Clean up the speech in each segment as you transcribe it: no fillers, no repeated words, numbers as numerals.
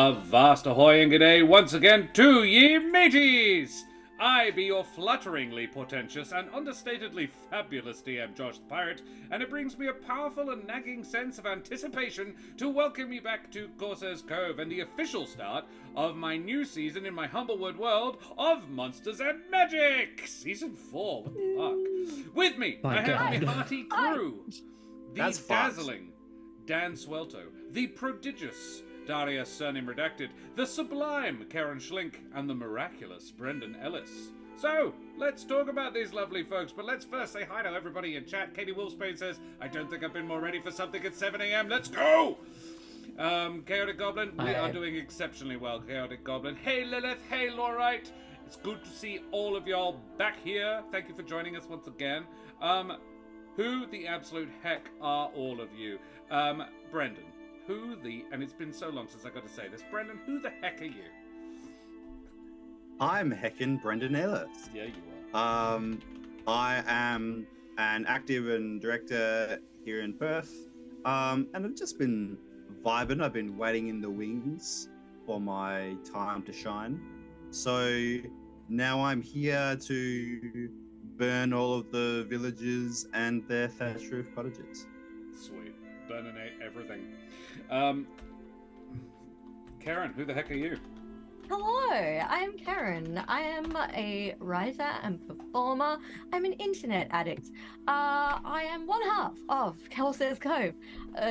Avast ahoy and g'day once again to ye mateys! I be your flutteringly portentous and understatedly fabulous DM Josh the Pirate, and it brings me a powerful and nagging sense of anticipation to welcome you back to Corsair's Cove and the official start of my new season in my Humblewood world of Monsters and Magic! Season 4, what the fuck? With me, I have my hearty crew. The dazzling Dan Swelto, the prodigious Daria Surname Redacted, the sublime Karen Schlink, and the miraculous Brendan Ellis. So, let's talk about these lovely folks, but let's first say hi to everybody in chat. Katie Wolfsbane says, I don't think I've been more ready for something at 7 a.m. Let's go! Chaotic Goblin, we are doing exceptionally well, Chaotic Goblin. Hey Lilith, hey Laurite. It's good to see all of y'all back here. Thank you for joining us once again. Who the absolute heck are all of you? Brendan. And it's been so long since I got to say this. Brendan, who the heck are you? I'm heckin' Brendan Ellis. Yeah, you are. I am an actor and director here in Perth. And I've just been vibing. I've been waiting in the wings for my time to shine. So now I'm here to burn all of the villages and their thatch roof cottages. Sweet. Burninate everything. Karen, who the heck are you? Hello, I'm Karen. I am a writer and performer. I'm an internet addict. I am one half of Corsair's Cove.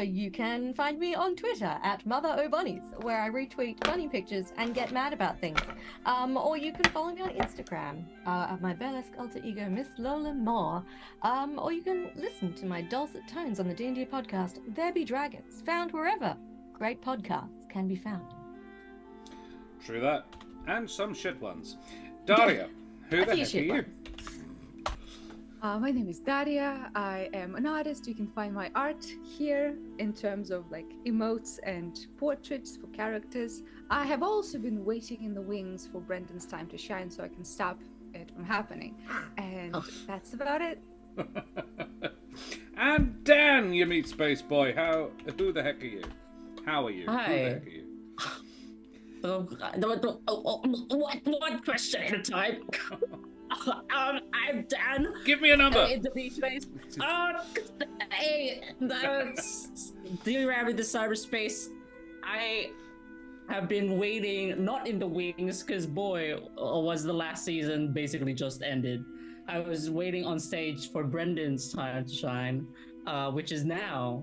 You can find me on Twitter at MotherO'Bunnies, where I retweet bunny pictures and get mad about things. Or you can follow me on Instagram at my burlesque alter ego, Miss Lola Moore. Or you can listen to my dulcet tones on the D&D podcast, There Be Dragons, found wherever great podcasts can be found. True that. And some shit ones. Daria, who the heck are you? My name is Daria. I am an artist. You can find my art here in terms of like emotes and portraits for characters. I have also been waiting in the wings for Brendan's time to shine so I can stop it from happening. And that's about it. And Dan, you meet Space Boy. Who the heck are you? How are you? Hi. Who the heck are you? One question at a time. I'm Dan. Give me a number. In the beach space. Hey, dear Rabbit, the cyberspace. I have been waiting, not in the wings, because boy, was the last season basically just ended. I was waiting on stage for Brendan's time to shine, which is now.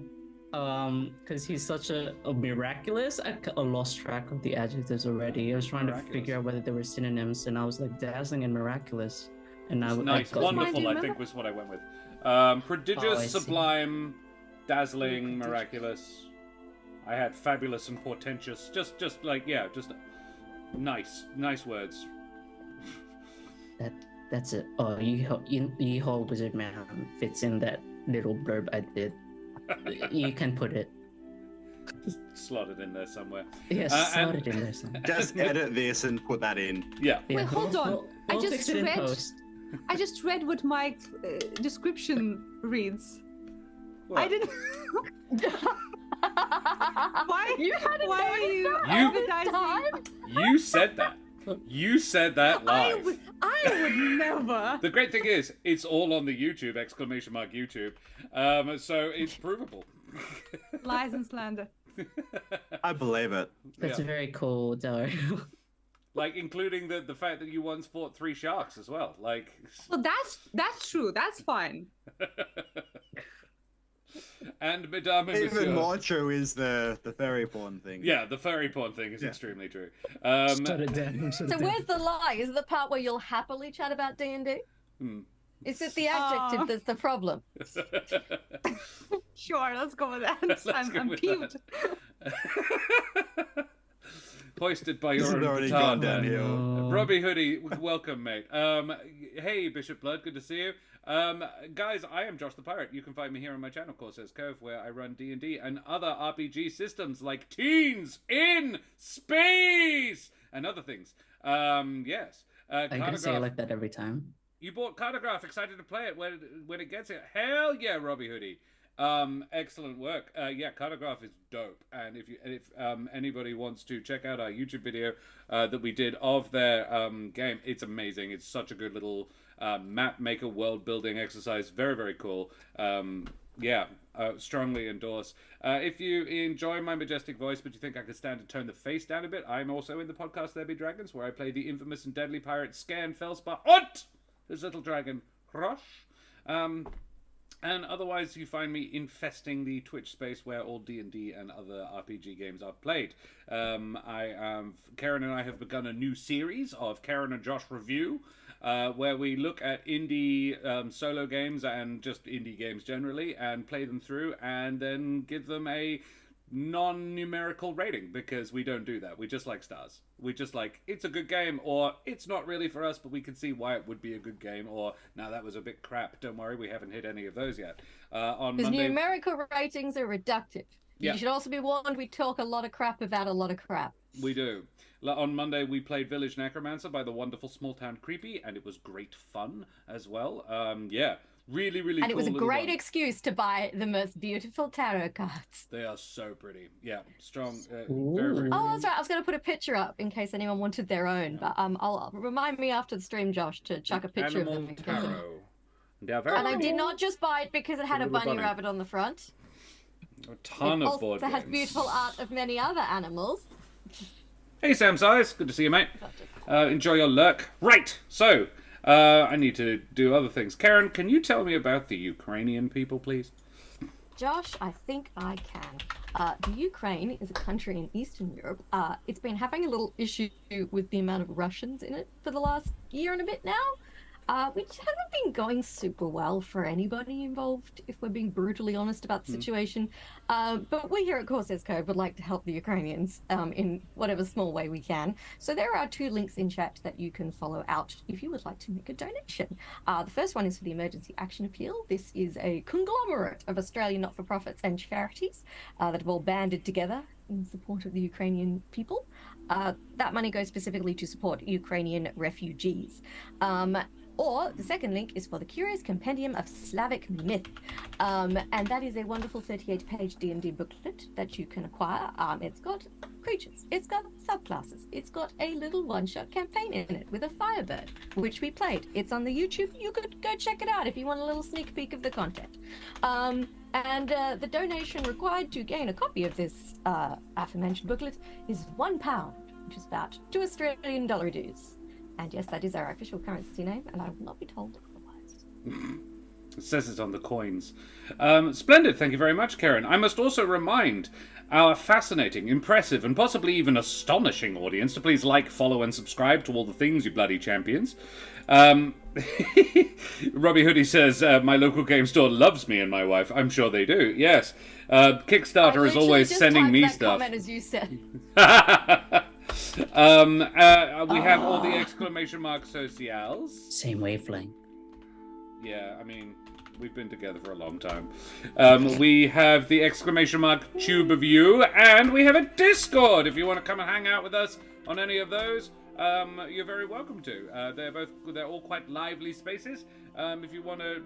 Because he's such a miraculous. I lost track of the adjectives already. I was trying to figure out whether they were synonyms, and I was like dazzling and miraculous. And now nice, wonderful. I think was what I went with. Prodigious, sublime, dazzling, miraculous. I had fabulous and portentous. Just nice words. That's it. Oh, Yeehaw Wizard Man fits in that little blurb I did. You can put it. Slotted in there somewhere. Yes, slotted in there somewhere. Just edit this and put that in. Yeah. Wait, hold on. I just read what my description reads. What? I didn't. Why? Why are you advertising? You said that. You said that live. I would never. The great thing is, it's all on the YouTube, ! YouTube. So it's provable. Lies and slander. I believe it. That's very cool, Dario. Like, including the fact that you once fought 3 sharks as well. Like. Well, that's true. That's fine. And Madame and Even Monsieur. more true is the fairy porn thing. Yeah, the fairy porn thing is extremely true. So where's the lie? Is it the part where you'll happily chat about D&D? Is it the adjective that's the problem? Sure, let's go with that. I'm peeved. Hoisted by your own already petard, gone downhill. Robbie Hoodie, welcome, mate. Hey, Bishop Blood, good to see you. Guys, I am Josh the Pirate. You can find me here on my channel, Corsair's Cove, where I run D&D and other RPG systems like Teens in Space and other things. Yes. I'm gonna say it like that every time. You bought Cartograph, excited to play it when it gets here. Hell yeah, Robbie Hoodie. Excellent work. Yeah, Cartograph is dope. And if anybody wants to check out our YouTube video that we did of their game, it's amazing. It's such a good little map maker world building exercise. Very, very cool. Yeah, strongly endorse. If you enjoy my majestic voice, but you think I could stand to tone the face down a bit, I'm also in the podcast There Be Dragons, where I play the infamous and deadly pirate Scan Felspar und his little dragon Rosh. And otherwise, you find me infesting the Twitch space where all D&D and other RPG games are played. Karen and I have begun a new series of Karen and Josh Review, where we look at indie solo games and just indie games generally and play them through and then give them a non-numerical rating, because we don't do that. We just like stars. We just like, it's a good game, or it's not really for us, but we can see why it would be a good game, or now that was a bit crap. Don't worry, we haven't hit any of those yet. On Because Monday, numerical ratings are reductive. Yeah. You should also be warned, we talk a lot of crap about a lot of crap. we do. On Monday, we played Village Necromancer by the wonderful Small Town Creepy, and it was great fun as well. Yeah. Really, really cool. And it was a little great one. excuse to buy the most beautiful tarot cards. They are so pretty. Yeah, strong. Ooh. Very, very Oh, that's right. I was going to put a picture up in case anyone wanted their own. Yeah. But I'll remind me after the stream, Josh, to chuck a picture of Animal them. in case- Tarot. And I did not just buy it because it had a Little bunny bunny. rabbit on the front. A ton It of also board has games. beautiful art of many other animals. Hey, Sam Size. Good to see you, mate. Enjoy your lurk. Right, so I need to do other things. Karen, can you tell me about the Ukrainian people, please? Josh, I think I can. The Ukraine is a country in Eastern Europe. It's been having a little issue with the amount of Russians in it for the last year and a bit now, which haven't been going super well for anybody involved, if we're being brutally honest about the situation. But we here at Corsairs Cove would like to help the Ukrainians in whatever small way we can. So there are 2 links in chat that you can follow out if you would like to make a donation. The first one is for the Emergency Action Appeal. This is a conglomerate of Australian not-for-profits and charities that have all banded together in support of the Ukrainian people. That money goes specifically to support Ukrainian refugees. Or the second link is for the Curious Compendium of Slavic Myth, and that is a wonderful 38-page D&D booklet that you can acquire. It's got creatures, it's got subclasses, it's got a little one-shot campaign in it with a firebird, which we played. It's on the YouTube. You could go check it out if you want a little sneak peek of the content. And the donation required to gain a copy of this aforementioned booklet is £1, which is about $2 Australian dues. And yes, that is our official currency name, and I will not be told otherwise. It says it on the coins. Splendid, thank you very much, Karen. I must also remind our fascinating, impressive, and possibly even astonishing audience to please like, follow, and subscribe to all the things, you bloody champions. Robbie Hoodie says, my local game store loves me and my wife. I'm sure they do, yes. Kickstarter is always sending me stuff. Comment as you said. We have all the exclamation mark socials. Same wavelength. Yeah, I mean, we've been together for a long time. We have the exclamation mark tube of you, and we have a Discord. If you want to come and hang out with us on any of those, you're very welcome to. They're all quite lively spaces. If you want to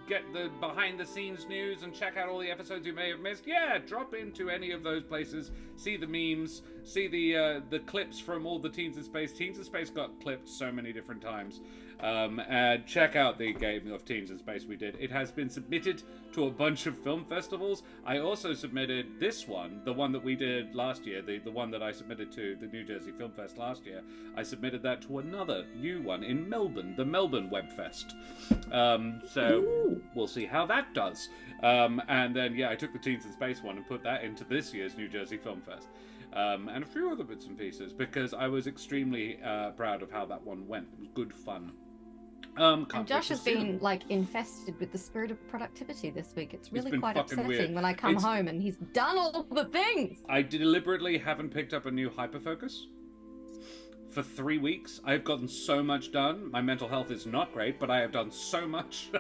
get the behind-the-scenes news and check out all the episodes you may have missed, yeah, drop into any of those places, see the memes, see the clips from all the Teens in Space. Teens in Space got clipped so many different times. And check out the game of Teens in Space we did. It has been submitted to a bunch of film festivals. I also submitted this one, the one that we did last year, the one that I submitted to the New Jersey Film Fest last year. I submitted that to another new one in Melbourne, the Melbourne Web Fest. So we'll see how that does. And then, yeah, I took the Teens in Space one and put that into this year's New Jersey Film Fest. And a few other bits and pieces, because I was extremely proud of how that one went. It was good fun. And Josh has been like infested with the spirit of productivity this week. It's really been quite fucking upsetting weird. when I come home and he's done all the things. I deliberately haven't picked up a new hyperfocus for 3 weeks. I've gotten so much done. My mental health is not great, but I have done so much.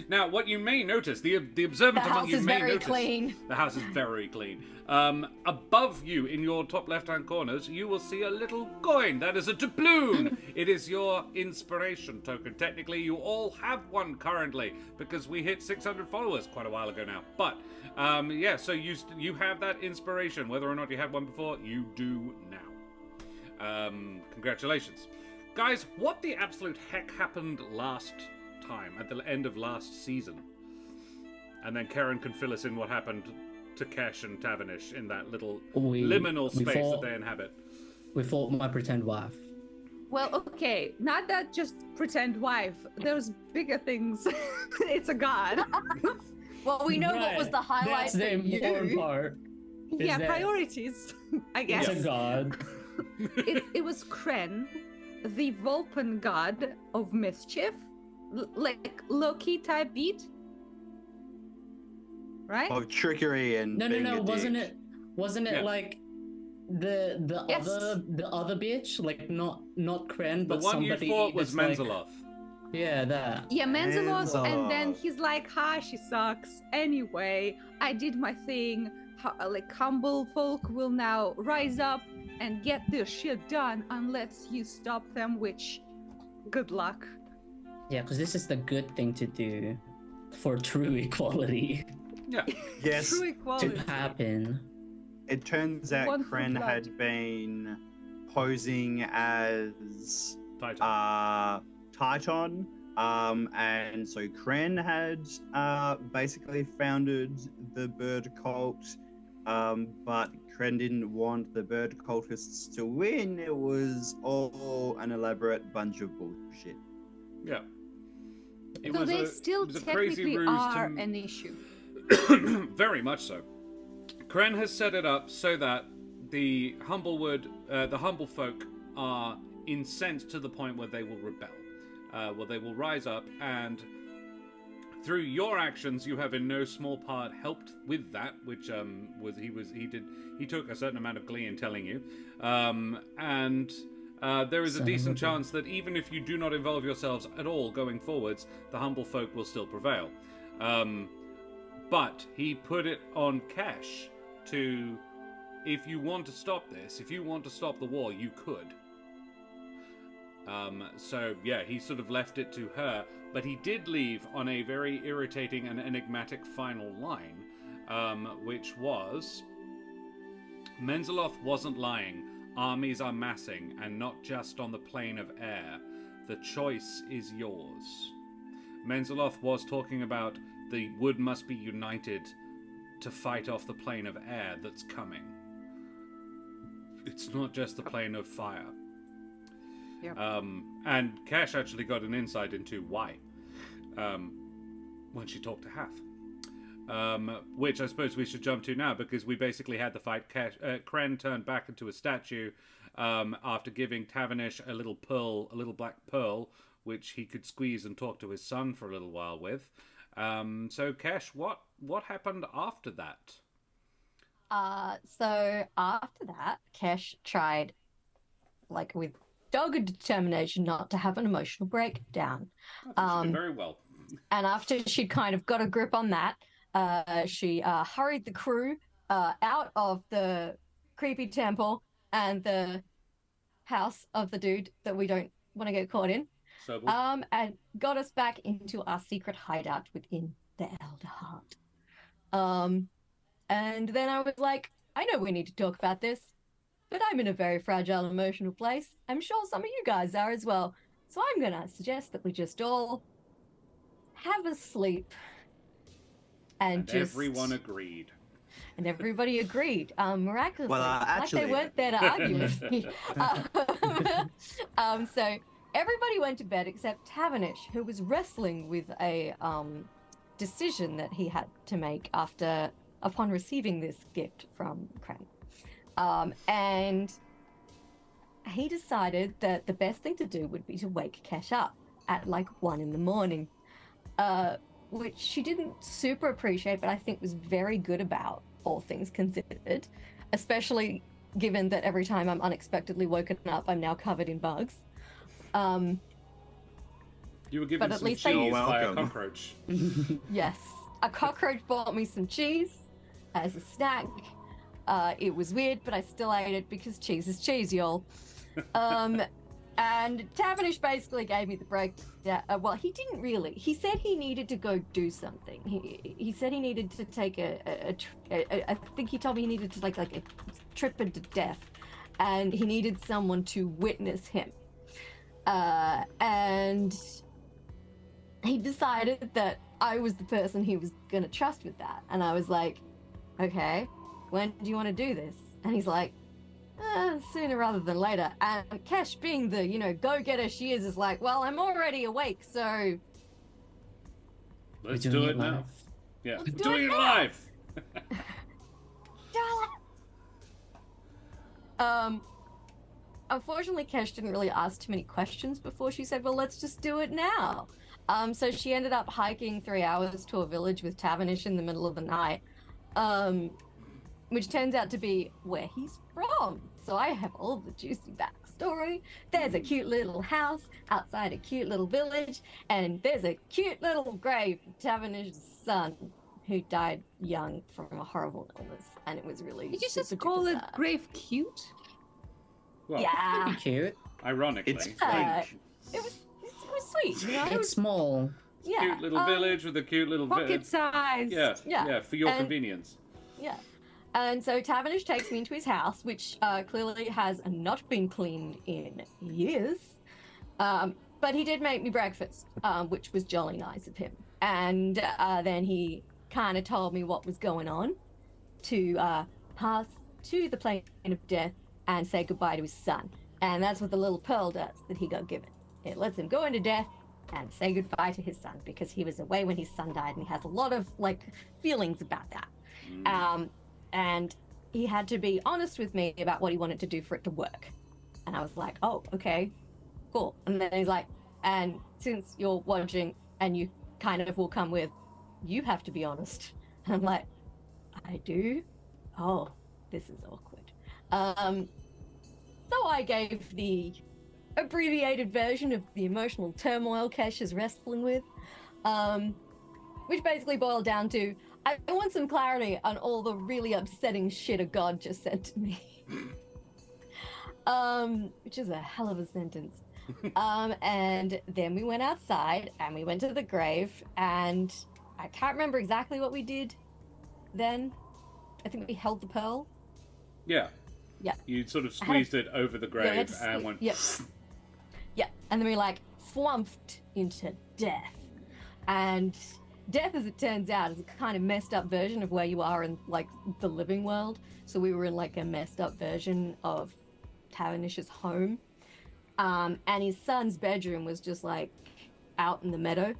Now, what you may notice, the observant among you may notice... Clean. The house is very clean. Above you, in your top left-hand corners, you will see a little coin. That is a doubloon. It is your inspiration token. Technically, you all have one currently, because we hit 600 followers quite a while ago now. But, yeah, so you have that inspiration. Whether or not you had one before, you do now. Congratulations. Guys, what the absolute heck happened last time, at the end of last season? And then Karen can fill us in what happened to Kesh and Tavernish in that little liminal space that they inhabit. We fought my pretend wife. Well, okay, not that just pretend wife. There's bigger things. It's a god. Well, we know what was the highlight That's the for you. important part. Yeah, priorities, I guess. It's a god. It was Kren, the Vulcan god of mischief, like Loki type beat, right? Of trickery and No, being a wasn't dick. it? Wasn't it like the Yes. other bitch? Like not Kren, but The one you somebody fought was that's like- Menzoloth. Yeah, that. Yeah, Menzoloth, and then Menzoloth. he's like, "Ha, she sucks." Anyway, I did my thing. Like humble folk will now rise up and get their shit done unless you stop them. Which, good luck. Yeah, because this is the good thing to do for true equality Yeah. Yes, True to equality. happen. it turns out One for Kren blood. had been posing as Titan. Titan, and so Kren had basically founded the bird cult, but Kren didn't want the bird cultists to win. It was all an elaborate bunch of bullshit. Yeah. It So was they a- still it was a crazy technically ruse are to... an issue. Very much so. Kren has set it up so that the Humblewood, the humble folk, are incensed to the point where they will rebel. Where they will rise up, and through your actions, you have in no small part helped with that, which he took a certain amount of glee in telling you, and there is a decent chance that even if you do not involve yourselves at all going forwards, the humble folk will still prevail. But he put it on Kesh to, if you want to stop this, if you want to stop the war, you could. So yeah, he sort of left it to her, but he did leave on a very irritating and enigmatic final line, which was, Menzoloth wasn't lying. Armies are massing, and not just on the plane of air. The choice is yours. Menzoloth was talking about the wood must be united to fight off the plane of air that's coming. It's not just the plane of fire. Yep. And Kesh actually got an insight into why when she talked to Hath. Which I suppose we should jump to now, because we basically had the fight. Kren turned back into a statue after giving Tavernish a little pearl, a little black pearl, which he could squeeze and talk to his son for a little while with. So Kesh, what happened after that? So after that, Kesh tried, like with dogged determination, not to have an emotional breakdown. I think she did very well. And after she'd kind of got a grip on that, she hurried the crew out of the creepy temple and the house of the dude that we don't want to get caught in. So And got us back into our secret hideout within the Elder Heart. And then I was like, I know we need to talk about this, but I'm in a very fragile emotional place. I'm sure some of you guys are as well. So I'm going to suggest that we just all have a sleep. And just... everyone agreed. And everybody agreed, miraculously. Well, like actually- they weren't there to argue with me. So everybody went to bed except Tavernish, who was wrestling with a decision that he had to make upon receiving this gift from Kren. And he decided that the best thing to do would be to wake Kesh up at like 1 a.m, which she didn't super appreciate, but I think was very good about, all things considered, especially given that every time I'm unexpectedly woken up, I'm now covered in bugs. You were given But at some least cheese they- by a Welcome. cockroach. Yes, a cockroach brought me some cheese as a snack. It was weird, but I still ate it because cheese is cheese, y'all. And Tavernish basically gave me the breakdown. Well, he didn't really. He said he needed to go do something. He said he needed to take I think he told me he needed to like a trip into death, and he needed someone to witness him. And he decided that I was the person he was gonna trust with that. And I was like, okay, when do you want to do this? And he's like, sooner rather than later. And Kesh, being the, go-getter she is like, well, I'm already awake, so... Let's We're do doing it now. live. Yeah, Let's do doing it it now. live. Unfortunately, Kesh didn't really ask too many questions before she said, well, let's just do it now. So she ended up hiking 3 hours to a village with Tavernish in the middle of the night, which turns out to be where he's from. So I have all the juicy backstory. There's a cute little house outside a cute little village, and there's a cute little grave for Tavernish's son, who died young from a horrible illness, and it was really Did you just super call duper it sad. grave cute? Well, Yeah, Pretty cute. ironically. It's Uh, French. it was sweet. You know? It's small. Yeah, Cute little village with a cute little Pocket size. Yeah, Yeah. for your And- convenience. Yeah. And so Tavernish takes me into his house, which clearly has not been cleaned in years. But he did make me breakfast, which was jolly nice of him. And then he kind of told me what was going on, to pass to the plane of death and say goodbye to his son. And that's what the little pearl does that he got given. It lets him go into death and say goodbye to his son, because he was away when his son died, and he has a lot of feelings about that. And he had to be honest with me about what he wanted to do for it to work. And I was like, oh, okay, cool. And then he's like, and since you're watching and you kind of will come with, you have to be honest. And I'm like, I do? Oh, this is awkward. So I gave the abbreviated version of the emotional turmoil Kesh is wrestling with, which basically boiled down to, I want some clarity on all the really upsetting shit a god just said to me. Which is a hell of a sentence. And then we went outside and we went to the grave, and I can't remember exactly what we did then. I think we held the pearl. Yeah. Yeah. You sort of I had a- squeezed it over the Yeah, grave it's- and went. Yep. Yeah, and then we flumped into death. And death, as it turns out, is a kind of messed up version of where you are in the living world. So we were in a messed up version of Tavernish's home. And his son's bedroom was just out in the meadow,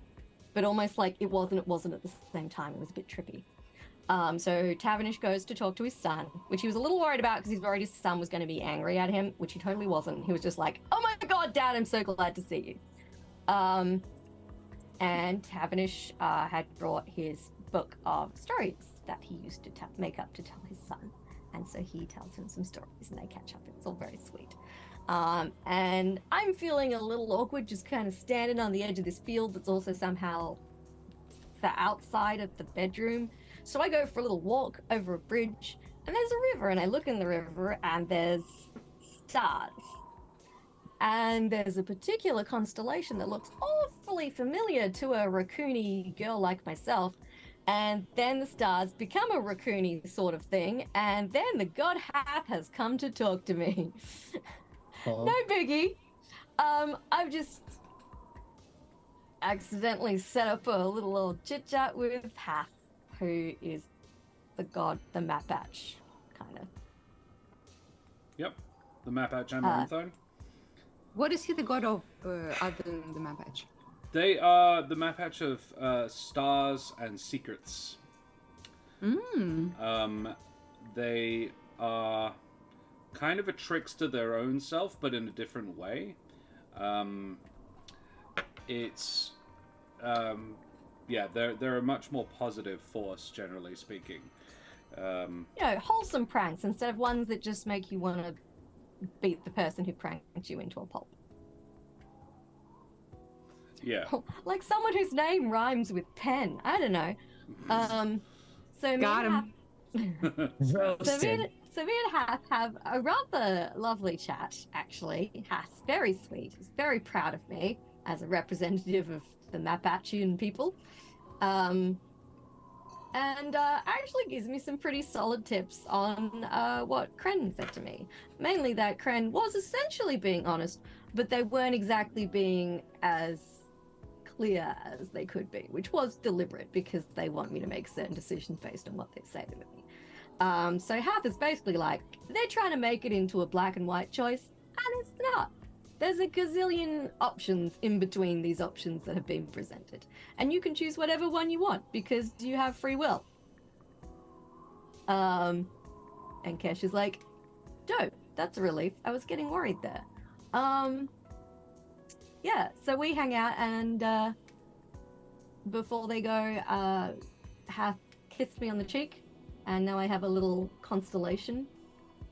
but almost it wasn't at the same time. It was a bit trippy. So Tavernish goes to talk to his son, which he was a little worried about because he's worried his son was going to be angry at him, which he totally wasn't. He was just like, oh my god, Dad, I'm so glad to see you. And Tavernish had brought his book of stories that he used to make up to tell his son. And so he tells him some stories and they catch up. It's all very sweet. And I'm feeling a little awkward just kind of standing on the edge of this field that's also somehow the outside of the bedroom. So I go for a little walk over a bridge, and there's a river, and I look in the river, and there's stars. And there's a particular constellation that looks awfully familiar to a raccoony girl like myself. And then the stars become a raccoony sort of thing, and then the god Hath has come to talk to me. Oh. No biggie. I've just accidentally set up a little old chit chat with Hath, who is the god, the Mapatch, kind of. Yep. The Mapatch and Maranthone. What is he the god of, other than the Mapatch? They are the Mapatch of stars and secrets. They are kind of a trickster their own self, but in a different way. They're a much more positive force, generally speaking. wholesome pranks instead of ones that just make you want to beat the person who pranked you into a pulp. Yeah. Like someone whose name rhymes with pen. I don't know. So Got me him. Roasted. So me and Hath have a rather lovely chat, actually. Hath's very sweet. He's very proud of me as a representative of the Mapatchian people. And actually gives me some pretty solid tips on what Kren said to me. Mainly that Kren was essentially being honest, but they weren't exactly being as clear as they could be, which was deliberate because they want me to make certain decisions based on what they say to me. So Hath is basically like, they're trying to make it into a black and white choice, and it's not. There's a gazillion options in between these options that have been presented. And you can choose whatever one you want because you have free will. And Kesh is like, dope, that's a relief. I was getting worried there. Yeah, so we hang out and before they go, Hath kissed me on the cheek. And now I have a little constellation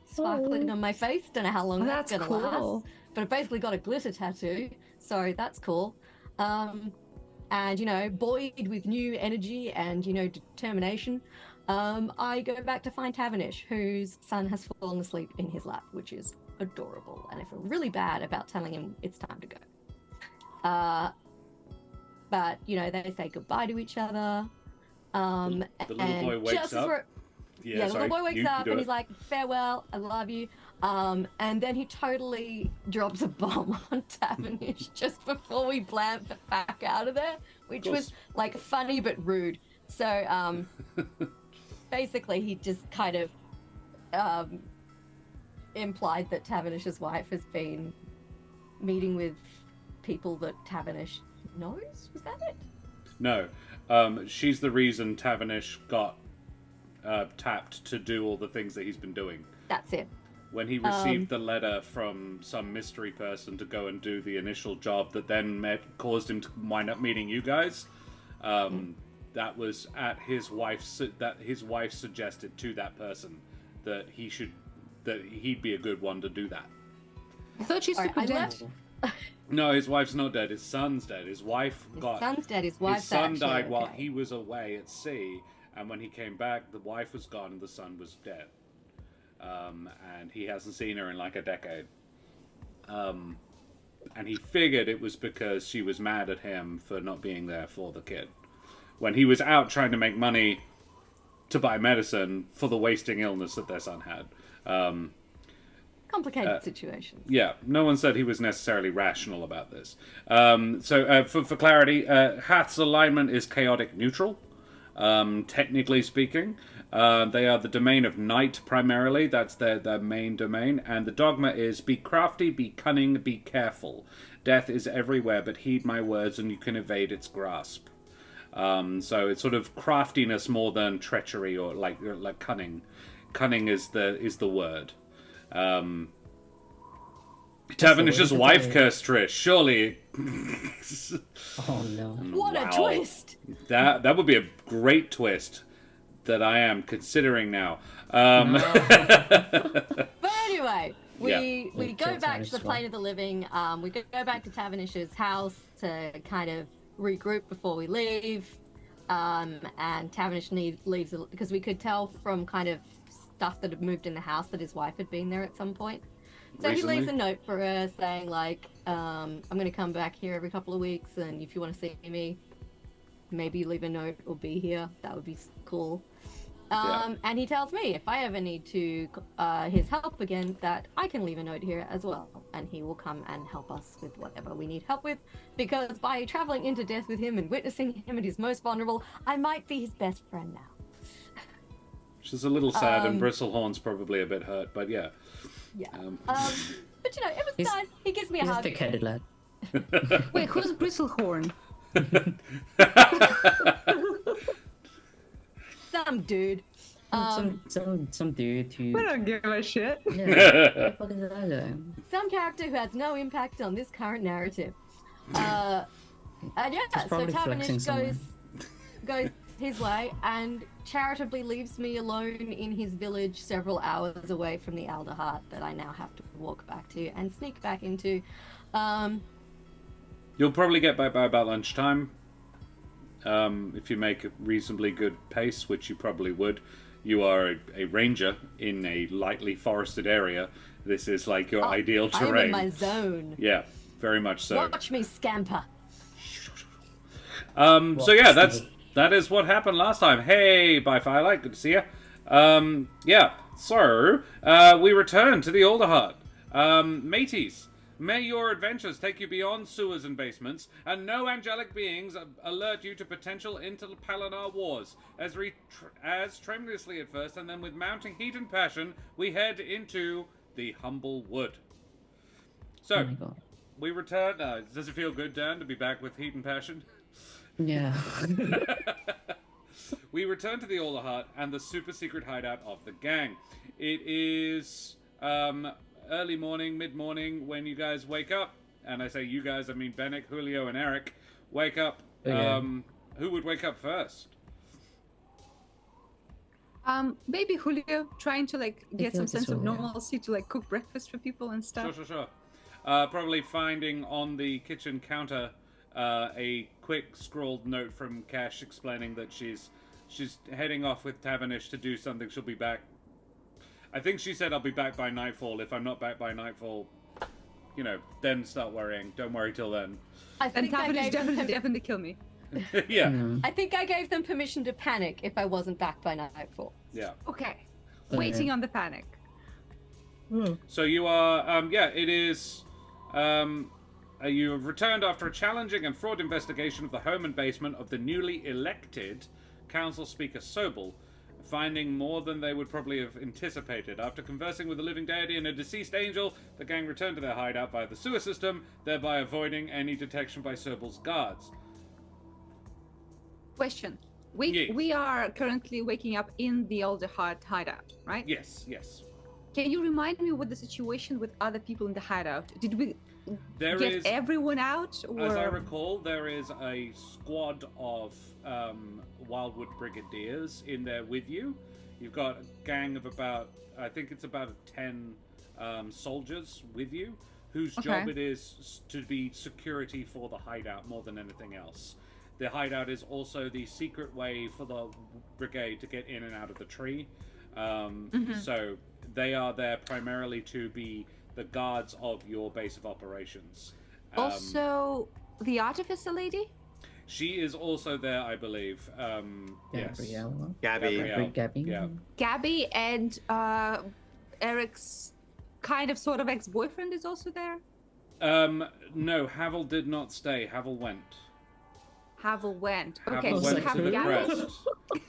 sparkling on my face. Don't know how long that's gonna last. But I've basically got a glitter tattoo, so that's cool. And, buoyed with new energy and, determination, I go back to find Tavernish, whose son has fallen asleep in his lap, which is adorable. And I feel really bad about telling him it's time to go. But, they say goodbye to each other. The little boy wakes up. The little boy wakes up and he's like, farewell, I love you. And then he totally drops a bomb on Tavernish just before we blamp back out of there, which was like funny but rude. So basically he just kind of implied that Tavernish's wife has been meeting with people that Tavernish knows. Was that it? No. She's the reason Tavernish got tapped to do all the things that he's been doing. That's it. When he received the letter from some mystery person to go and do the initial job that then caused him to wind up meeting you guys, that was at his wife suggested to that person that he'd be a good one to do that. I thought she's super dead. No, his wife's not dead. His son's dead. His son's dead. His son died while he was away at sea, and when he came back, the wife was gone and the son was dead. And he hasn't seen her in like a decade. And he figured it was because she was mad at him for not being there for the kid. When he was out trying to make money to buy medicine for the wasting illness that their son had. Complicated situation. Yeah, no one said he was necessarily rational about this. For clarity, Hath's alignment is chaotic neutral, technically speaking. They are the domain of night primarily. That's their main domain. And the dogma is be crafty, be cunning, be careful. Death is everywhere, but heed my words and you can evade its grasp. So it's sort of craftiness more than treachery or like cunning. Cunning is the word. Tavernish's wife cursed Trish. Surely. Oh no! What a twist! That would be a great twist that I am considering now. But anyway, we go back to the plane of the living. We go back to Tavernish's house to kind of regroup before we leave. And Tavernish leaves because we could tell from kind of stuff that had moved in the house that his wife had been there at some point. So recently? He leaves a note for her saying like, I'm going to come back here every couple of weeks, and if you want to see me, maybe leave a note or be here. That would be cool. And he tells me if I ever need to his help again, that I can leave a note here as well, and he will come and help us with whatever we need help with, because by traveling into death with him and witnessing him at his most vulnerable, I might be his best friend now. Which is a little sad, and Bristlehorn's probably a bit hurt, but yeah. Yeah. But it was nice. He gives me a hug. He's a thick-headed lad. Wait, who's Bristlehorn? Some dude. Some dude who... We don't give a shit. Yeah, what the fuck is that doing? Some character who has no impact on this current narrative. And yeah, so Tavernish goes his way and charitably leaves me alone in his village several hours away from the Elder Heart that I now have to walk back to and sneak back into. You'll probably get back by about lunchtime. If you make a reasonably good pace, which you probably would. You are a ranger in a lightly forested area. This is like your ideal terrain. I'm in my zone. Yeah, very much so. Watch me scamper. So yeah, that is what happened last time. Hey, by Firelight, good to see you. Yeah, so we return to the Older Heart. Mateys, may your adventures take you beyond sewers and basements, and no angelic beings alert you to potential inter-Palinar wars. As tremulously at first, and then with mounting heat and passion, we head into the Humblewood. So, Oh my God. we return. Does it feel good, Dan, to be back with heat and passion? Yeah. We return to the Older Heart and the super secret hideout of the gang. It is early morning, mid-morning when you guys wake up. And I say you guys, I mean Bennick, Julio, and Eric wake up. Yeah. Who would wake up first? Maybe Julio, trying to like get feel some like sense it's of Julio. normalcy to like cook breakfast for people and stuff. Sure. Probably finding on the kitchen counter a quick scrawled note from Kesh explaining that she's heading off with Tavernish to do something. She'll be back. I think she said I'll be back by nightfall. If I'm not back by nightfall, then start worrying. Don't worry till then. I And think I Tavernish gave them definitely kill me. Yeah. I think I gave them permission to panic if I wasn't back by nightfall. Yeah. Okay. Okay. Waiting on the panic. So you are, it is, you have returned after a challenging and fraud investigation of the home and basement of the newly elected Council Speaker Sobel, finding more than they would probably have anticipated. After conversing with a living deity and a deceased angel, the gang returned to their hideout via the sewer system, thereby avoiding any detection by Sobel's guards. Question. Yes. We are currently waking up in the Elder Heart hideout, right? Yes. Can you remind me what the situation with other people in the hideout? Did we There get is, everyone out? Or... as I recall, there is a squad of Wildwood Brigadiers in there with you. You've got a gang of about 10 soldiers with you, whose job it is to be security for the hideout more than anything else. The hideout is also the secret way for the brigade to get in and out of the tree. So they are there primarily to be the guards of your base of operations. Also, the artificer lady? She is also there, I believe. Yes. Gabrielle. Gabby. Gabby. Yeah. Gabby and Eric's kind of sort of ex-boyfriend is also there? No, Havel did not stay. Havel went. Havel went. Okay, Havel so we went have to the Gabby. crest.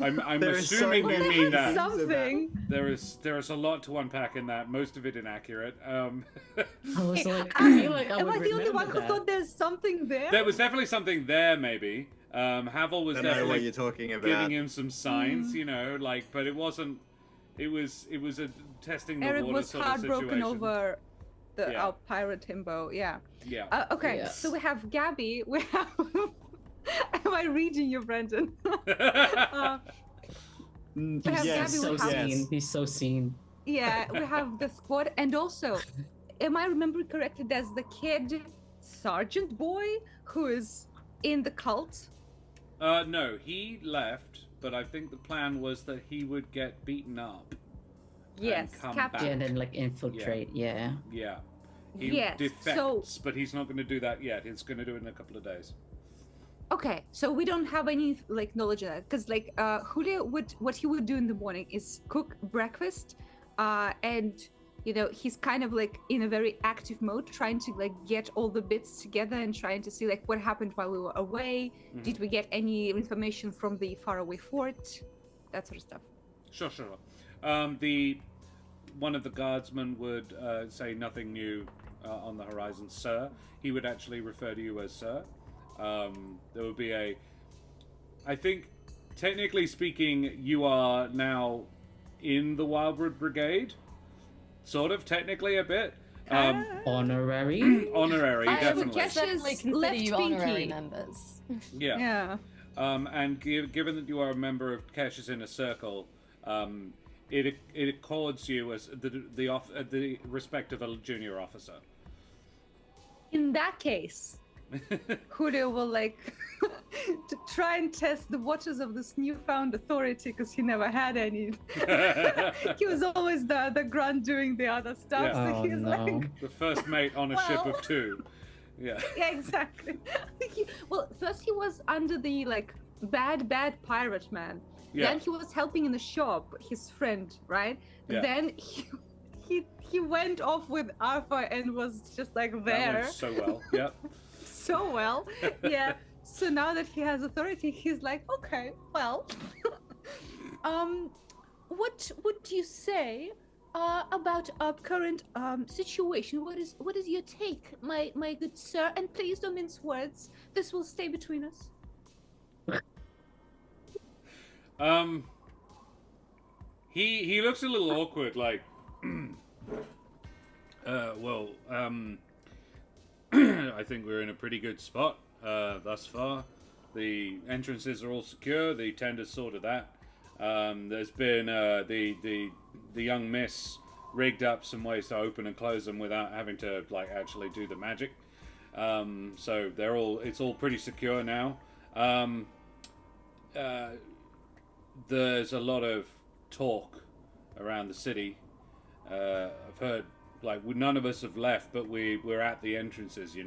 I'm There is so assuming you many mean that. Something. There is a lot to unpack in that. Most of it inaccurate. I was like, I feel like I Am would I the only one remember who that. thought there's something there? There was definitely something there, maybe. Havel was I don't know what definitely you're talking about. giving him some signs, but it wasn't. It was a testing the Eric water was sort of heartbroken situation. over Yeah. our pirate himbo. Yeah. Yeah. Okay, Yes. so we have Gabby. We have. Am I reading you, Brendan? Mm, We have yes, Gabby, He's so we have- seen. He's so seen. Yeah, we have the squad, and also, am I remembering correctly? There's the kid sergeant boy who is in the cult. No, he left, but I think the plan was that he would get beaten up. Yes, and come Captain. back. Yeah, and then like infiltrate. Yeah. Yeah. He Yes, defects, so- but he's not going to do that yet. He's going to do it in a couple of days. Okay, so we don't have any like knowledge of that because like Julio what he would do in the morning is cook breakfast, and he's kind of like in a very active mode, trying to like get all the bits together and trying to see like what happened while we were away. Did we get any information from the faraway fort? That sort of stuff. Sure. One of the guardsmen would say nothing new on the horizon, sir. He would actually refer to you as sir. There would be I think, technically speaking, you are now in the Wildwood Brigade. Sort of, technically a bit. Honorary. Honorary, I would definitely. guess- definitely consider Left you honorary pinky. members. Yeah. Yeah. And given that you are a member of Kesh's inner circle, it accords you as the respect of a junior officer. In that case, Julio will to try and test the waters of this newfound authority because he never had any. He was always the grunt doing the other stuff. Yeah. So he's the first mate on a ship of two. Yeah. Yeah, exactly. First he was under the bad pirate man. Yeah. Then he was helping in the shop, his friend, right? Yeah. Then he went off with Arthur and was just there. That went so well. Yeah. So well, yeah. So now that he has authority, he's like, okay, well, what would you say about our current situation? What is your take, my good sir? And please don't mince words. This will stay between us. He looks a little awkward, I think we're in a pretty good spot thus far. The entrances are all secure. The tender's sorted that. There's been the young miss rigged up some ways to open and close them without having to actually do the magic. So it's all pretty secure now. There's a lot of talk around the city. I've heard none of us have left, but we're at the entrances. We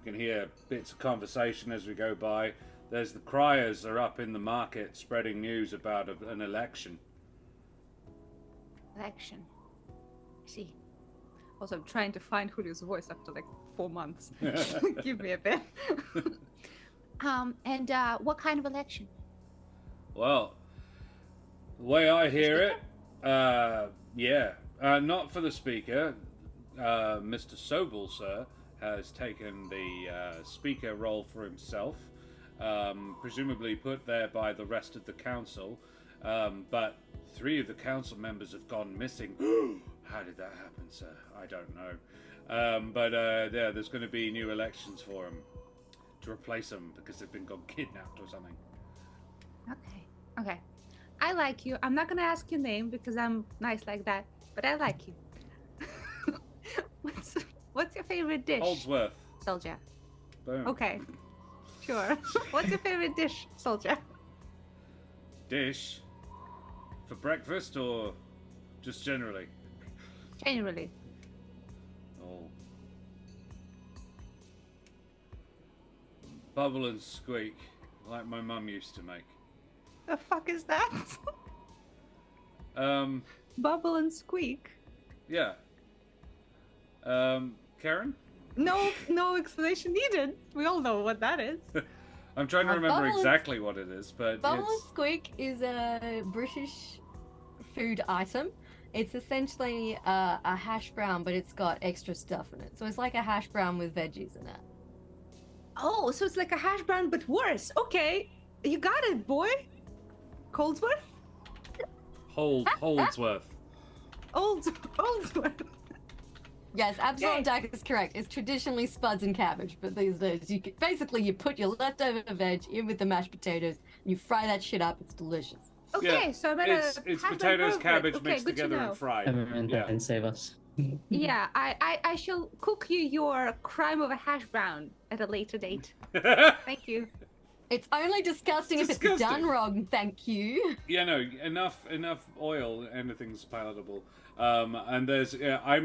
can hear bits of conversation as we go by. There's the criers are up in the market spreading news about an election. Election. See. Also, I'm trying to find Julio's voice after 4 months. Give me a bit. And what kind of election? Well, the way I hear it, yeah. Not for the speaker. Mr. Sobel, sir, has taken the speaker role for himself, presumably put there by the rest of the council, but 3 of the council members have gone missing. How did that happen, sir? I don't know. But there's going to be new elections for him to replace them because they've been kidnapped or something. Okay. I like you. I'm not going to ask your name because I'm nice like that, but I like you. What's your favorite dish? Holdsworth. Soldier. Boom. Okay. Sure. What's your favorite dish, soldier? Dish? For breakfast or just generally? Generally. Oh. Bubble and squeak, like my mum used to make. The fuck is that? Bubble and squeak? Yeah. Karen? No explanation needed. We all know what that is. I'm trying to remember Bubble exactly what it is, but Bubble and it's... squeak is a British food item. It's essentially a hash brown, but it's got extra stuff in it. So it's like a hash brown with veggies in it. Oh, so it's like a hash brown, but worse. Okay, you got it, boy. Coldsworth? Holdsworth. Oldsworth. Yes, Absalom Dak is correct. It's traditionally spuds and cabbage, but these days you put your leftover veg in with the mashed potatoes, and you fry that shit up. It's delicious. Okay, Yeah, so I'm it's potatoes, cabbage mixed good to together know. and fried. And save us. Yeah, I shall cook you your crime of a hash brown at a later date. Thank you. It's only disgusting if it's done wrong, thank you. Yeah, no, enough oil, anything's palatable. And there's, I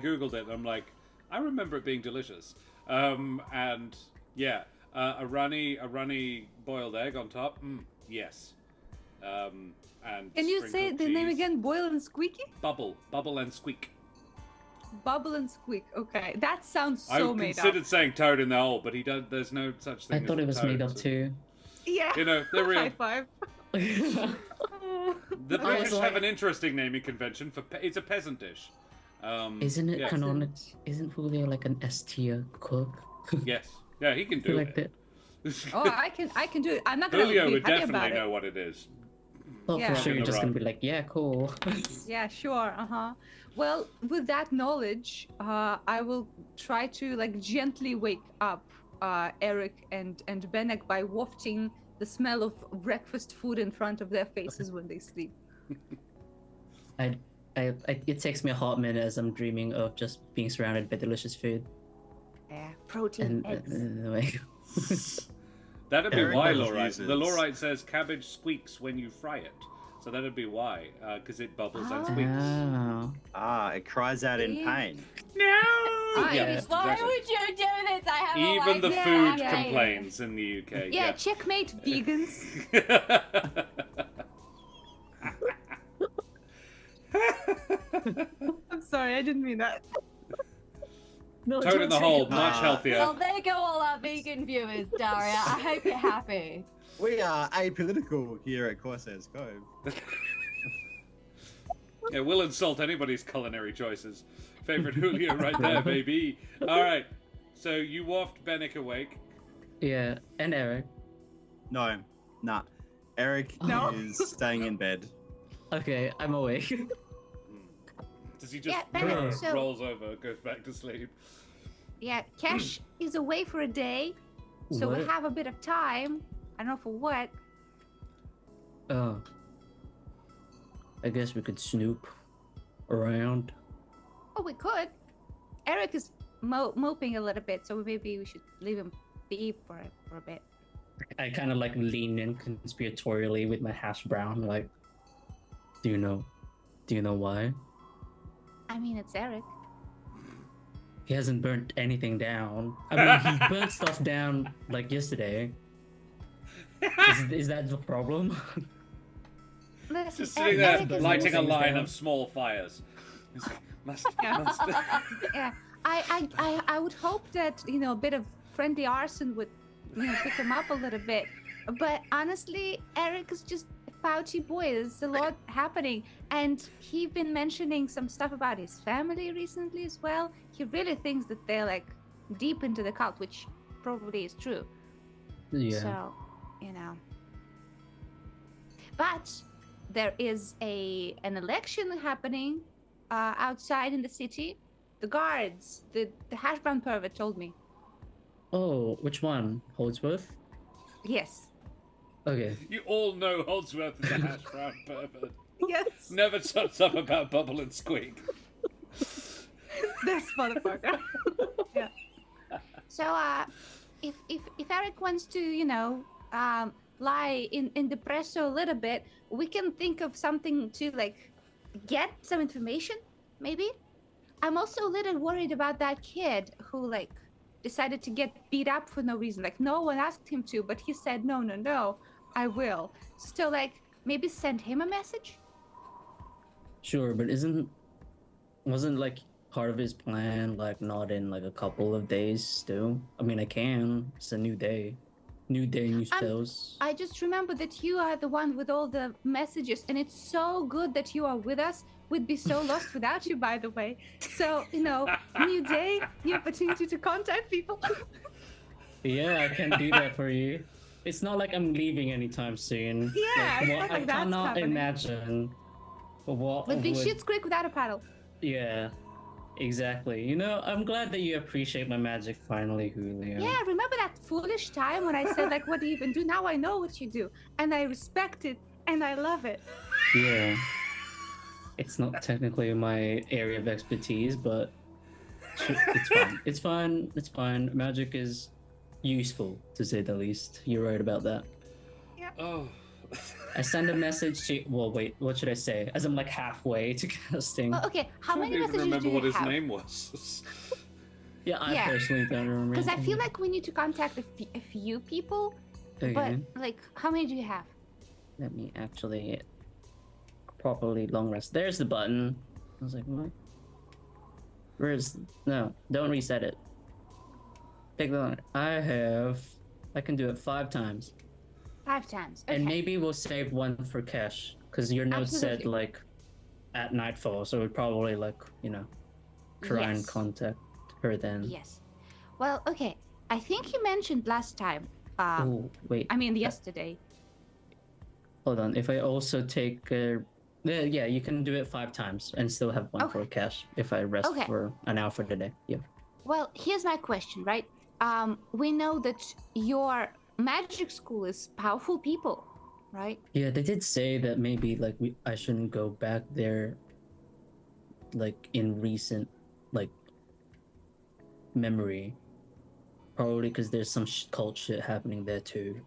googled it. And I'm like, I remember it being delicious. And yeah, a runny boiled egg on top. Yes. And Can you say sprinkled the name cheese. again? Boil and squeaky? Bubble and squeak. Bubble and squeak. Okay, that sounds I so made considered up. saying toad in the hole, but there's no such thing. I thought as it was toad, made up so- too. Yeah. They're real. High five. The British have an interesting naming convention for it's a peasant dish. Isn't it yeah. canonic? Isn't Julio like an S tier cook? Yes. Yeah, he can I feel do like it. that. Oh, I can do it. I'm not gonna Julio be would happy definitely about know what it is. Well, Yeah. for sure, In you're the just gonna rock. be like, yeah, cool. it. Yeah, sure. Well, with that knowledge, I will try to gently wake up Eric and Benek by wafting the smell of breakfast food in front of their faces when they sleep. It takes me a hot minute as I'm dreaming of just being surrounded by delicious food. Yeah, protein, eggs. That'd be Eric why, always Lorite. uses- The Lorite says cabbage squeaks when you fry it. So that'd be why, because it bubbles and squeaks. Oh. It cries out in Yeah. pain. No! Why exactly. would you do this? I have a Even the wife. food Yeah. complains in the UK. Yeah, checkmate, vegans. I'm sorry, I didn't mean that. No, Toad in the hole, much healthier. Well, there go all our vegan viewers, Daria. I hope you're happy. We are apolitical here at Corsair's Cove. Yeah, we'll insult anybody's culinary choices. Favorite Julio right there, baby. Alright, so you waft Bennick awake. Yeah, and Eric. No, nah. Eric No. is staying in bed. Okay, I'm awake. Does he just Yeah, Bennick, so- rolls over, goes back to sleep? Yeah, Kesh is away for a day, so we What? have a bit of time. I don't know for what. Oh. I guess we could snoop around. Oh, we could. Eric is moping a little bit, so maybe we should leave him be for a bit. I kind of like lean in conspiratorially with my hash brown, like, do you know why? I mean, it's Eric. He hasn't burnt anything down. I mean, he burnt stuff down like yesterday. Is that the problem? Listen, Just sitting there, Eric is lighting a things line down. of small fires. He's like, must. Yeah, I would hope that a bit of friendly arson would pick him up a little bit. But honestly, Eric is just a pouchy boy. There's a lot happening, and he's been mentioning some stuff about his family recently as well. He really thinks that they're like deep into the cult, which probably is true. Yeah. So, but there is an election happening outside in the city. The guards, the hash brown pervert told me. Oh, which one? Holdsworth? Yes. Okay. You all know Holdsworth is a hash brown pervert. Yes. Never shuts up about bubble and squeak. This motherfucker. Yeah. So, if Eric wants to, lie in the press a little bit, we can think of something to like get some information, maybe. I'm also a little worried about that kid who like decided to get beat up for no reason. Like no one asked him to, but he said no, I will. So like maybe send him a message. Sure, but wasn't like part of his plan like not in like a couple of days still? I mean, I can. It's a new day, new spells. I just remember that you are the one with all the messages, and it's so good that you are with us. We'd be so lost without you, by the way. So, new day, new opportunity to contact people. Yeah, I can do that for you. It's not like I'm leaving anytime soon. Yeah, it's not I like that's cannot happening. imagine what Would be would- Schitt's Creek without a paddle. Yeah, exactly. I'm glad that you appreciate my magic finally, Julio. Yeah, remember that foolish time when I said, like, what do you even do? Now I know what you do. And I respect it, and I love it. Yeah. It's not technically my area of expertise, but it's fine. It's fine. It's fine. Magic is useful, to say the least. You're right about that. Oh. I send a message to... Well, wait. What should I say? As I'm like halfway to casting. Oh, okay, how I many don't even messages remember do you what his have? name was. Yeah, I Yeah. personally don't remember. Because I feel like we need to contact a few people, Okay. but, like, how many do you have? Let me actually properly long rest. There's the button. I was like, what? Where's... No, don't reset it. Take the line. I can do it 5 times. 5 times. Okay. And maybe we'll save one for Kesh, because your note said Absolutely. like at nightfall, so we'd probably like try and Yes. contact her then. Yes. Well, okay. I think you mentioned last time. Oh wait, I mean, yesterday. hold on. If I also take, yeah, you can do it 5 times and still have one for Kesh if I rest Okay. for an hour for the day. Yeah. Well, here's my question, right? We know that your magic school is powerful people, right? Yeah, they did say that maybe like I shouldn't go back there like in recent like memory. Probably because there's some cult shit happening there too.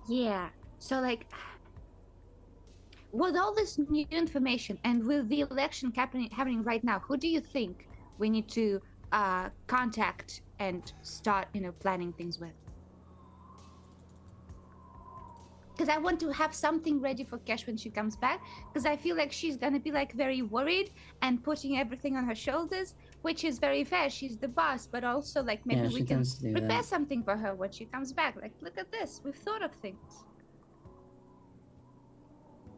Yeah. So like, with all this new information and with the election happening right now, who do you think we need to contact and start, planning things with? Because I want to have something ready for Kesh when she comes back, because I feel like she's gonna be like very worried and putting everything on her shoulders, which is very fair. She's the boss, but also like maybe we can prepare something for her when she comes back. Like, look at this, we've thought of things.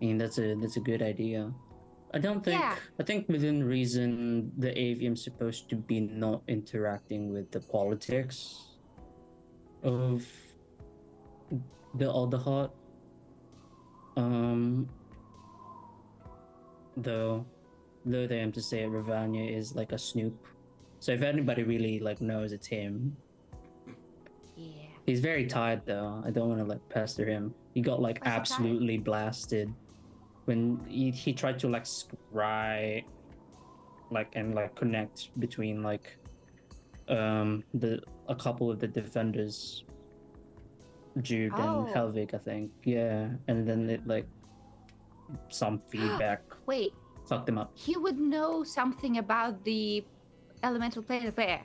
I mean, that's a good idea. I don't think. Yeah. I think within reason, the avium's supposed to be not interacting with the politics of the Alderhot. Though they am to say Ravania is like a snoop. So if anybody really like knows, it's him. Yeah. He's very tired though. I don't want to like pester him. He got like absolutely blasted when he tried to like scry and connect between like a couple of the defenders, Jude and Helvig, I think. Yeah, and then it like some feedback Wait, fucked him up. he would know something about the elemental plane of air.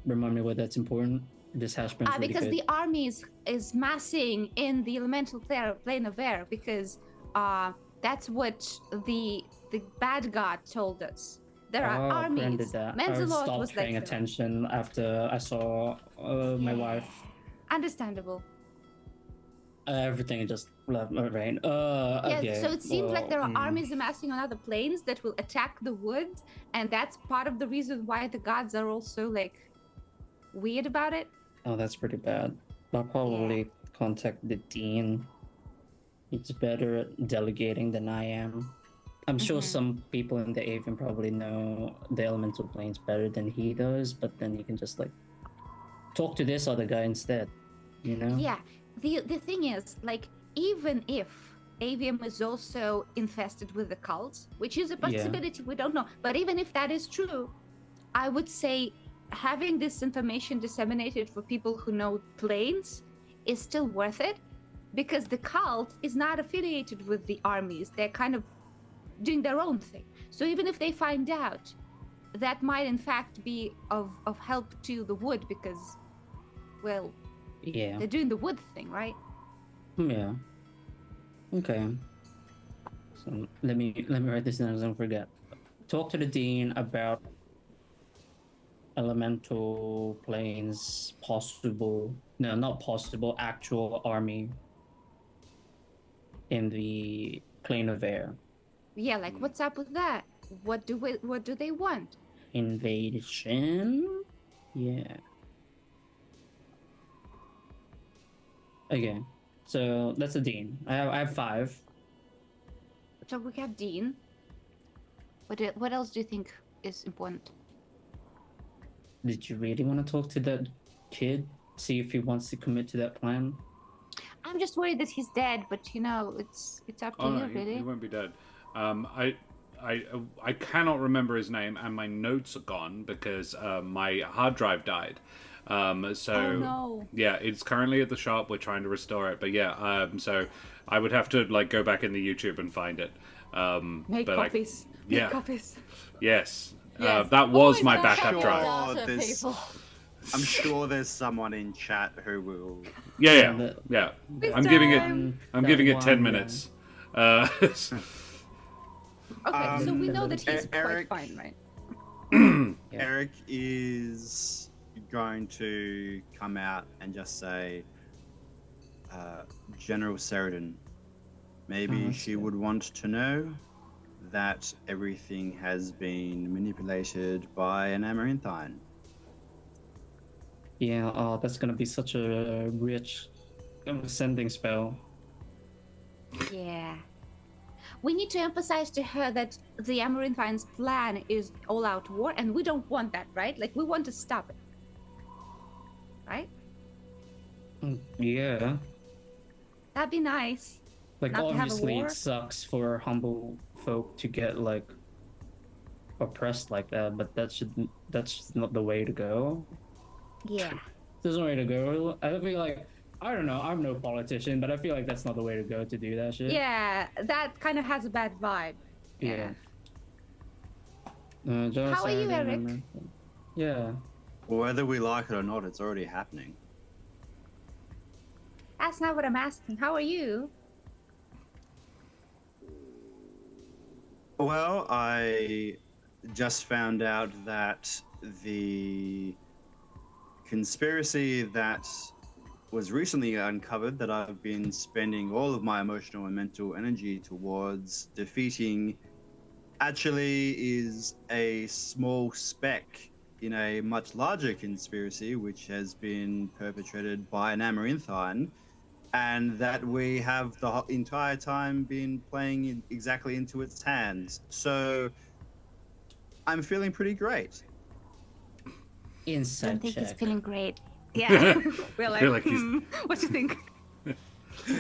Remind me why that's important. This hash brown's really Because good. the army is massing in the elemental plane of air, because that's what the bad god told us. There are Kren armies. did that. I Menzoloth stopped was paying like attention after I saw my wife. Understandable. Everything just left my brain. Yeah, Okay. so it seems like there are armies amassing on other planes that will attack the woods, and that's part of the reason why the gods are also like weird about it. Oh, that's pretty bad. I'll probably contact the dean. He's better at delegating than I am. I'm sure some people in the Avian probably know the elemental planes better than he does, but then you can just like talk to this other guy instead, you know? Yeah, the thing is, like, even if Avium is also infested with the cults, which is a possibility, we don't know, but even if that is true, I would say having this information disseminated for people who know planes is still worth it, because the cult is not affiliated with the armies. They're kind of doing their own thing. So even if they find out, that might in fact be of help to the wood, because, well, they're doing the wood thing, right? Yeah. Okay. So let me write this down so I don't forget. Talk to the dean about elemental planes actual army in the plane of air. Yeah, like, what's up with that? What do they want? Invasion? Yeah. Okay. So that's the dean. I have 5. So we have Dean. What else do you think is important? Did you really want to talk to that kid? See if he wants to commit to that plan? I'm just worried that he's dead, but it's up to you, really. He won't be dead. I cannot remember his name, and my notes are gone because my hard drive died. Oh no. Yeah, it's currently at the shop. We're trying to restore it, but yeah, so I would have to like go back in the YouTube and find it. Make copies. Yeah. Make copies. Yes. Yes. That was Always my got backup drive. data, There's- people. I'm sure there's someone in chat who will. Yeah. I'm giving it 10 minutes. Okay, so we know that he's Eric- quite fine, right? Eric is going to come out and just say, General Sheridan, maybe she would want to know that everything has been manipulated by an Amaranthine. Yeah, that's gonna be such a rich sending spell. Yeah. we need to emphasize to her that the Amaranthine's plan is all-out war, and we don't want that, right? Like, we want to stop it. Right? Yeah. That'd be nice. Like, Not to have a obviously, war? it sucks for humble folk to get, like, oppressed like that, but that's not the way to go. Yeah. There's no way to go. I feel like, I don't know, I'm no politician, but I feel like that's not the way to go to do that shit. Yeah, that kind of has a bad vibe. Yeah. How are you, Eric? Yeah. Whether we like it or not, it's already happening. That's not what I'm asking. How are you? Well, I just found out that the conspiracy that was recently uncovered that I've been spending all of my emotional and mental energy towards defeating actually is a small speck in a much larger conspiracy which has been perpetrated by an Amaranthine, and that we have the entire time been playing exactly into its hands. So I'm feeling pretty great. Inside I don't think check. he's feeling great. Yeah. We're like, feel like he's- what do you think?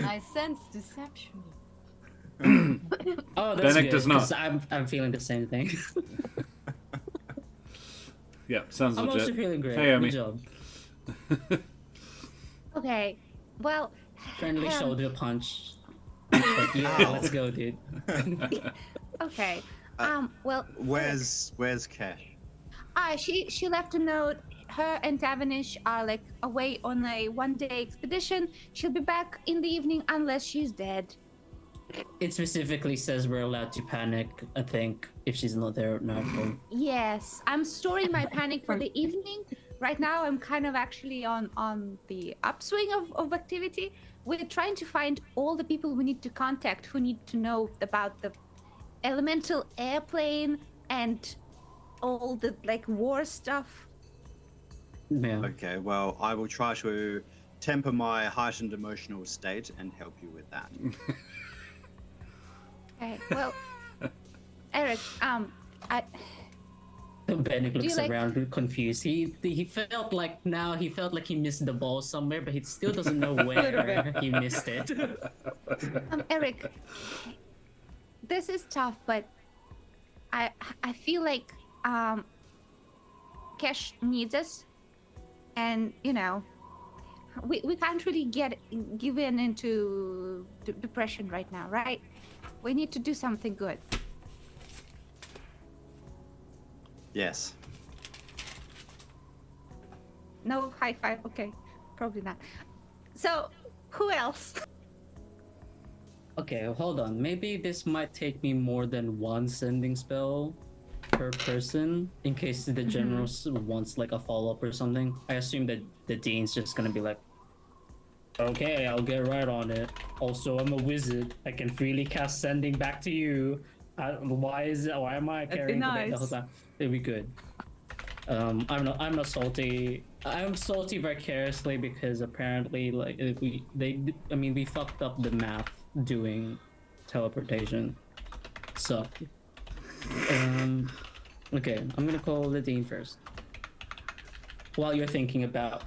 I sense deception. Oh, that's Benek good, does not. 'cause I'm feeling the same thing. Yeah, sounds I'm legit. also feeling great. Hey, Amy. Good job. Okay. Well, Friendly um, shoulder punch. Like, yeah, Ow. let's go, dude. okay. Uh, Well, Where's Kesh? she left a note. Her and Tavernish are like away on a one-day expedition. She'll be back in the evening unless she's dead. It specifically says we're allowed to panic, I think, if she's not there now. Yes, I'm storing my panic for the evening. Right now, I'm kind of actually on the upswing of activity. We're trying to find all the people we need to contact who need to know about the elemental airplane and all the like war stuff. Yeah. Okay, well, I will try to temper my heightened emotional state and help you with that. Okay, well, Eric, Benek looks like- around confused. He felt like he missed the ball somewhere, but he still doesn't know where he missed it. Eric, this is tough, but I feel like Kesh needs us, and you know, we can't really give in into depression right now, right? We need to do something good. Yes. No high five. Okay, probably not. So, who else? Okay, hold on. Maybe this might take me more than one sending spell per person in case the general wants like a follow-up or something. I assume that the dean's just gonna be like, okay, I'll get right on it. Also, I'm a wizard. I can freely cast sending back to you. Why am I That'd be carrying the bag the whole nice. time? It'd be good. I'm not salty. I'm salty vicariously because apparently, like, we fucked up the math doing teleportation. Sucked. Okay, I'm gonna call the dean first. While you're thinking about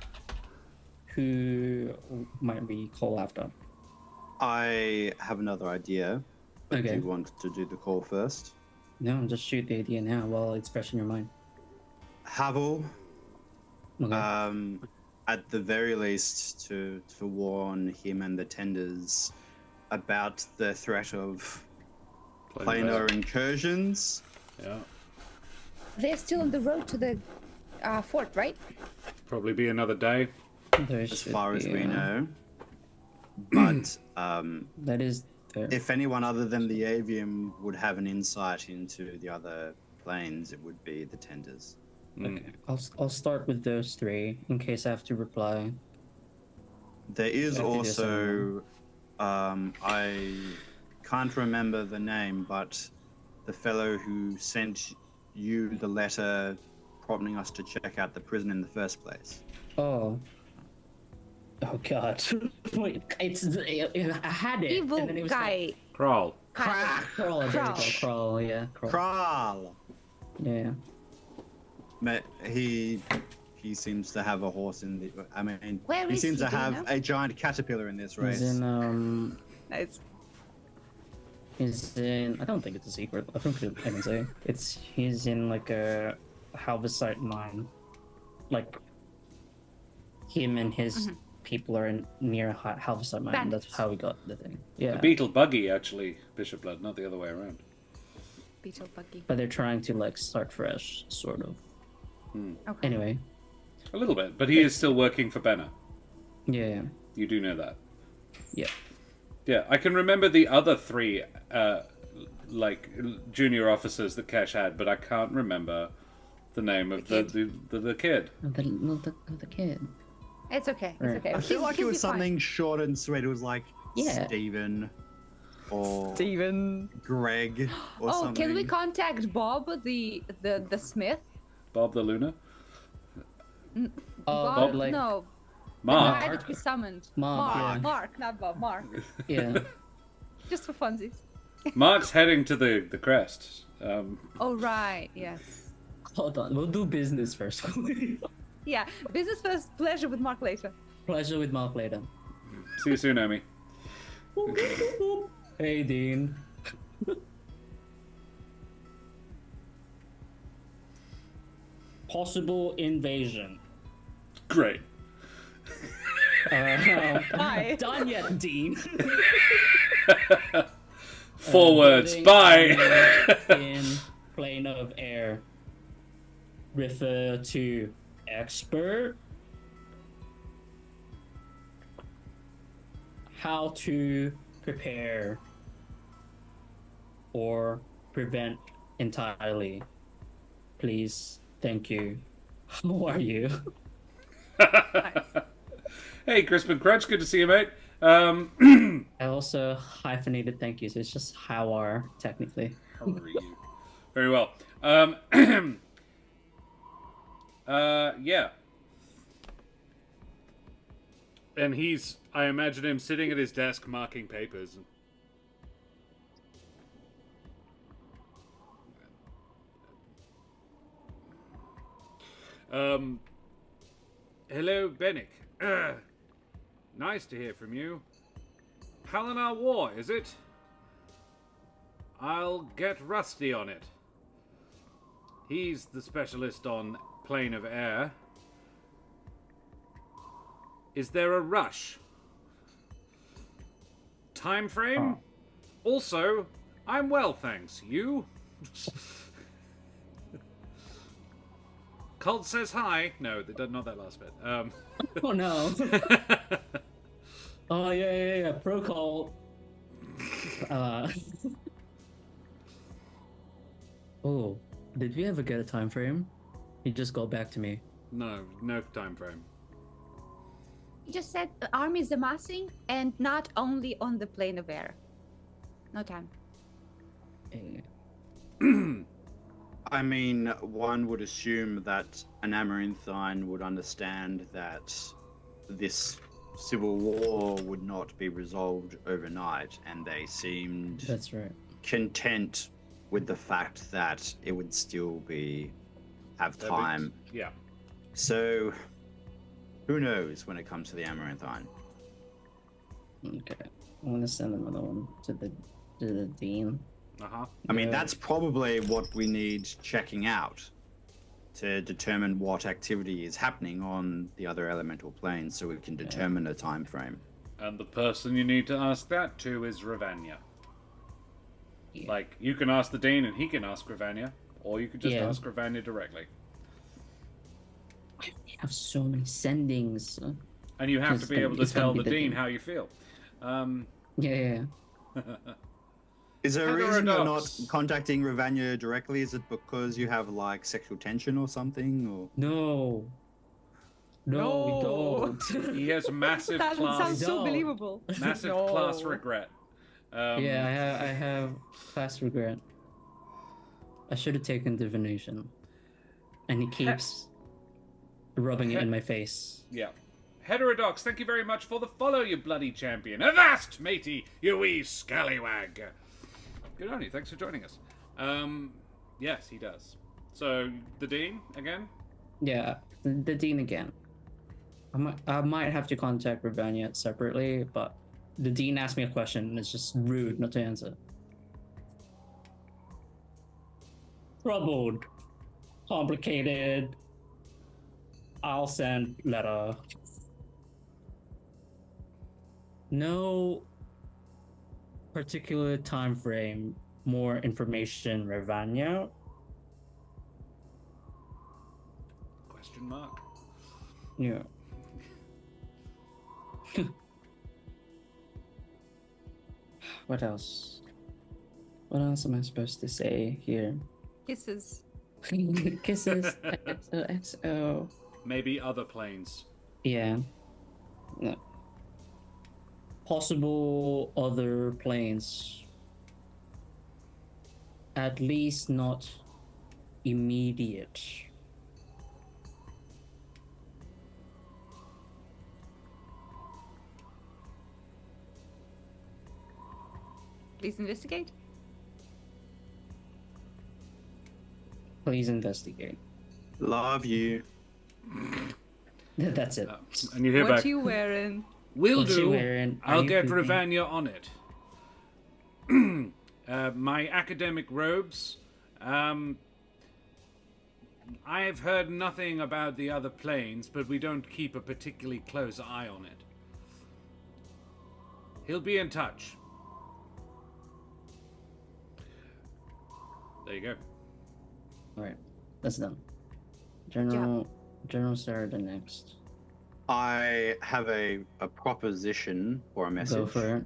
who might we call after. I have another idea. Do Okay. you want to do the call first? No, just shoot the idea now while it's fresh in your mind. Havel, Okay. at the very least, to warn him and the tenders about the threat of planar incursions. Yeah, They're still on the road to the fort, right? probably be another day. There As should far as be, we know. But That is there. if anyone other than the avium would have an insight into the other planes, it would be the tenders. Okay. I'll start with those three in case I have to reply. There is I have to do also, I can't remember the name, but the fellow who sent you the letter prompting us to check out the prison in the first place. Oh. Oh god. Wait, I had it. Evil and then it was guy. Crawl. Like, crawl, there we go. Crawl, yeah. Crawl. Kral. Yeah. He seems to have a horse in the. I mean, Where he is seems he, to do you have know? a giant caterpillar in this race. He's in Nice. He's in. I don't think it's a secret. I think I can say he's in like a harvest site mine. Like him and his people are near a harvest site mine. And that's how we got the thing. Yeah. A beetle buggy, actually, Bishop Blood, not the other way around. Beetle buggy. But they're trying to like start fresh, sort of. Okay. Anyway. A little bit, but he is still working for Benna. Yeah. You do know that. Yeah. Yeah, I can remember the other three, like, junior officers that Kesh had, but I can't remember the name of the kid. The kid. It's okay. It's Right. okay. I feel like it He'll was be fine. something short and sweet. It was like Yeah. Steven or Steven. Greg or Oh, something. can we contact Bob, the smith? Bob the Luna? Bob? like- No. Mark? The guy that we summoned. Mark, yeah. Mark, not Bob. Mark. Yeah. Just for funsies. Mark's heading to the crest. Oh, right. Yes. Hold on. We'll do business first. Yeah. Business first. Pleasure with Mark later. Pleasure with Mark later. See you soon, Amy. Hey, Dean. Possible invasion. Great. Bye. Done yet, Dean? Forwards. Building Bye. in plane of air. Refer to expert. How to prepare or prevent entirely. Please. Thank you. How are you? Hey, Crispin Crunch. Good to see you, mate. I I also hyphenated thank you, so it's just how are, technically. How are you? Very well. Yeah. And I imagine him sitting at his desk marking papers. Hello, Bennick. Nice to hear from you. Palinar War, is it? I'll get Rusty on it. He's the specialist on plane of air. Is there a rush? Time frame? Also, I'm well, thanks. You? Cult says hi. No, not that last bit. Oh no. Oh yeah. Pro call. Oh, did we ever get a time frame? He just got back to me. No time frame. He just said the army is amassing and not only on the plane of air. No time. I mean, one would assume that an Amaranthine would understand that this civil war would not be resolved overnight, and they seemed That's right. content with the fact that it would still have time. Yeah. So, who knows when it comes to the Amaranthine? Okay. I'm gonna send another one to the dean. Uh-huh. I mean, Yeah. that's probably what we need checking out to determine what activity is happening on the other elemental planes, so we can determine a time frame. And the person you need to ask that to is Ravanya. Yeah. Like, you can ask the Dean and he can ask Ravanya, or you could just Yeah. ask Ravanya directly. I have so many sendings. And you have It's to be gonna able be- to it's gonna tell be the the Dean Dean. how you feel. Yeah. Is there a reason you're not Heterodox. contacting Ravanya directly? Is it because you have like sexual tension or something? Or No. No, we don't. He has massive That class, sounds so No. believable. massive No. class regret. Yeah, I have fast regret. I should have taken divination. And he keeps rubbing it in my face. Yeah. Heterodox, thank you very much for the follow, you bloody champion. Avast, matey, you wee scallywag. Good on you, thanks for joining us. Yes, he does. So, the Dean, again? Yeah, the Dean again. I might have to contact Ravania separately, but the Dean asked me a question and it's just rude not to answer. Troubled. Complicated. I'll send letter. No particular time frame. More information, Ravania. Question mark. Yeah. What else? What else am I supposed to say here? Kisses. Kisses. XOXO. Maybe other planes. Yeah. No. Possible other planes. At least not immediate. Please investigate. Please investigate. Love you. That's it. And you hear What back. you wearing? Will What you do. wearing? Are I'll you get pooping? Ravania on it. My academic robes. I've heard nothing about the other planes, but we don't keep a particularly close eye on it. He'll be in touch. There you go. Alright, that's done. General Sarada next. I have a proposition or a message. Go for it.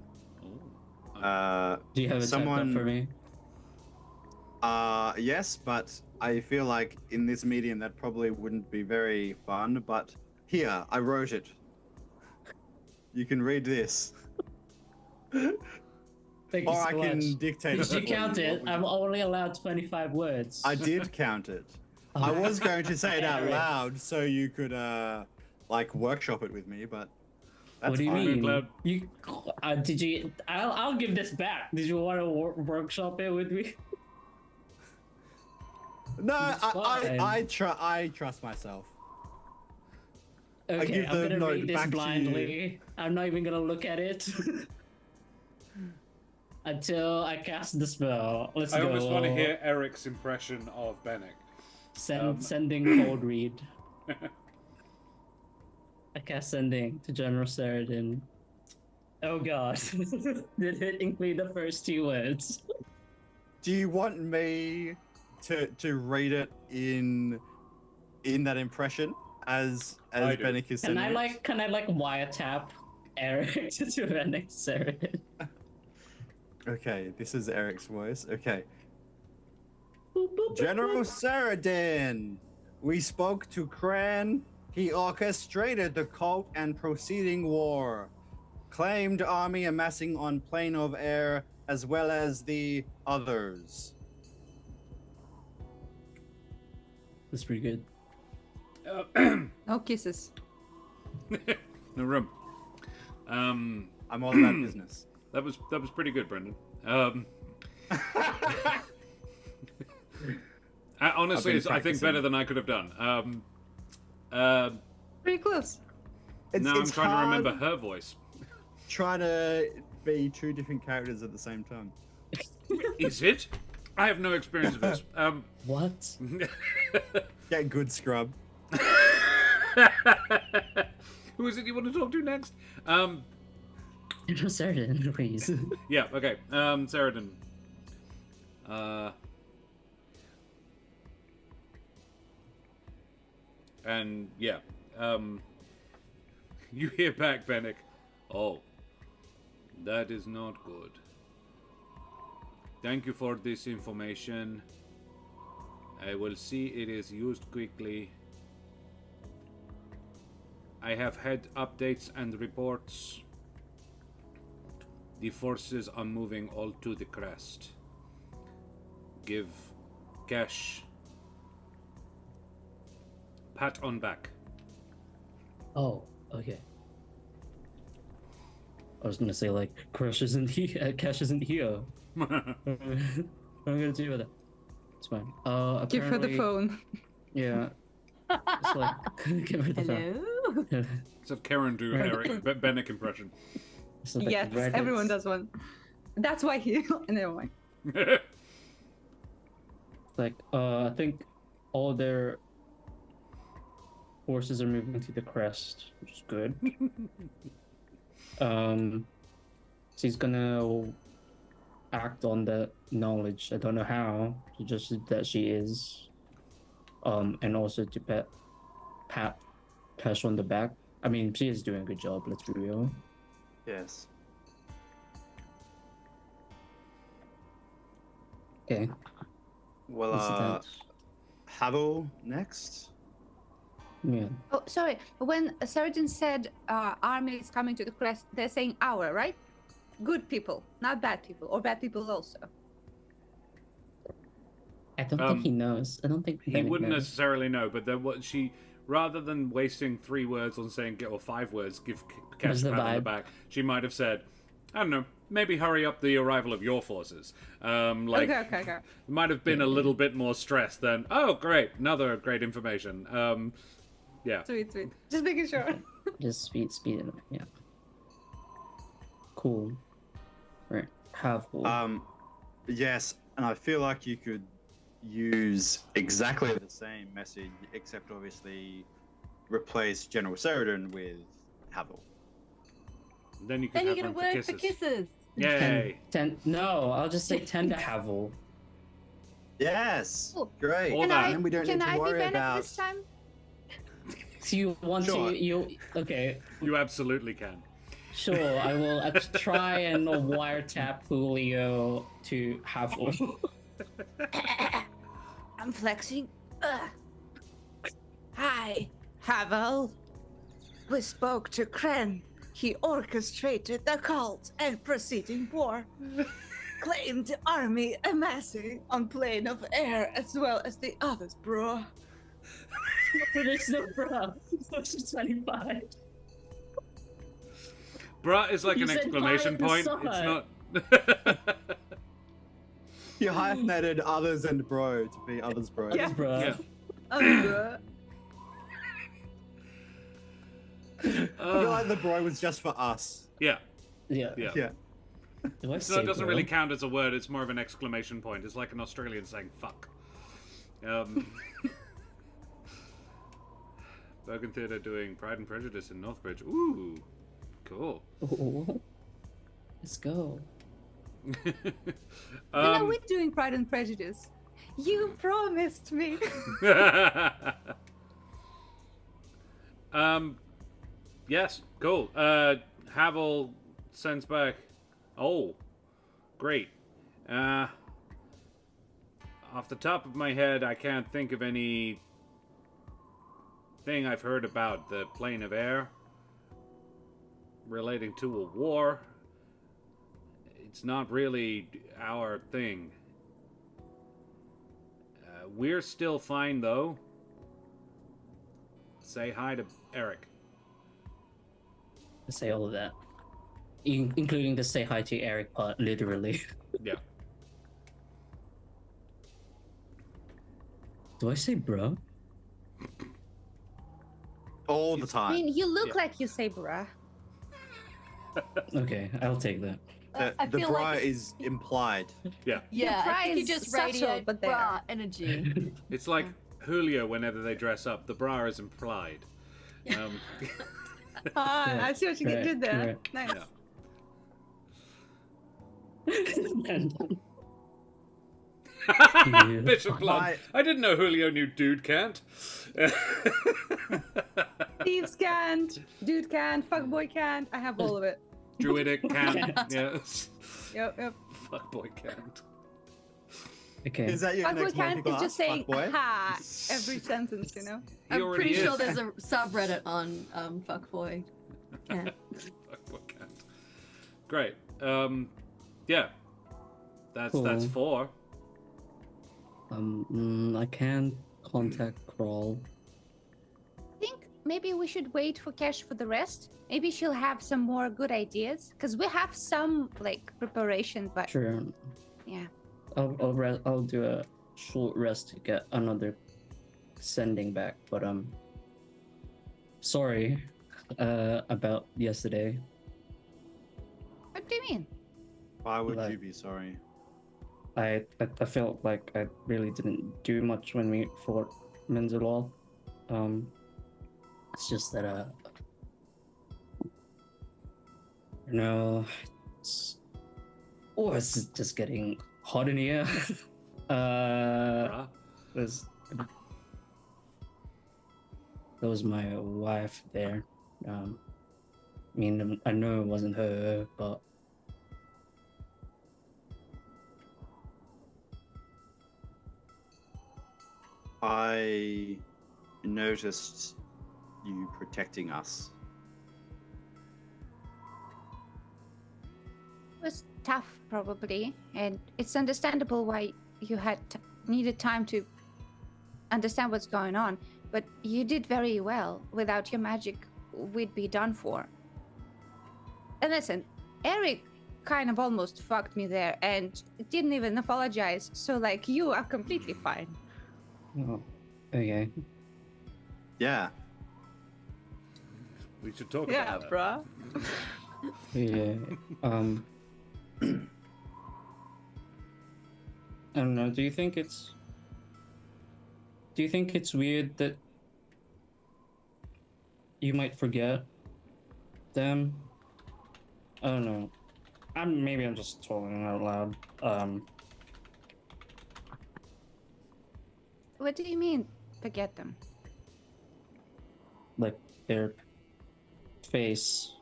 Do you have it typed up for me? Yes, but I feel like in this medium that probably wouldn't be very fun, but here, I wrote it. You can read this. Thank you Or so I can much. dictate it. Did you for count you. it? I'm only allowed 25 words. I did count it. I was going to say it out Alright. loud so you could like workshop it with me, but that's What do you fine. mean? Glad. You did you? I'll give this back. Did you want to workshop it with me? No, It's fine. I trust myself. Okay, give I'm the gonna note read this back to you. blindly. I'm not even gonna look at it until I cast the spell. Let's I go. almost want to hear Eric's impression of Bennick. Sending cold read. I cast sending to General Saradin. Oh god. Did it include the first two words? Do you want me to read it in that impression as I do. Bennick is Can sending I it? like wiretap Eric to Rennick Saradin? Okay, this is Eric's voice. Okay. General Saradin, we spoke to Kren. He orchestrated the cult and proceeding war. Claimed army amassing on plane of air as well as the others. That's pretty good. No kisses. No room. I'm all about business. That was pretty good, Brendan. Honestly, I've it's, been I think practicing. better than I could have done. Pretty close. Now I'm It's trying to hard remember her voice. trying to be two different characters at the same time. Is it? I have no experience of this. What? Get good, scrub. Who is it you want to talk to next? General Saradin, please. Yeah, okay. Saradin. And yeah. You hear back, Bennick. Oh. That is not good. Thank you for this information. I will see it is used quickly. I have had updates and reports. The forces are moving all to the crest. Give Kesh pat on back. Oh, okay. I was gonna say like Kesh isn't here. Kesh isn't here. I'm gonna deal with it. It's fine. Give her the Apparently- phone. Yeah. It's like give her the phone. Hello. Let's have Karen do Eric Bennick impression. It's like Yes, Reddit. everyone does one. That's why he. Never mind. Like, I think all their forces are moving to the crest, which is good. She's gonna act on that knowledge. I don't know how. Just that she is. And also to pat Kesh on the back. I mean, she is doing a good job. Let's be real. Yes. Okay. Well, What's that? Havel next. Yeah. Oh, sorry. When Sergeant said army is coming to the crest, they're saying our, right? Good people, not bad people, or bad people also. I don't think he knows. I don't think He Bennett wouldn't knows. necessarily know, but then what she, rather than wasting 3 words on saying or 5 words, give Kesh What's a the pat on the vibe? back. She might have said, I don't know, maybe hurry up the arrival of your forces. Okay. Might have been a little bit more stress than, oh great, another great information. Yeah. Sweet. Just making sure. Just speed it up. Yeah. Cool. Right. Havel. Yes, and I feel like you could use exactly the same message, except obviously replace General Sheridan with Havel. Then you can Then you have get a room word for kisses. Yay. No, I'll just say 10 to Havel. Yes, Oh, great. Or And that. then we don't Can need to I be worry Bennett about. this time? So you want Sure. okay. You absolutely can. Sure, I will try and wiretap Julio to Havel. I'm flexing. Hi, Havel. We spoke to Kren. He orchestrated the cult and preceding war. Claimed the army amassing on plane of air as well as the others, bro. There's no bro. It's 25. Bruh is like You an said exclamation buy point. it and It's suck. not. You hyphenated others and bro to be others bro. Yeah. Bro. Yeah. Bro. I feel like the bro was just for us. Yeah. Yeah. Yeah. Yeah. Do I So say it doesn't bro? really count as a word. It's more of an exclamation point. It's like an Australian saying "fuck." Bergen Theatre doing Pride and Prejudice in Northbridge. Ooh, cool. Ooh. Let's go. When are we doing Pride and Prejudice? You promised me. Yes, cool. Havel sends back. Oh, great. Off the top of my head, I can't think of any thing I've heard about the plane of air relating to a war. It's not really our thing. We're still fine, though. Say hi to Eric. Let's say all of that. Including the say hi to Eric part, literally. Yeah. Do I say bro? All the I time. mean, you look Yeah. like you say bruh. Okay, I'll take that. I The feel bra like is implied. Yeah. yeah, I think you is just subtle, radiate but there. bra energy. It's like Julio whenever they dress up. The bra is implied. Ah, I see what you Correct, did there. correct. Nice. Yeah. Bishop Blood. My- I didn't know Julio knew Dude Can't. Thieves can't, dude can't, fuckboy can't. I have all of it. Druidic Can't. Yes. Yep. Fuckboy Can't. Okay. Is that your Fuckboy next one can't class? is just saying Fuckboy? ha every sentence, you know? He I'm already pretty is. sure there's a subreddit on fuckboy. Yeah. Fuckboy Can't. Great. Yeah. That's Cool. 4. I can contact Crawl. I think maybe we should wait for Kesh for the rest. Maybe she'll have some more good ideas because we have some like preparation, but Sure. yeah. I'll do a short rest to get another sending back, but sorry about yesterday. What do you mean? Why would Like- you be sorry? I felt like I really didn't do much when we fought Menzoloth. It's just that you know, it's just getting hot in here. Bruh. There's That was my wife there. I mean, I know it wasn't her, but I noticed you protecting us. It was tough, probably, and it's understandable why you had needed time to understand what's going on. But you did very well. Without your magic, we'd be done for. And listen, Eric kind of almost fucked me there and didn't even apologize. So, like, you are completely fine. oh, okay. Yeah. We should talk about that. bruh. Yeah. I don't know. Do you think it's weird that you might forget them? I don't know. Maybe I'm just talking out loud. What do you mean, forget them? Like their face.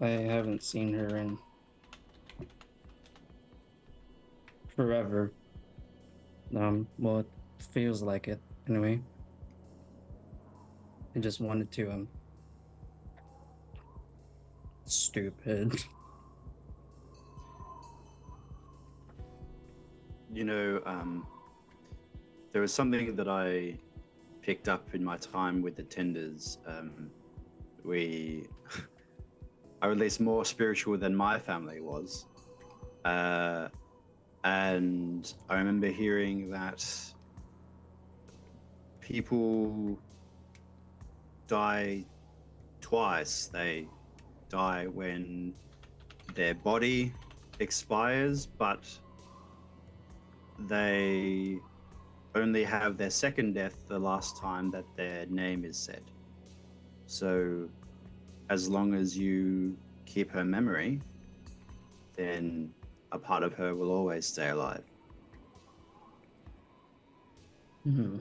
I haven't seen her in forever. Well, it feels like it anyway. I just wanted to stupid. You know, there was something that I picked up in my time with the tenders. We are at least more spiritual than my family was. And I remember hearing that people die twice. They die when their body expires, but they only have their second death the last time that their name is said. So as long as you keep her memory, then a part of her will always stay alive. Hmm.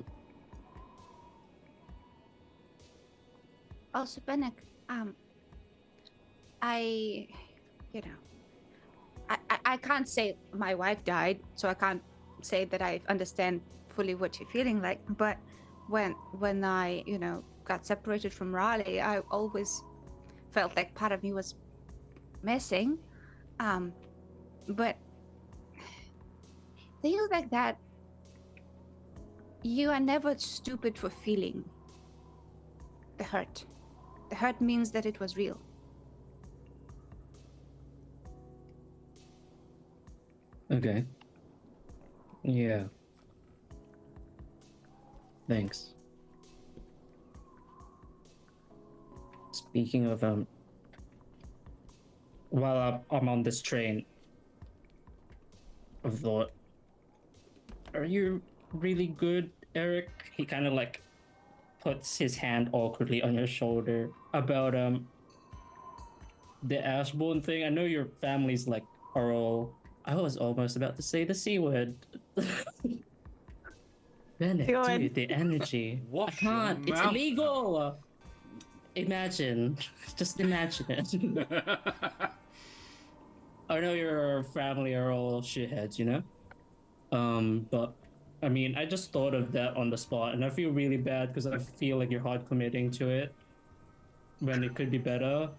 Also, Benek, I can't say my wife died, so I can't say that I understand fully what you're feeling like. But when I, got separated from Raleigh, I always felt like part of me was missing. But things like that, you are never stupid for feeling the hurt. The hurt means that it was real. Okay. Yeah. Thanks. Speaking of while I'm on this train of thought, are you really good, Eric? He kind of like puts his hand awkwardly on your shoulder about the Ashbourne thing. I know your family's like Earl. I was almost about to say the C word. Bennett, Go on. dude, the energy. Wash I can't. your It's mouth. illegal. Imagine. Just imagine it. I know your family are all shitheads, but I mean, I just thought of that on the spot, and I feel really bad because I feel like you're hard committing to it when it could be better.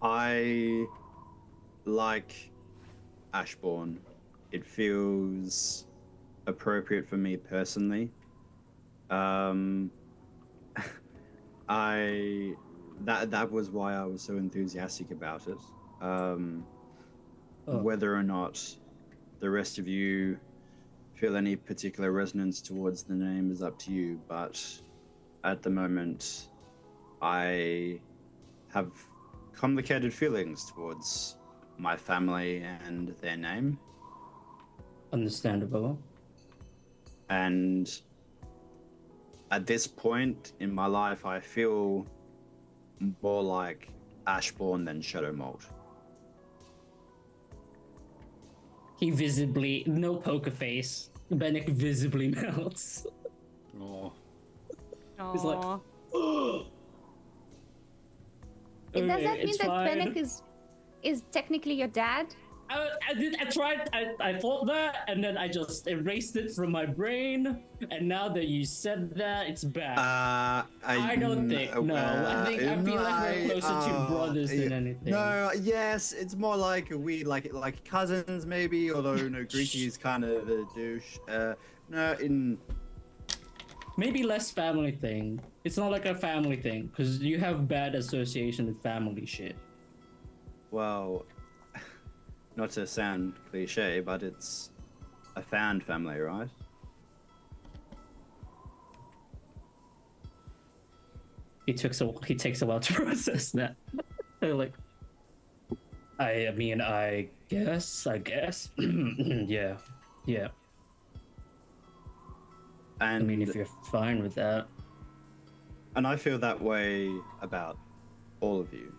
I like Ashbourne it feels appropriate for me personally. That was why I was so enthusiastic about it. Whether or not the rest of you feel any particular resonance towards the name is up to you, but at the moment I have complicated feelings towards my family and their name. Understandable. And at this point in my life, I feel more like Ashbourne than Shadowmold. He visibly, no poker face. Bennick visibly melts. Oh. He's like, Aw. Does that mean it's that fine. Bennick is technically your dad? I tried, I thought that, and then I just erased it from my brain, and now that you said that, it's back. I don't think, no. I feel like we're closer to brothers than anything. No, yes, it's more like like cousins maybe, although no, Greeky is kind of a douche. No, in... Maybe less family thing. It's not like a family thing, because you have bad association with family shit. Well, not to sound cliche, but it's a found family, right? He takes a while to process that. They're like, I mean, I guess. yeah. I And mean, if you're fine with that. and I feel that way about all of you.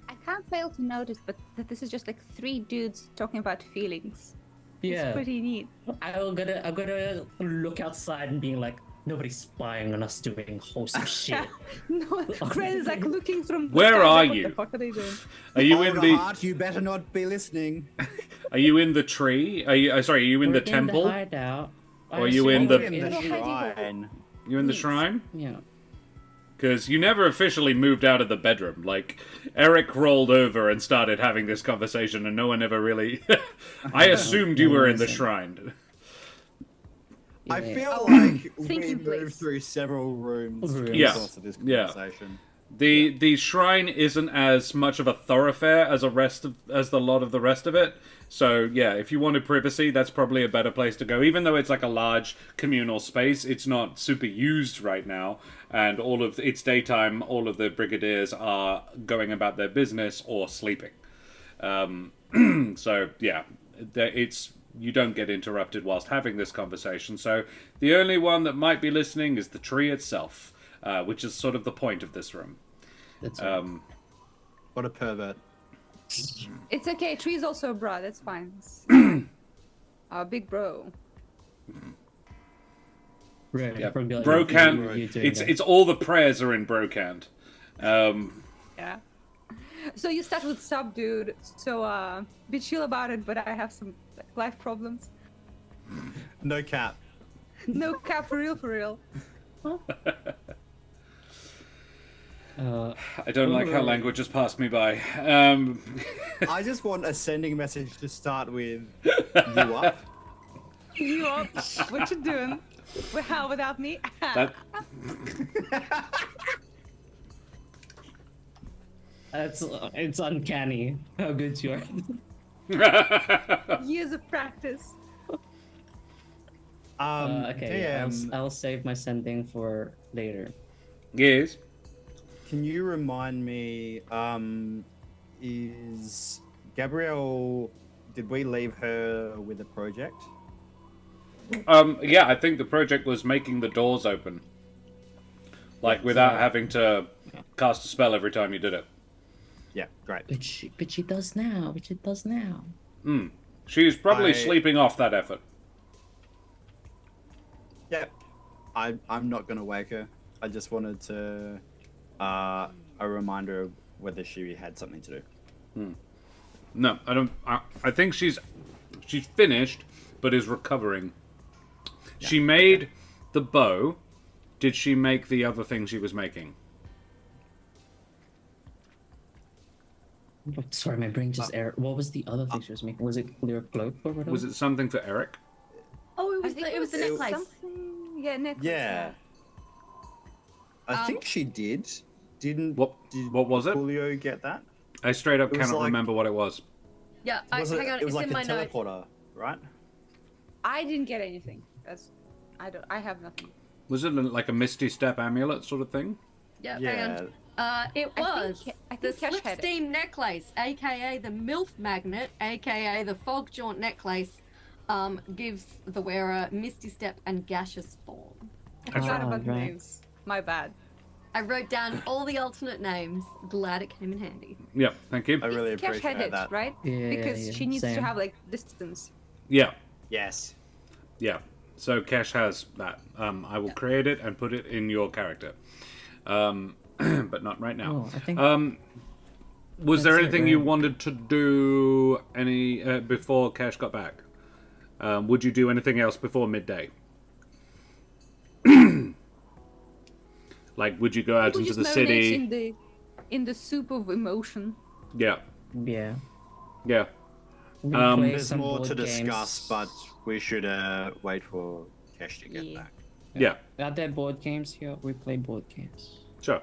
I can't fail to notice, but that this is just like three dudes talking about feelings. Yeah. It's pretty neat. I'm gonna look outside and being like, nobody's spying on us doing wholesome shit. No, Kren is like looking from. the Where sky, are like, you? What the fuck are they doing? Are you in the? Heart, you better not be listening. Are you in the tree? Are you? Sorry, are you in We're the temple? hideout. Or are you in We're the- in the Little hidey shrine. You in the shrine? Yeah. Because you never officially moved out of the bedroom. Like, Eric rolled over and started having this conversation, and no one ever really. I assumed you were in the shrine. I Yeah. feel like we Thinking moved place. through several rooms during Yeah. the course of this Yeah. conversation. The shrine isn't as much of a thoroughfare as the lot of the rest of it. So yeah, if you wanted privacy, that's probably a better place to go. Even though it's like a large communal space, it's not super used right now, and it's daytime. All of the brigadiers are going about their business or sleeping. So yeah, you don't get interrupted whilst having this conversation. So the only one that might be listening is the tree itself, which is sort of the point of this room. That's What a pervert. It's okay. Tree's also a bro. That's fine. Our big bro. right. Yeah, Probably like, Brocant. you doing that. It's all the prayers are in Brocant. Yeah. So you start with sub, dude. So be chill about it. But I have some like, life problems. No cap. No cap, for real, for real. I don't like how language has passed me by. I just want a sending message to start with you up. You up? What you doing? How without me? that It's uncanny how good you are. Years of practice. Okay, DM, I'll save my sending for later. yes. can you remind me, is Gabrielle, did we leave her with a project? Yeah, I think the project was making the doors open, like without having to cast a spell every time you did it. Yeah, great. But she does now. She's probably I- sleeping off that effort. Yeah, I'm not gonna wake her. I just wanted to a reminder of whether she had something to do. No, I don't. I think she's finished, but is recovering. She made the bow. Did she make the other thing she was making? Sorry, my brain just error. What was the other thing she was making? Was it clear cloak or whatever? Was it something for Eric? Oh, I think it was the necklace. Something... Yeah, necklace. Yeah. I think she did. Did What was it? Julio get that? I straight up It was cannot like- remember what it was. Yeah, Was hang on, it was it's like in a my notes. teleporter, right? I didn't get anything. I have nothing. Was it like a Misty Step amulet sort of thing? Yeah, Yeah. hang on. It was I the think Kesh had it. Slipsteam necklace, aka the MILF magnet, aka the Fog Jaunt necklace, gives the wearer Misty Step and gaseous form. I forgot Ah, about the right. names. My bad. I wrote down all the alternate names. Glad it came in handy. Yeah, thank you. I really Kesh had appreciate it, that. right? Yeah, Because yeah, she needs to same. have like distance. Yeah, Yes. yeah. So Kesh has that. I will create it and put it in your character. But not right now. Oh, I think. Was there That's it, anything you right? wanted to do before Kesh got back? Would you do anything else before midday? Like, would you go out We into just the marinate city? in the soup of emotion. Yeah, Yeah. yeah. We can play There's some more board to discuss, games. but we should wait for Kesh to get Yeah. back. Yeah, Are there board games here? We play board games. sure.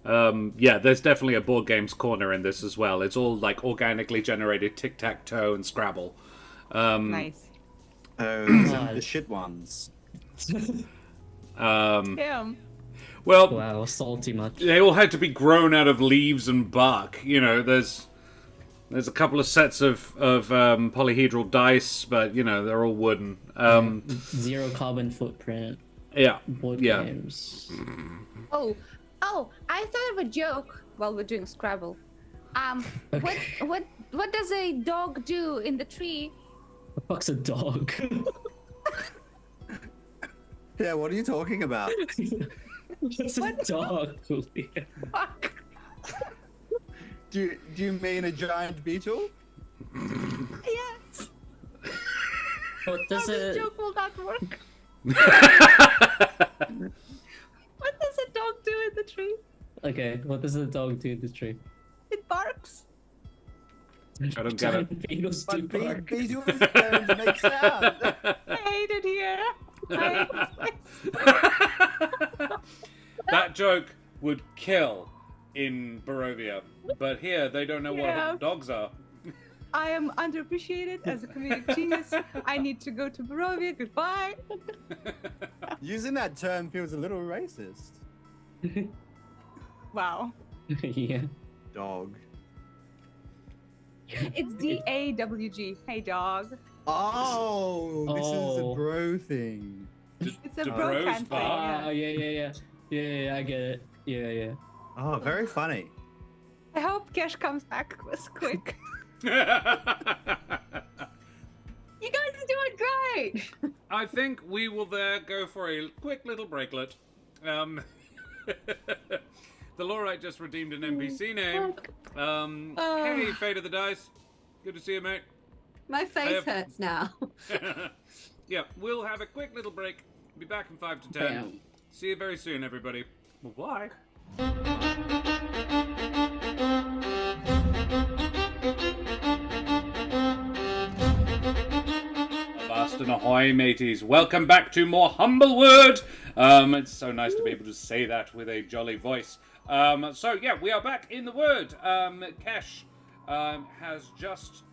Yeah, there's definitely a board games corner in this as well. It's all like organically generated tic-tac-toe and Scrabble. Nice. Oh, the shit ones. Damn. Well, Wow, salty much. they all had to be grown out of leaves and bark. You know, there's a couple of sets of polyhedral dice, but you know they're all wooden. Zero carbon footprint. Yeah, Board yeah. games. Oh, I thought of a joke while we're doing Scrabble. Okay. What does a dog do in the tree? The fuck's a dog? Yeah, what are you talking about? What's a dog? Fuck. do you mean a giant beetle? Yes. What does This it? joke will not work. What does a dog do in the tree? Okay, what does a dog do in the tree? It barks. I don't get it. Giant beetles do But bark. beetles don't make sound. I hate it here. That joke would kill in Barovia, but here they don't know Yeah. what dogs are. I am underappreciated as a comedic genius. I need to go to Barovia. Goodbye. Using that term feels a little racist. Wow. Yeah. Dog. It's DAWG. Hey, dog. Oh, this is a Oh. bro thing. It's a The bro bros can thing. bar. Oh, yeah, I get it. Yeah. Oh, very funny. I hope Kesh comes back quick. You guys are doing great. I think we will there go for a quick little breaklet. The Lorite just redeemed an NPC name. Hey, Fate of the Dice. Good to see you, mate. My face hurts now. Yeah, we'll have a quick little break. Be back in 5 to 10. Bam. See you very soon, everybody. Bye. Avast and ahoy, mateys. Welcome back to more Humblewood. It's so nice to be able to say that with a jolly voice. So, yeah, we are back in the wood. Kesh has just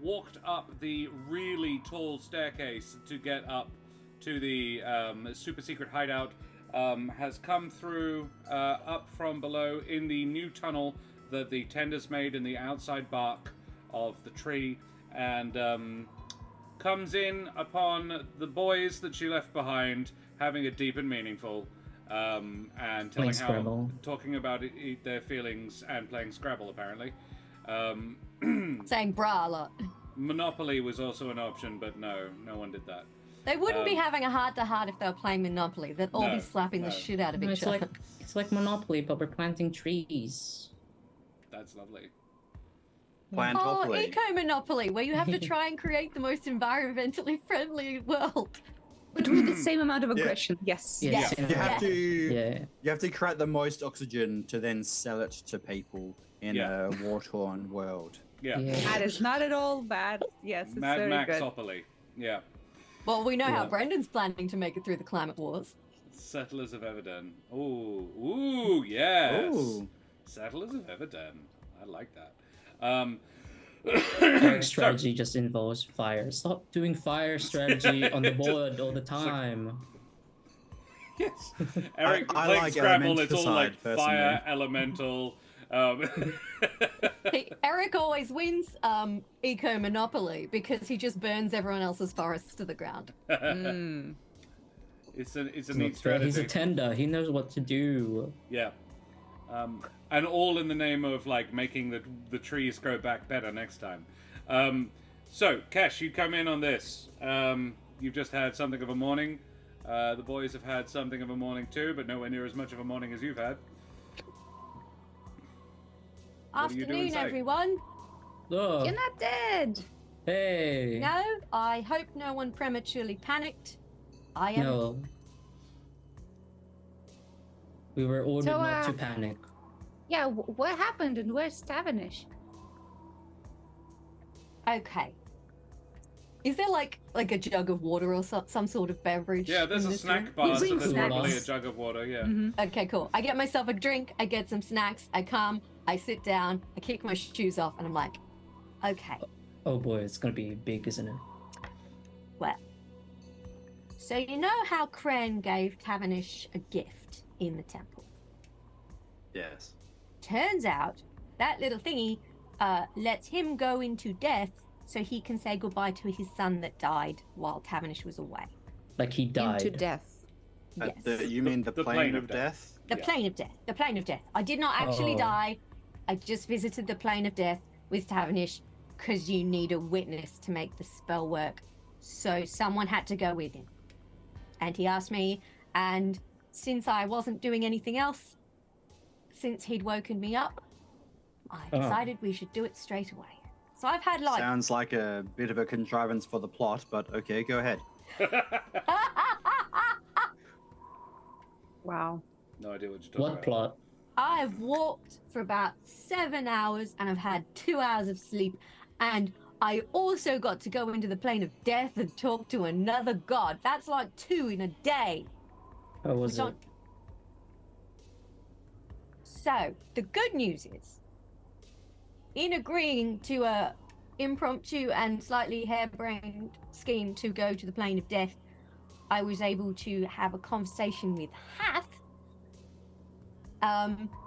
walked up the really tall staircase to get up to the super secret hideout, has come through up from below in the new tunnel that the tenders made in the outside bark of the tree, and comes in upon the boys that she left behind having a deep and meaningful, and telling Playing Scrabble. talking about their feelings and playing Scrabble apparently. Saying bra a lot. Monopoly was also an option, but no one did that. They wouldn't be having a heart-to-heart if they were playing Monopoly. They'd all No, be slapping the no. shit out of No, each it's other. like Monopoly, but we're planting trees. That's lovely. Oh, Plantopoly. eco-Monopoly, where you have to try and create the most environmentally friendly world. But with the same amount of aggression. Yes. Yeah, Yes. same You have amount. to Yeah. you have to create the most oxygen to then sell it to people in a war-torn world. Yeah. That is not at all bad. Yes, it's Mad very good. Maxopoly. Yeah. Well, we know how Yeah. Brendan's planning to make it through the climate wars. Settlers of Everden. Ooh, yes. Ooh. Settlers of Everden. I like that. Eric's strategy just involves fire. Stop doing fire strategy on the board all the time. Yes. Eric I playing like Scrabble, it's all Elementicide, like fire, personally. elemental. Eric always wins Eco Monopoly because he just burns everyone else's forests to the ground. Mm. It's a He's neat strategy. He's a tender. He knows what to do. Yeah. And all in the name of like making the trees grow back better next time. So, Kesh, you come in on this. You've just had something of a morning. The boys have had something of a morning too, but nowhere near as much of a morning as you've had. What are you doing, Afternoon, Zach? everyone. Oh, You're not dead. hey. No, I hope no one prematurely panicked. I am. No. We were ordered So, not to panic. Yeah, what happened and where's Tavernish? Okay. Is there like a jug of water or some sort of beverage? Yeah, there's in a this snack room? bar, so bring there's snacks. probably a jug of water, yeah. Mhm. Okay, cool. I get myself a drink, I get some snacks, I come, I sit down, I kick my shoes off, and I'm like, okay, Oh boy, it's gonna be big, isn't it? well. So you know how Kren gave Tavernish a gift in the temple? Yes. Turns out that little thingy lets him go into death so he can say goodbye to his son that died while Tavernish was away. Like he died. Into death. Yes. You mean the plane of death? The Yeah. plane of death. The plane of death. I did not actually Oh. die. I just visited the plane of death with Tavernish because you need a witness to make the spell work. So someone had to go with him. And he asked me, and since I wasn't doing anything else, since he'd woken me up, I Oh. decided we should do it straight away. So I've had like Sounds like a bit of a contrivance for the plot, but okay, go ahead. Wow. No idea what you're talking What about. plot? I've walked for about 7 hours and I've had 2 hours of sleep. And I also got to go into the plane of death and talk to another god. That's like 2 in a day. How was We it? don't- So, the good news is, in agreeing to a impromptu and slightly harebrained scheme to go to the plane of death, I was able to have a conversation with Hath.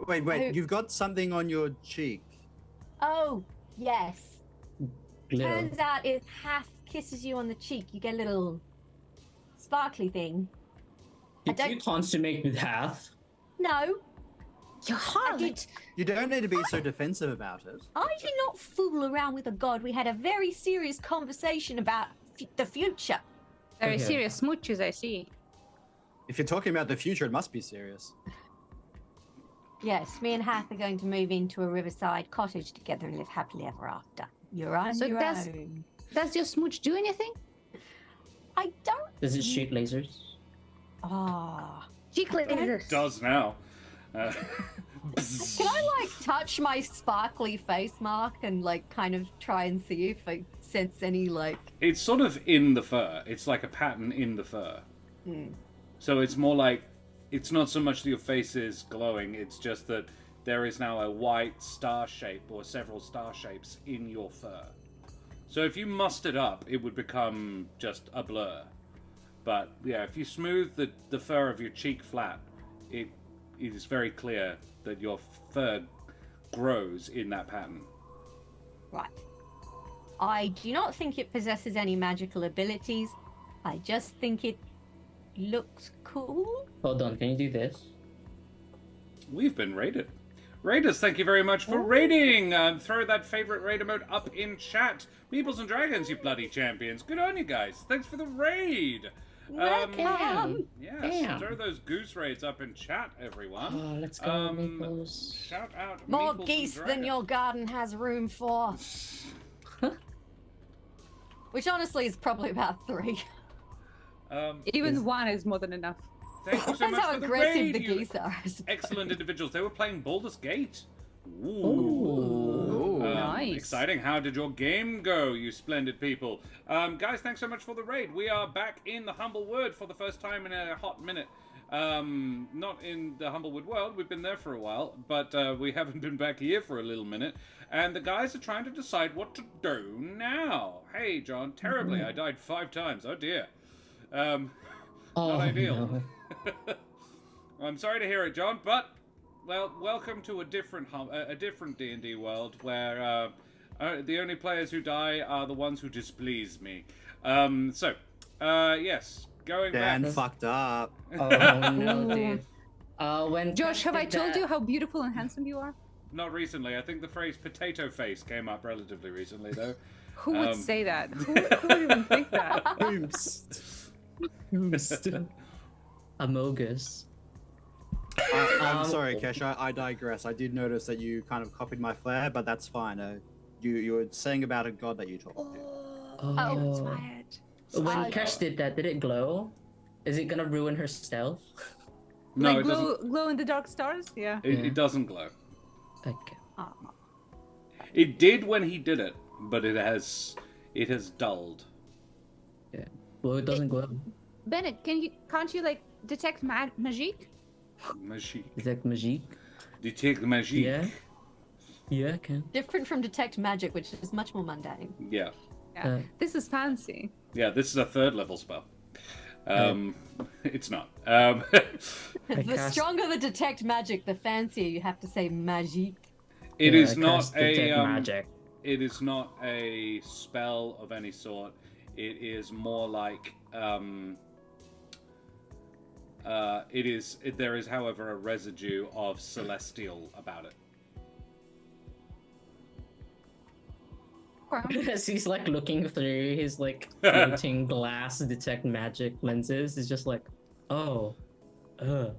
Wait, Who- you've got something on your cheek. Oh, yes. Glitter. Turns out if Hath kisses you on the cheek, you get a little sparkly thing. Did I you don't- consummate with Hath? No, You I did. harlot. You don't need to be so defensive about it. I did not fool around with a god. We had a very serious conversation about the future. Very Okay. serious smooches, I see. If you're talking about the future, it must be serious. Yes, me and Hath are going to move into a riverside cottage together and live happily ever after. You're on So your that's- own. Does your smooch do anything? I don't. Does it shoot lasers? Ah. Cheek lasers. Does now. Can I like touch my sparkly face mark and like kind of try and see if I sense any like? It's sort of in the fur. It's like a pattern in the fur. So it's more like, it's not so much that your face is glowing, it's just that there is now a white star shape or several star shapes in your fur. So if you mussed it up, it would become just a blur. But yeah, if you smooth the fur of your cheek flat, it is very clear that your fur grows in that pattern. Right. I do not think it possesses any magical abilities. I just think it looks cool. Hold on, can you do this? We've been raided. Raiders, thank you very much for raiding! Throw that favorite raid emote up in chat. Meeples and Dragons, you bloody champions. Good on you guys. Thanks for the raid. Welcome. Yes, Damn. throw those goose raids up in chat, everyone. Oh, let's go, Maples. Shout out More Meeples and geese than Dragons. your garden has room for. Which honestly is probably about 3. Even one is more than enough. Thank you so That's much how for the aggressive raid, the you geese are. I suppose. excellent individuals. They were playing Baldur's Gate. Ooh. Nice. Exciting. How did your game go, you splendid people? Guys, thanks so much for the raid. We are back in the Humblewood for the first time in a hot minute. Not in the Humblewood world. We've been there for a while, but we haven't been back here for a little minute. And the guys are trying to decide what to do now. Hey, John, terribly. I died 5 times. Oh, dear. Not ideal. No. I'm sorry to hear it, John, but... Well, welcome to a different D&D world where the only players who die are the ones who displease me. Yes, going Dan back. fucked up. Oh no, dude. When Josh, have I told that- you how beautiful and handsome you are? Not recently. I think the phrase "potato face" came up relatively recently, though. Who would Um, say that? Who would even think that? Oops. Amogus. I'm sorry, Kesh. I digress. I did notice that you kind of copied my flair, but that's fine. You were saying about a god that you talked to. Oh, inspired. When Oh. Kesh did that, did it glow? Is it gonna ruin her stealth? No, Like it doesn't. glow in the dark stars? Yeah. It doesn't glow. Okay. It did when he did it, but it has dulled. Yeah. Well, it doesn't glow. Bennett, can't you like detect magic? Magique. Detect magic. Detect magique. Yeah. Yeah, I can. Different from detect magic, which is much more mundane. Yeah. Yeah. This is fancy. Yeah, this is a 3rd level spell. It's not. The cast- stronger the detect magic, the fancier you have to say magique. It Yeah, is I not cast detect a magic. It is not a spell of any sort. It is more like there is, however, a residue of celestial about it. As he's like looking through his like floating glass detect magic lenses, it's just like, oh, Am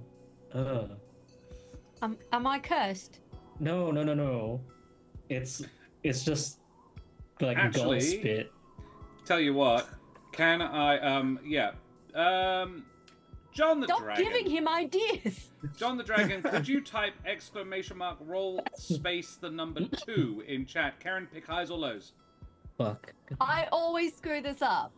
I cursed? no. It's just like god Actually- spit. Tell you what, can I? John the Stop Dragon. giving him ideas. John the Dragon, could you type ! roll space the number 2 in chat? Karen, pick highs or lows. Fuck. I always screw this up.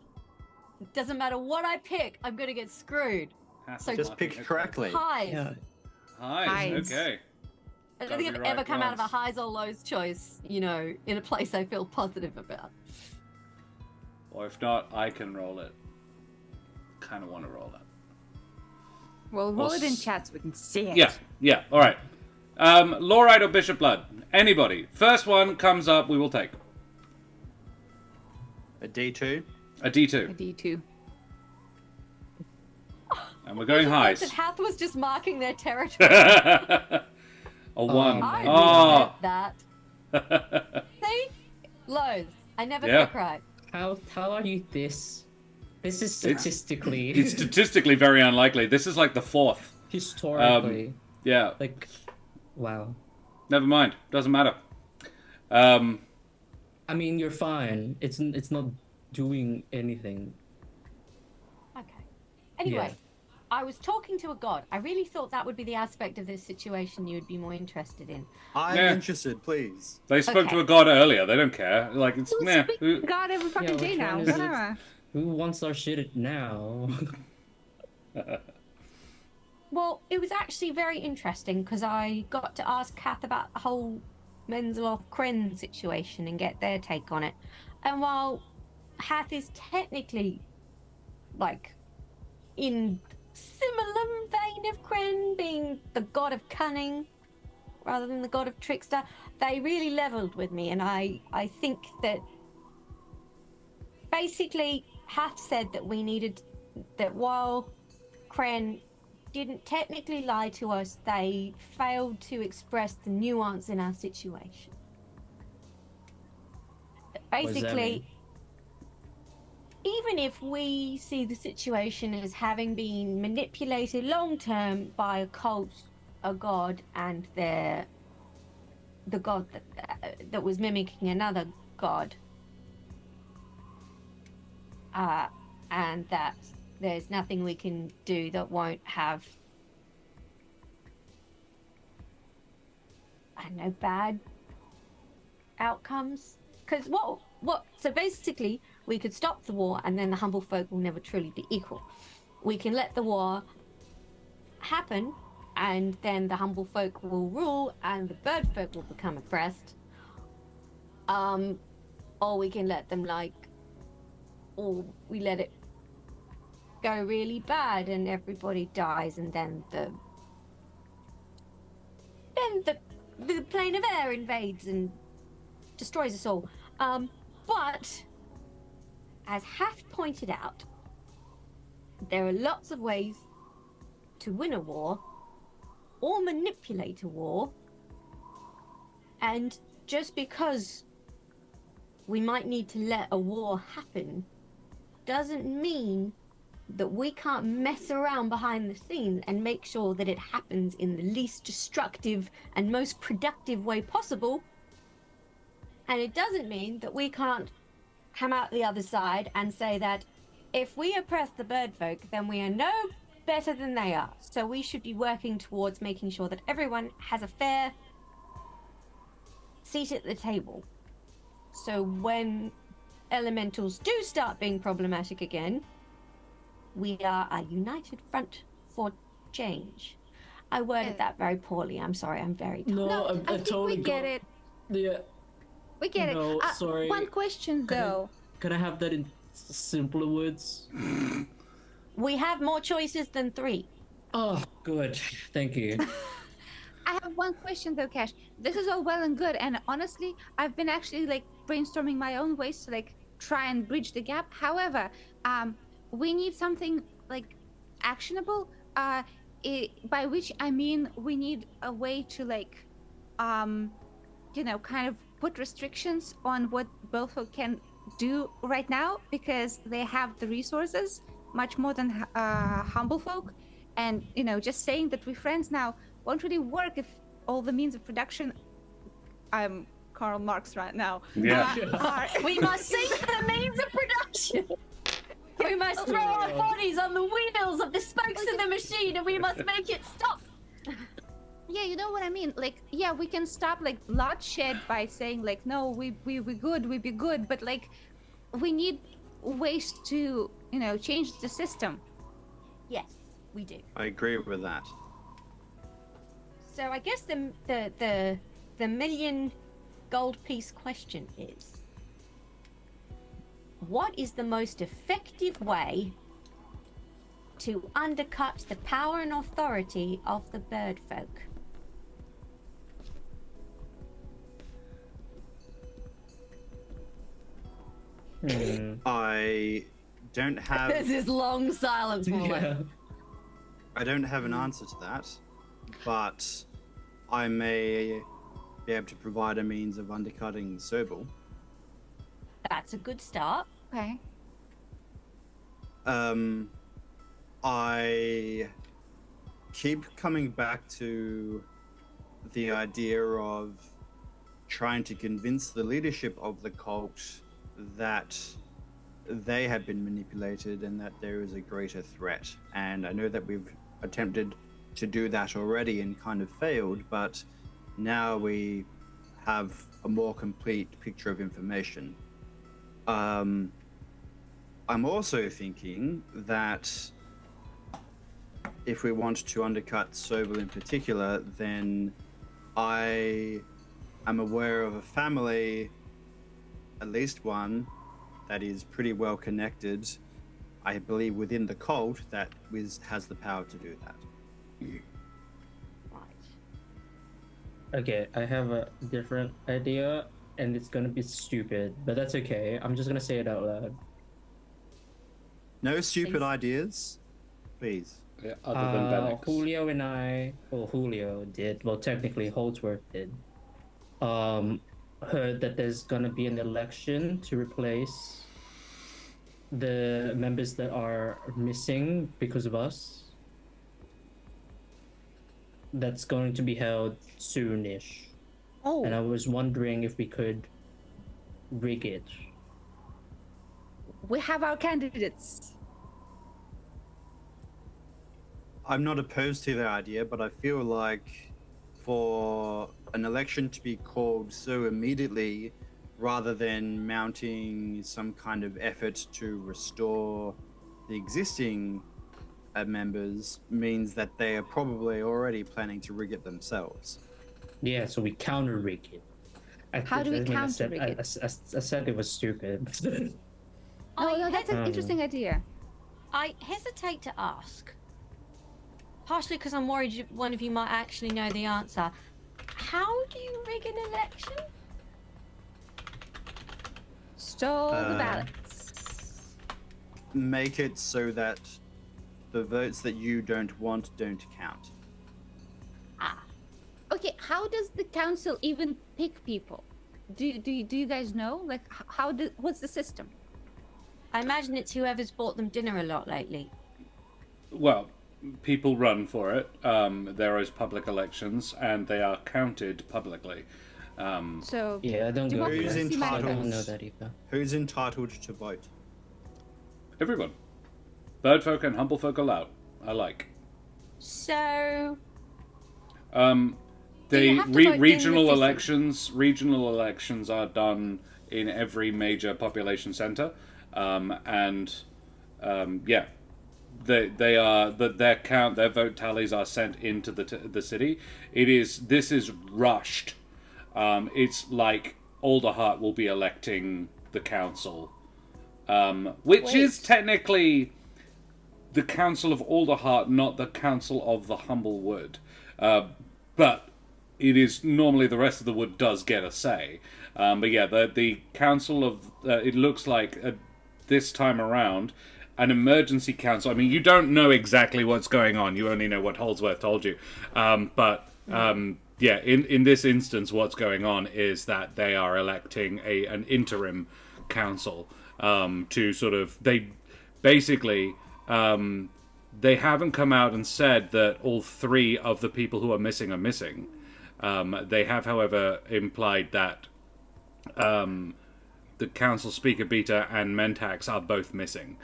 It doesn't matter what I pick, I'm gonna get screwed. Hassle Just marking, pick okay. correctly. Highs. Yeah. Highs, Highs. okay. I don't Gotta think be I've right ever come out of a once. highs or lows choice, in a place I feel positive about. Or if not, I can roll it. Kind of want to roll that. Well, roll it in s- chat so we can see it. Yeah, alright. Lorite or Bishop Blood? Anybody. First one comes up, we will take. A D2. A A D2. D2. And we're going highs. That Hath was just marking their territory. A 1. I Oh. respect that. See? Lows. I never Yeah. pick right. How are you this? This is statistically, It's statistically very unlikely. This is like the 4th. historically, Yeah. like, wow. Never mind. Doesn't matter. I mean, you're fine. It's not doing anything. Okay. Anyway, Yeah. I was talking to a god. I really thought that would be the aspect of this situation you would be more interested in. I'm Yeah. interested, please. They spoke to Okay. a god earlier. They don't care. Like, it's meh. Who- God, every fucking which day one now. is it? Whatever. Who wants our shit now? Well, it was actually very interesting because I got to ask Kath about the whole Menzoloth Kren situation and get their take on it. And while Hath is technically like in similar vein of Kren, being the god of cunning rather than the god of trickster, they really leveled with me, and I think that basically Hath said that we needed that while Kren didn't technically lie to us, they failed to express the nuance in our situation. does that Basically, even if we see the situation as having been manipulated long term by a cult, a god, and the god that was mimicking another god, and that there's nothing we can do that won't have I don't know, bad outcomes. Because so basically, we could stop the war and then the humble folk will never truly be equal. We can let the war happen and then the humble folk will rule and the bird folk will become oppressed. Or we can let them or we let it go really bad and everybody dies and then the plane of air invades and destroys us all. But as Haft pointed out, there are lots of ways to win a war or manipulate a war, and just because we might need to let a war happen doesn't mean that we can't mess around behind the scenes and make sure that it happens in the least destructive and most productive way possible. And it doesn't mean that we can't come out the other side and say that if we oppress the bird folk, then we are no better than they are. So we should be working towards making sure that everyone has a fair seat at the table. So when elementals do start being problematic again, we are a united front for change. I worded that very poorly. I'm sorry. I'm very tired. No, I think totally we get it. Yeah. We get No, it. sorry. One question though. Could I have that in simpler words? We have more choices than 3. Oh, good. Thank you. I have one question though, Kesh. This is all well and good, and honestly, I've been actually brainstorming my own ways to try and bridge the gap. However, we need something actionable. By which I mean we need a way to kind of put restrictions on what Belfort can do right now, because they have the resources much more than humble folk, and just saying that we're friends now won't really work if all the means of production, I'm Karl Marx right now. Yeah. We must seek the means of production. We must throw our bodies on the wheels of the spokes of the machine, and we must make it stop. Yeah, you know what I mean. Yeah, we can stop bloodshed by saying no, we be good, but we need ways to change the system. Yes, we do. I agree with that. So I guess the million gold piece question is, what is the most effective way to undercut the power and authority of the bird folk? I don't have. There's this long silence. Yeah. I don't have an answer to that, but I may be able to provide a means of undercutting Sobel. That's a good start. Okay. I keep coming back to the idea of trying to convince the leadership of the cult that they have been manipulated and that there is a greater threat. And I know that we've attempted to do that already and kind of failed, but now we have a more complete picture of information. I'm also thinking that if we want to undercut Sobel in particular, then I am aware of a family, at least one, that is pretty well connected, I believe within the cult, that has the power to do that. Right. Okay, I have a different idea, and it's gonna be stupid, but that's okay. I'm just gonna say it out loud. No stupid ideas, please. Yeah, other than Benix. Julio and I, well, Julio did, well, technically Holdsworth did, heard that there's gonna be an election to replace the members that are missing because of us. That's going to be held soonish. Oh. And I was wondering if we could rig it. We have our candidates. I'm not opposed to the idea, but I feel like for an election to be called so immediately, rather than mounting some kind of effort to restore the existing members, means that they are probably already planning to rig it themselves. Yeah, so we counter rig it. How do we counter rig it? I said it was stupid. No, that's an interesting idea. I hesitate to ask. Partially because I'm worried one of you might actually know the answer. How do you rig an election? Stole the ballots. Make it so that the votes that you don't want don't count. Okay, how does the council even pick people? Do you guys know? Like, what's the system? I imagine it's whoever's bought them dinner a lot lately. Well, people run for it. There is public elections, and they are counted publicly. So Yeah, I don't go. Who's democracy entitled? I don't know matters. that either. Who's entitled to vote? Everyone. Birdfolk and humblefolk alike. So, The you have to vote in the regional elections are done in every major population center, their vote tallies are sent into the city. This is rushed. It's like Alderheart will be electing the council, which is technically the council of Alderheart, not the council of the Humblewood, but it is normally the rest of the wood does get a say. But yeah, the council of it looks like this time around an emergency council. I mean, you don't know exactly what's going on. You only know what Holdsworth told you. Yeah, in this instance, what's going on is that they are electing an interim council to sort of they haven't come out and said that all three of the people who are missing are missing. They have, however, implied that the council speaker beta and Mentax are both missing,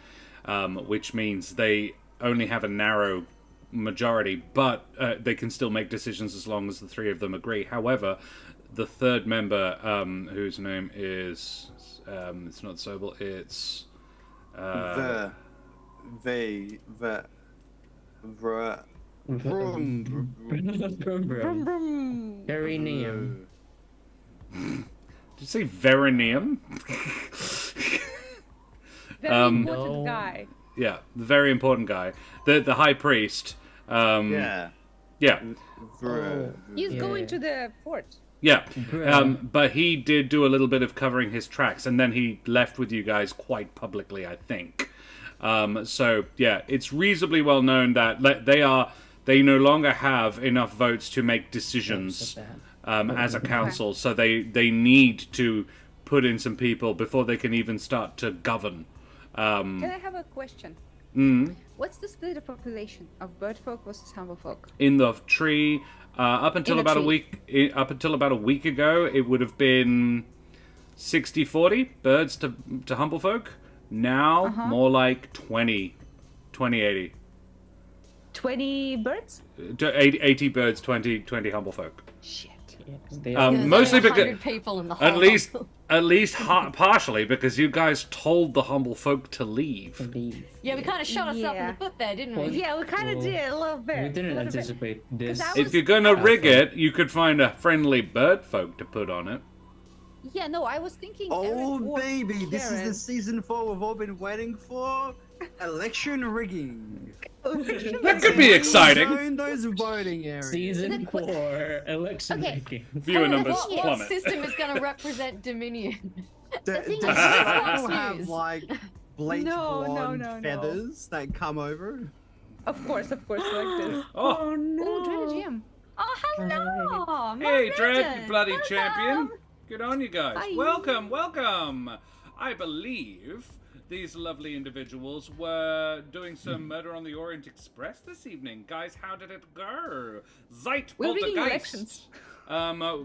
which means they only have a narrow majority, but they can still make decisions as long as the three of them agree. However, the third member, whose name is it's not Sobel, it's Perineum. Did you say Verinium? Very important guy. Yeah, the very important guy, the high priest. Yeah. He's going to the fort. Yeah, but he did do a little bit of covering his tracks, and then he left with you guys quite publicly, I think. So yeah, it's reasonably well known that they no longer have enough votes to make decisions as a council, so they need to put in some people before they can even start to govern. Can I have a question? Mm. What's the split of population of birdfolk versus humblefolk? In the tree, up until about a week ago, it would have been 60-40 birds to humblefolk. Now, more like 20-80. 20 birds? 80 birds, 20 humblefolk. Shit. Mostly because people in the whole at least partially because you guys told the humble folk to leave. Yeah, we kind of shot ourselves in the foot there, didn't we? Yeah, we kind of did a little bit. We didn't anticipate this. If you're gonna rig it, you could find a friendly bird folk to put on it. Yeah, no, I was thinking. Oh, Eric or baby, this is Karen. the season 4 we've all been waiting for. Election rigging. That could be exciting. Zone those voting areas. Season 4 election making. Viewer numbers What plummet. system is going to represent Dominion? Does thing is, people Fox have News. like bleach No, blonde no. feathers that come over? Of course, like this. Oh, Oh, Dread GM. Oh, hello! hey, Dread, you Margaret. bloody Welcome. champion! Good on you guys. Hi. Welcome. I believe these lovely individuals were doing some Murder on the Orient Express this evening. Guys, how did it go? Zeit We're rigging Poltergeist. elections.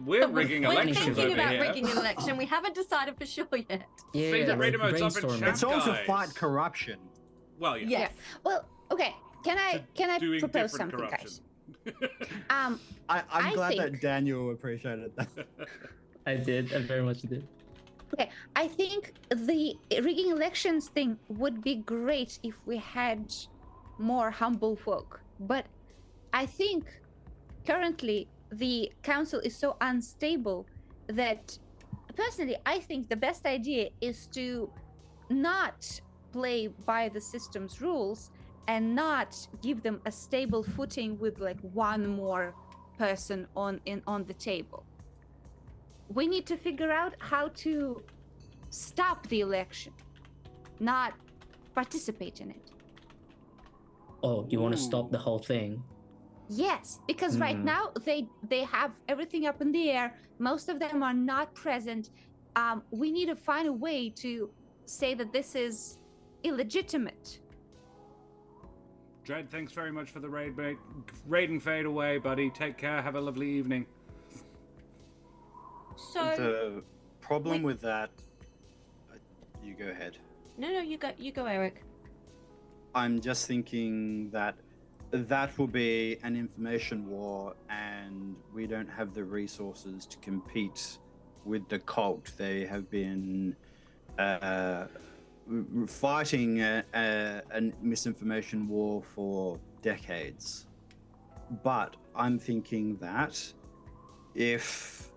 We're rigging We're elections thinking over about here. rigging an election. We haven't decided for sure yet. Favorite we're radio modes up in brainstorming. chat. It's all to guys. fight corruption. Well, yeah. Yes. Well, okay. Can I Doing propose different something, corruption. guys? I'm I glad that think- Daniel appreciated that. I did. I very much did. Okay, I think the rigging elections thing would be great if we had more humble folk. But I think currently the council is so unstable that personally I think the best idea is to not play by the system's rules and not give them a stable footing with like one more person on the table. We need to figure out how to stop the election, not participate in it. Oh, you want to Ooh. stop the whole thing? Yes, because right now they have everything up in the air. Most of them are not present. We need to find a way to say that this is illegitimate. Dread, thanks very much for the raid, mate. Raid and fade away, buddy. Take care. Have a lovely evening. So The problem with that, you go ahead. no, you go, Eric. I'm just thinking that will be an information war, and we don't have the resources to compete with the cult. They have been fighting a misinformation war for decades. But I'm thinking that if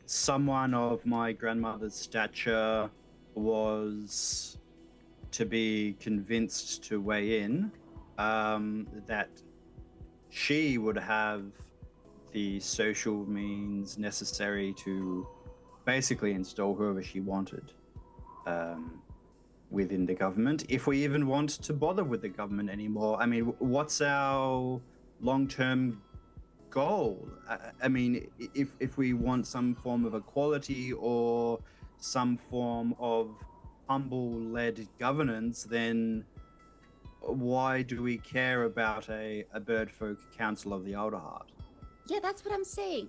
someone of my grandmother's stature was to be convinced to weigh in, that she would have the social means necessary to basically install whoever she wanted within the government, if we even want to bother with the government anymore. I mean, what's our long-term goal? I mean, if we want some form of equality or some form of humble-led governance, then why do we care about a birdfolk council of the Alderheart? Yeah, that's what I'm saying.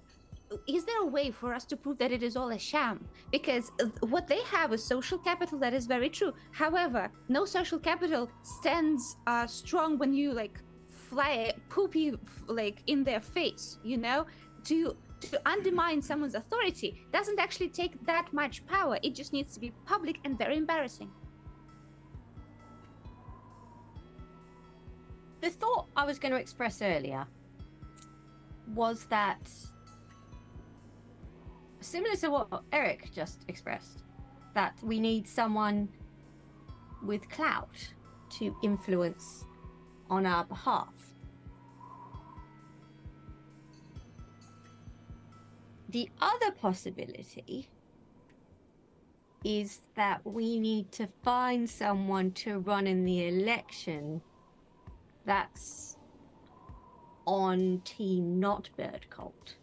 Is there a way for us to prove that it is all a sham? Because what they have is social capital. That is very true. However, no social capital stands strong when you like fly poopy like in their face. You know, to undermine someone's authority doesn't actually take that much power. It just needs to be public and very embarrassing. The thought I was going to express earlier was that, similar to what Eric just expressed, that we need someone with clout to influence on our behalf. The other possibility is that we need to find someone to run in the election that's on Team Not Bird Cult.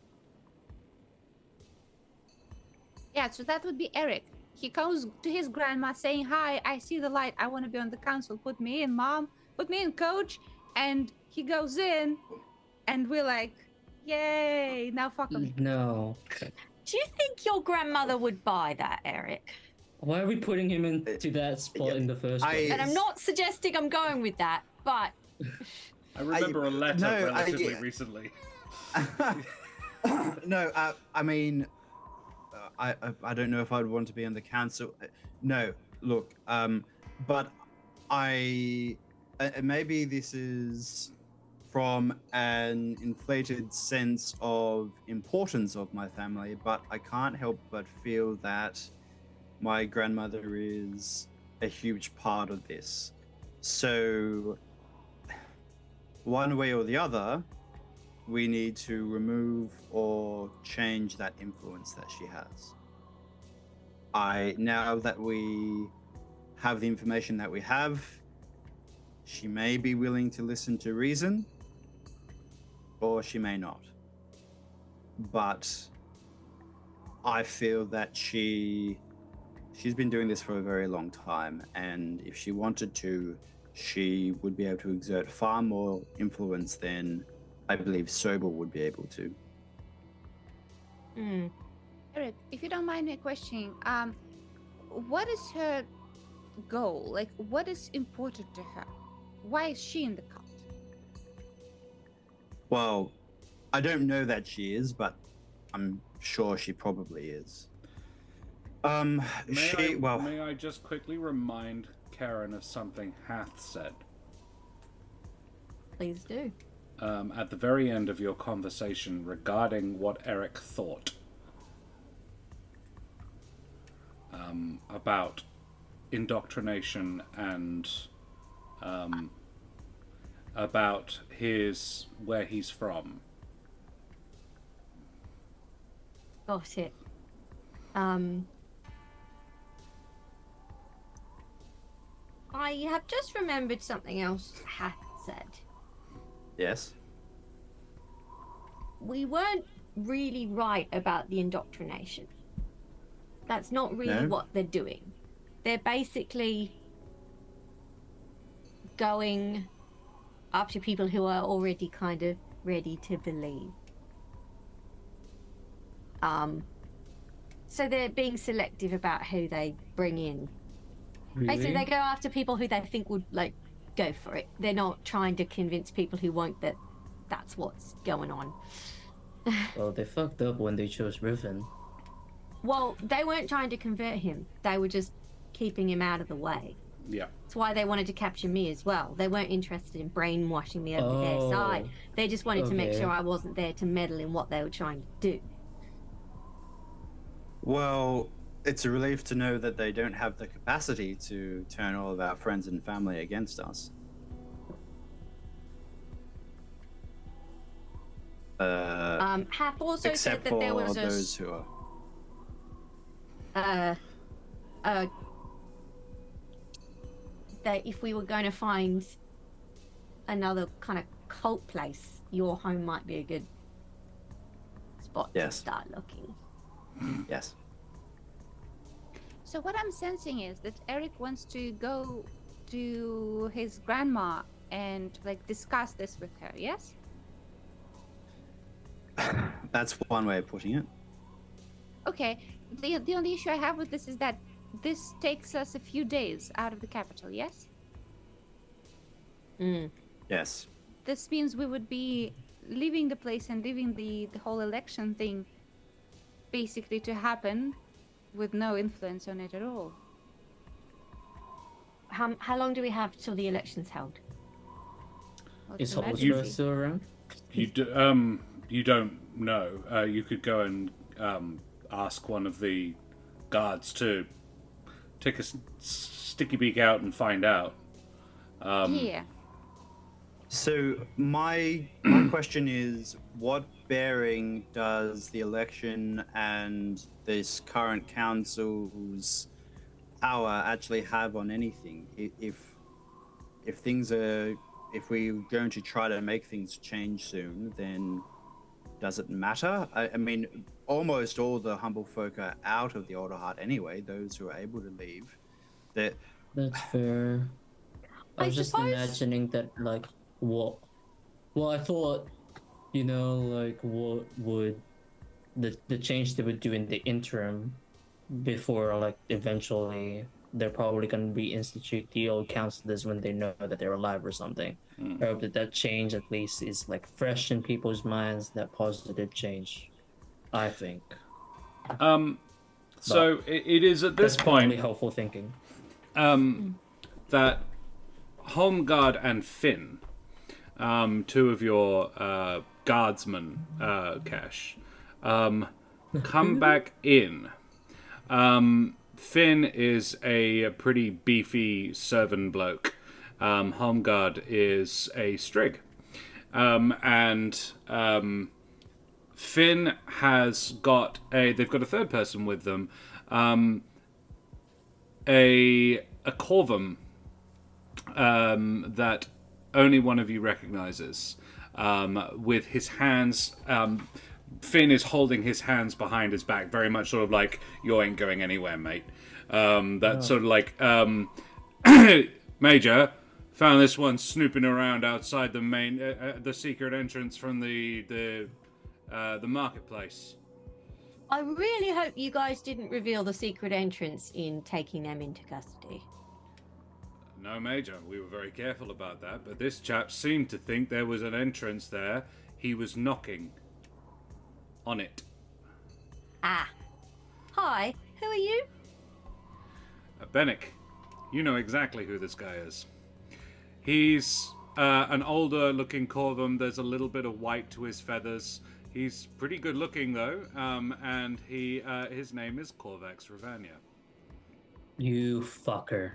Yeah, so that would be Eric. He goes to his grandma saying, "Hi, I see the light. I want to be on the council. Put me in, Mom. Put me in, Coach." And he goes in, and we're like, "Yay! Now fuck him." No. Do you think your grandmother would buy that, Eric? Why are we putting him into that spot in the first place? And I'm not suggesting I'm going with that, but I remember a letter no, relatively recently. No, I mean, I don't know if I'd want to be on the council. No, look, but maybe this is from an inflated sense of importance of my family, but I can't help but feel that my grandmother is a huge part of this. So one way or the other, we need to remove or change that influence that she has. Now that we have the information that we have, she may be willing to listen to reason, or she may not. But I feel that she's been doing this for a very long time, and if she wanted to, she would be able to exert far more influence than I believe Sober would be able to. Eric, if you don't mind me questioning, what is her goal? Like, what is important to her? Why is she in the cult? Well, I don't know that she is, but I'm sure she probably is. May I just quickly remind Karen of something Hath said? Please do. At the very end of your conversation regarding what Eric thought about indoctrination and about where he's from. Got it. I have just remembered something else Hath said. Yes. We weren't really right about the indoctrination. That's not really what they're doing. They're basically going after people who are already kind of ready to believe. So they're being selective about who they bring in. Really? Basically, they go after people who they think would, like, go for it. They're not trying to convince people who won't that that's what's going on. Well, they fucked up when they chose Riven. Well, they weren't trying to convert him. They were just keeping him out of the way. Yeah. That's why they wanted to capture me as well. They weren't interested in brainwashing me over their side. They just wanted to make sure I wasn't there to meddle in what they were trying to do. Well, it's a relief to know that they don't have the capacity to turn all of our friends and family against us. Hap also said Except that for there was those who are... that if we were going to find another kind of cult place, your home might be a good spot to start looking. Yes. So what I'm sensing is that Eric wants to go to his grandma and like discuss this with her, yes? That's one way of putting it. Okay. The only issue I have with this is that this takes us a few days out of the capital, yes? Yes. This means we would be leaving the place and leaving the whole election thing basically to happen with no influence on it at all. How long do we have till the election's held? Well, Is it's an Humblewood emergency. still around? You don't know. You could go and ask one of the guards to take a sticky beak out and find out. Yeah. So my question is, what bearing does the election and this current council's power actually have on anything? If we're going to try to make things change soon, then does it matter? I mean, almost all the humble folk are out of the Older Heart anyway, those who are able to leave. That's fair. I was just suppose- imagining that, like, what... Well, I thought, you know, like, what would... The change they would do in the interim before, like, eventually they're probably going to reinstitute the old councillors when they know that they're alive or something. I hope that change at least is, like, fresh in people's minds, that positive change, I think. So it is at this That's point really helpful thinking. that Homeguard and Finn, two of your guardsmen, Kesh, come back in. Finn is a pretty beefy servant bloke. Homeguard is a strig. Finn has got they've got a third person with them, a Corvum that only one of you recognizes, with his hands. Finn is holding his hands behind his back, very much sort of like, you ain't going anywhere, mate. Sort of like, Major, found this one snooping around outside the main, the secret entrance from the marketplace. I really hope you guys didn't reveal the secret entrance in taking them into custody. No, Major, we were very careful about that, but this chap seemed to think there was an entrance there. he was knocking on it. Ah. Hi, who are you? Bennick, you know exactly who this guy is. He's an older-looking Corvum. There's a little bit of white to his feathers. He's pretty good-looking, though, and his name is Corvax Ravania. You fucker.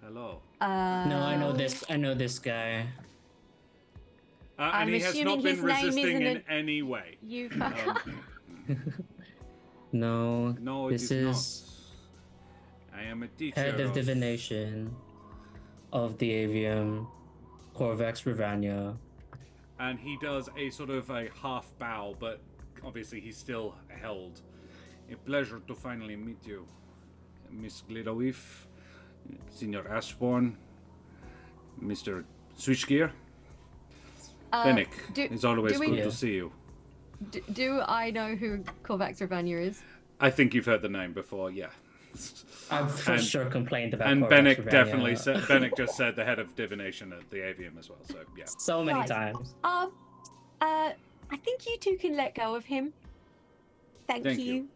Hello. No, I know this. I know this guy. And I'm he has assuming not been his name resisting isn't in any way. You fucker. No. No, it this is not. I am a teacher head of divination of the Avium, Corvax Ravania. And he does a sort of a half bow, but obviously he's still held. A pleasure to finally meet you, Miss Glidoweef, Senior Ashbourne, Mr. Switchgear. Bennick, it's always good to see you. Do I know who Corvax Ravania is? I think you've heard the name before, yeah. I've for sure complained about And Corvax Bennick Ravania definitely said, Bennick just said the head of divination at the Avium as well, so yeah. so many Right. times. I think you two can let go of him. Thank you.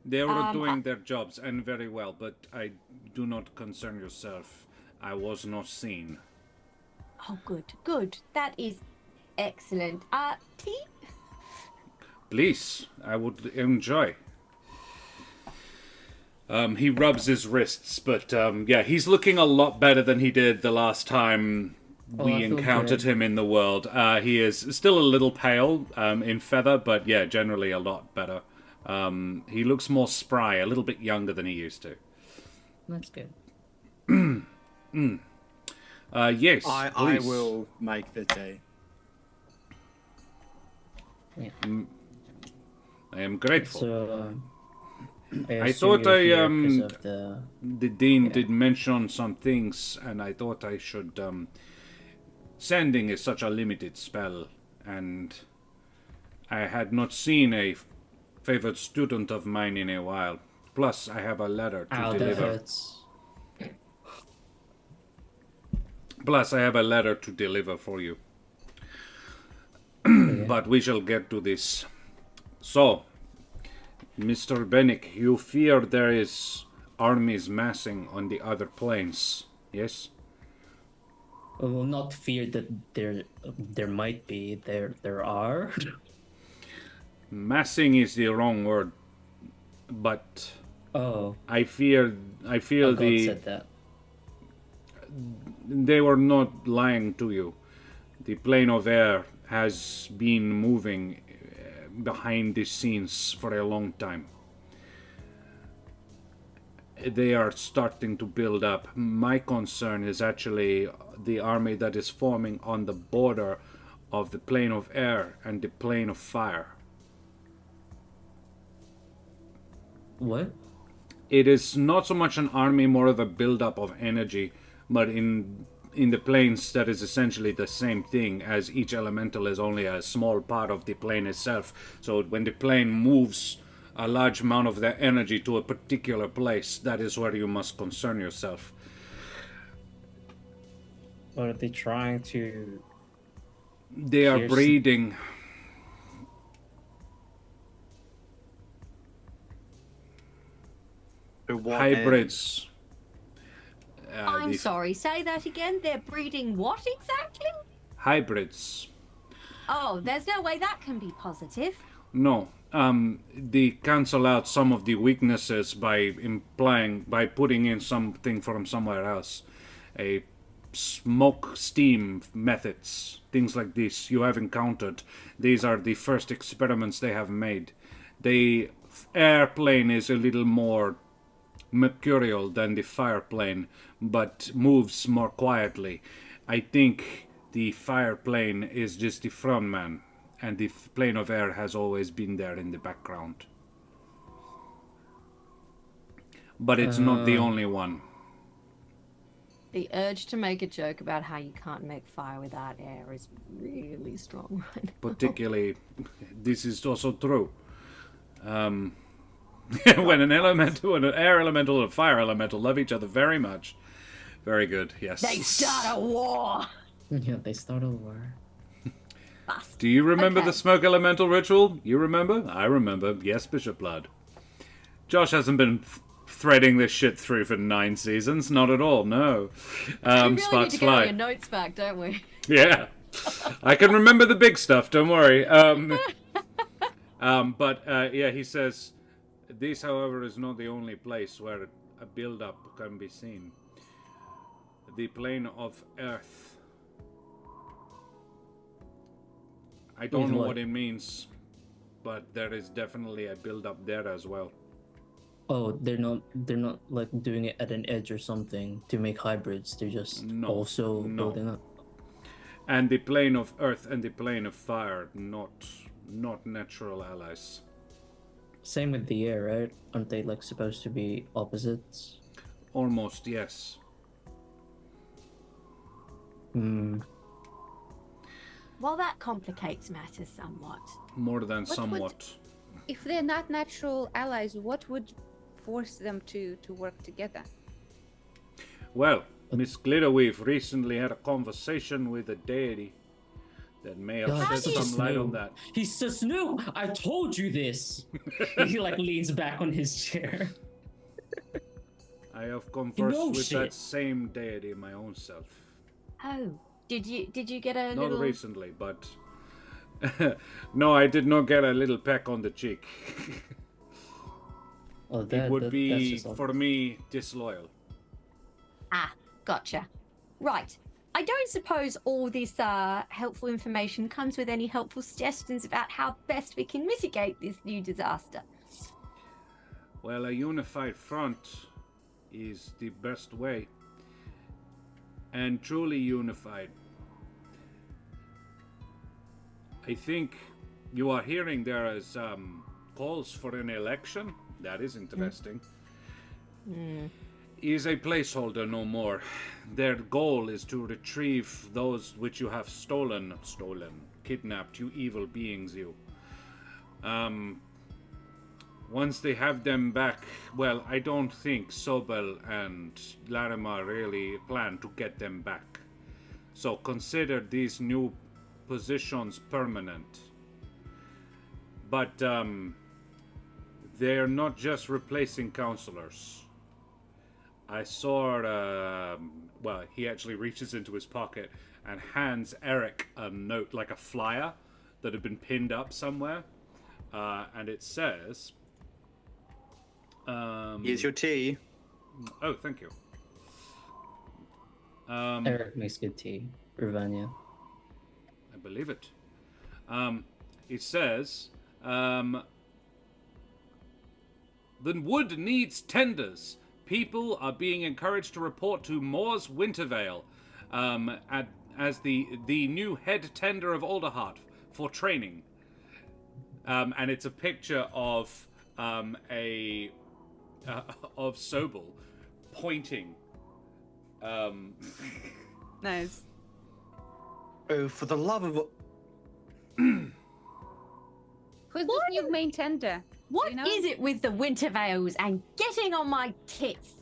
They were doing their jobs and very well, but I do not concern yourself. I was not seen. Oh, good. That is excellent. Tea? Please, I would enjoy. He rubs his wrists, but yeah, he's looking a lot better than he did the last time we I feel encountered good. him in the world. He is still a little pale in feather, but yeah, generally a lot better. He looks more spry, a little bit younger than he used to. That's good. Yes, I please. will make the tea. I am grateful. So, I I assume thought you're here 'cause of the dean did mention some things, and I thought I should. Sending is such a limited spell, and I had not seen a favored student of mine in a while. Plus, I have a letter to Ow, that deliver. hurts. Plus, I have a letter to deliver for you. But we shall get to this. So, Mr. Bennick, you fear there is armies massing on the other planes, yes? I will not fear that there might be. There are. Massing is the wrong word, but Oh, I feel God the said that. they were not lying to you. The plane of air has been moving behind the scenes for a long time. They are starting to build up. My concern is actually the army that is forming on the border of the plane of air and the plane of fire. What? It is not so much an army, more of a build-up of energy, but in the planes that is essentially the same thing, as each elemental is only a small part of the plane itself. So when the plane moves a large amount of their energy to a particular place, that is where you must concern yourself. What are they trying to? They are Here's- breeding. To what Hybrids. I'm The sorry, say that again. They're breeding what exactly? hybrids. Oh, there's no way that can be positive. No. They cancel out some of the weaknesses by putting in something from somewhere else. A smoke steam methods, things like this you have encountered. These are the first experiments they have made. The airplane is a little more mercurial than the fireplane, but moves more quietly. I think the fireplane is just the front man, and the plane of air has always been there in the background. But it's not the only one. The urge to make a joke about how you can't make fire without air is really strong right now. Particularly, this is also true. When an air elemental and a fire elemental love each other very much. Very good, yes. They start a war! Yeah, they start a war. Bust. Do you remember Okay. the smoke elemental ritual? You remember? I remember. Yes, Bishop Blood. Josh hasn't been threading this shit through for 9 seasons. Not at all, no. We really need Sparks to get all fly. your notes back, don't we? Yeah. I can remember the big stuff, don't worry. Yeah, he says, this, however, is not the only place where a build-up can be seen. The plane of Earth. I don't know what it means, but there is definitely a build-up there as well. Oh, they're not like doing it at an edge or something to make hybrids. They're just also building up. And the plane of Earth and the plane of Fire, not natural allies. Same with the air, right? Aren't they like supposed to be opposites? Almost, yes. Well, that complicates matters somewhat. More than What somewhat. If they're not natural allies, what would force them to work together? Well, Miss Glitterweave recently had a conversation with a deity that may have God, shed he's some so light on new. that. He's so new. I told you this. He like leans back on his chair. I have conversed knows with shit. that same deity my own self. Oh, did you get a Not little? recently, but no, I did not get a little peck on the cheek. Oh, It would that's be just for me disloyal. Ah, gotcha. Right. I don't suppose all this helpful information comes with any helpful suggestions about how best we can mitigate this new disaster. Well, a unified front is the best way. And truly unified. I think you are hearing there is calls for an election. That is interesting. Is a placeholder no more. Their goal is to retrieve those which you have stolen, kidnapped, you evil beings, you. Once they have them back, well, I don't think Sobel and Larimer really plan to get them back. So consider these new positions permanent. But they're not just replacing counselors. I saw, he actually reaches into his pocket and hands Eric a note, like a flyer that had been pinned up somewhere. And it says... Here's your tea. Oh, thank you. Eric makes good tea. Ravania. I believe it. It says, the wood needs tenders. People are being encouraged to report to Moore's Wintervale as the new head tender of Alderheart for training. And it's a picture of of Sobel pointing. Nice. Oh, for the love of... Who's this new main tender? What You know? is it with the Wintervales and getting on my tits?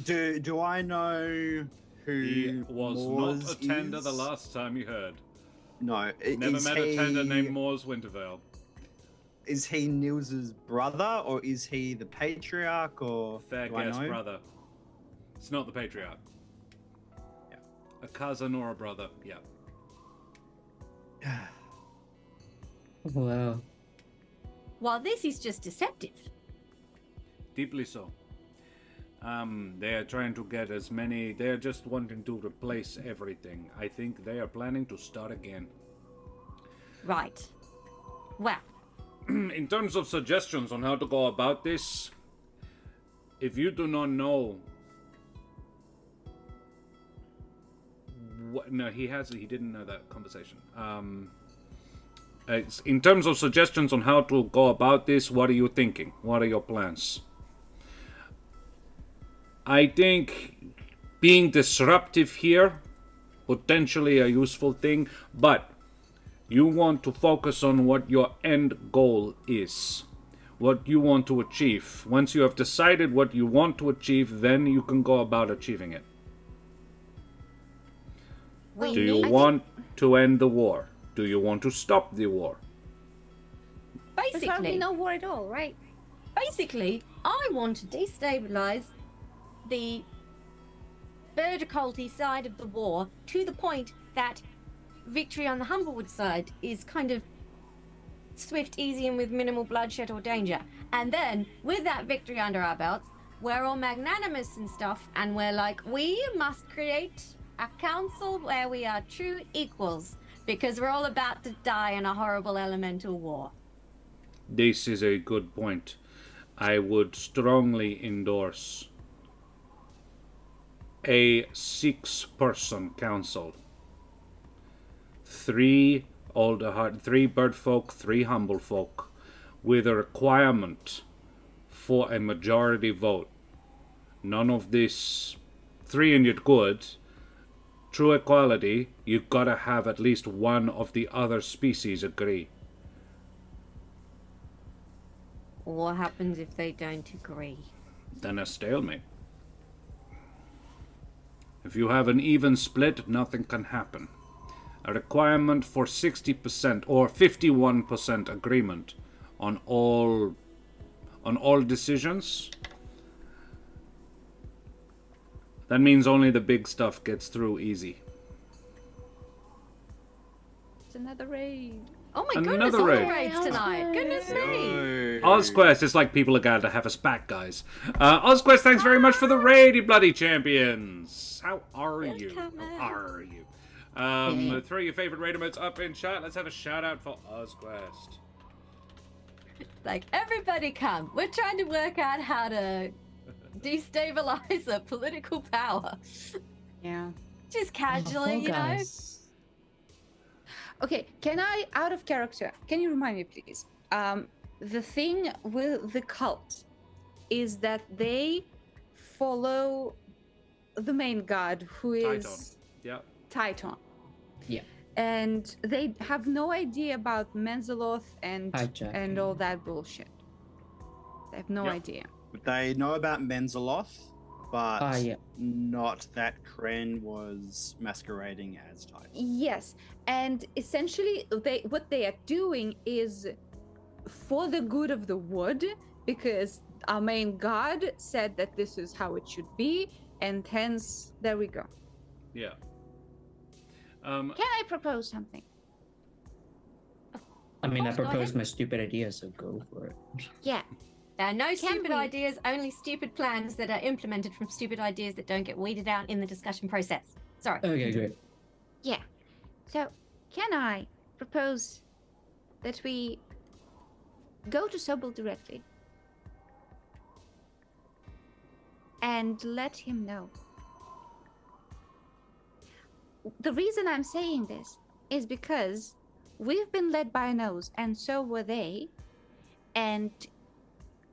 Do I know who He was Moors not a tender is? the last time you heard. No. Never is met he, a tender named Moore's Wintervale. Is he Nils's brother, or is he the patriarch, or Fair do I guess, know? brother. It's not the patriarch. Yeah. A cousin or a brother, yeah. Wow. Well, this is just deceptive. Deeply so. They are trying to get as many... They are just wanting to replace everything. I think they are planning to start again. Right. Well, In terms of suggestions on how to go about this, if you do not know... No, he didn't know that conversation. In terms of suggestions on how to go about this, what are you thinking? What are your plans? I think being disruptive here, potentially a useful thing, but you want to focus on what your end goal is, what you want to achieve. Once you have decided what you want to achieve, then you can go about achieving it. We Do you need- want to end the war? Do you want to stop the war? There's probably basically, no war at all, right? basically, I want to destabilize the bird occulty side of the war to the point that victory on the Humblewood side is kind of swift, easy, and with minimal bloodshed or danger. And then, with that victory under our belts, we're all magnanimous and stuff, and we're like, we must create a council where we are true equals, because we're all about to die in a horrible elemental war. This is a good point. I would strongly endorse a 6-person council. 3 bird folk, 3 humble folk, with a requirement for a majority vote. None of this 3 and you're good. True equality, you gotta have at least one of the other species agree. What happens if they don't agree? Then a stalemate. If you have an even split, nothing can happen. A requirement for 60% or 51% agreement on all decisions. That means only the big stuff gets through easy. It's another raid. Oh my Another goodness, all raid. raids tonight. Goodness me. Ozquest, it's like people are going to have us back, guys. Ozquest, thanks very much for the raid, you bloody champions. How are you? How are you? Throw your favorite raid emotes up in chat. Let's have a shout out for Ozquest. Like, everybody come. We're trying to work out how to destabilize the political power. Yeah. Just casually, you know? Okay, can I, out of character, can you remind me, please? The thing with the cult is that they follow the main god, who is Yeah. Titan. Yeah. And they have no idea about Menzoloth and Hijacking. all that bullshit. They have no Yep. idea. They know about Menzoloth, but Yeah. not that Kren was masquerading as Titan. Yes, and essentially, what they are doing is for the good of the wood, because our main god said that this is how it should be, and hence there we go. Yeah. Can I propose something? I mean, I course, go proposed ahead. my stupid idea, so go for it. Yeah. There are no Can stupid we- ideas, only stupid plans that are implemented from stupid ideas that don't get weeded out in the discussion process. Sorry. Okay, great. Yeah. So, can I propose that we go to Sobel directly and let him know? The reason I'm saying this is because we've been led by a nose, and so were they. And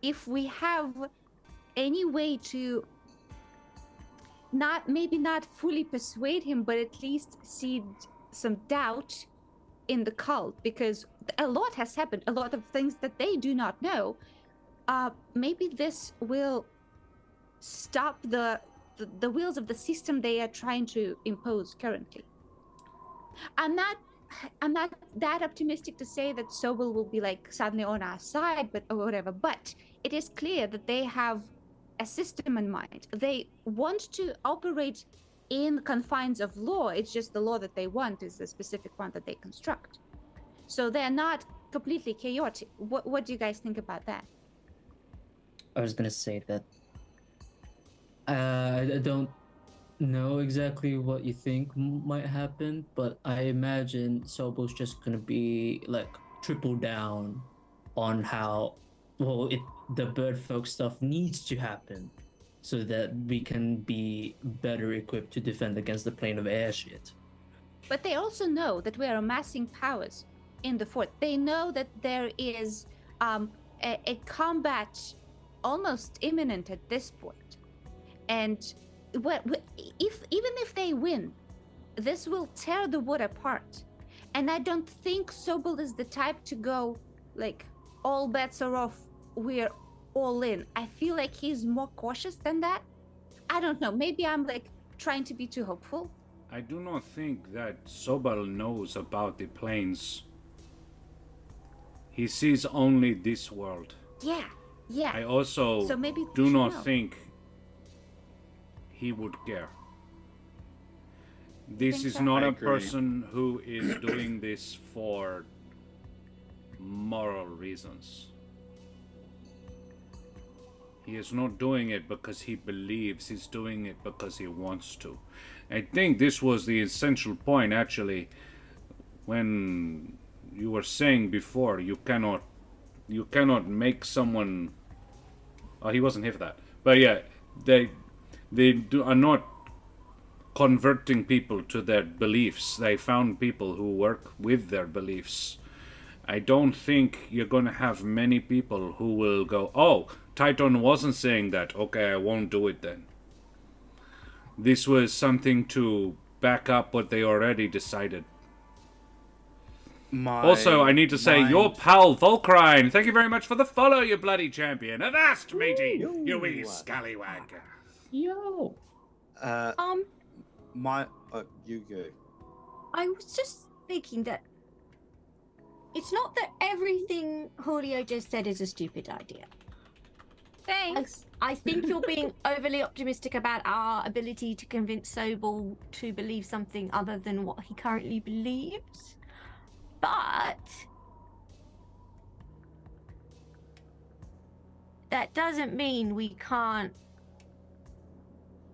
if we have any way to maybe not fully persuade him, but at least seed some doubt in the cult, because a lot has happened, a lot of things that they do not know. Maybe this will stop the wheels of the system they are trying to impose currently. I'm not that optimistic to say that Sobel will be like suddenly on our side, but or whatever. But it is clear that they have a system in mind. They want to operate in confines of law. It's just the law that they want is the specific one that they construct. So they're not completely chaotic. What do you guys think about that? I was gonna say that I don't know exactly what you think might happen, but I imagine Sobel's just gonna be like triple down on how the bird folk stuff needs to happen so that we can be better equipped to defend against the plane of air shit. But they also know that we are amassing powers in the fort. They know that there is a combat almost imminent at this point. And even if they win, this will tear the wood apart. And I don't think Sobel is the type to go like, all bets are off, we're all in. I feel like he's more cautious than that. I don't know, maybe I'm like trying to be too hopeful. I do not think that Sobal knows about the planes. He sees only this world. Yeah, yeah. I also So maybe do we should not know. think he would care. This think is so? not I a agree. person who is doing this for moral reasons. He is not doing it because he believes, he's doing it because he wants to. I think this was the essential point, actually, when you were saying before, you cannot make someone... Oh, he wasn't here for that. But yeah, they are not converting people to their beliefs. They found people who work with their beliefs. I don't think you're going to have many people who will go, oh, Titan wasn't saying that. Okay, I won't do it then. This was something to back up what they already decided. Also, I need to say, your pal Volcrine, thank you very much for the follow, you bloody champion. Avast, matey, you wee scallywag. Yo. You go. I was just thinking that it's not that everything Julio just said is a stupid idea. Thanks. I think you're being overly optimistic about our ability to convince Sobel to believe something other than what he currently believes. But that doesn't mean we can't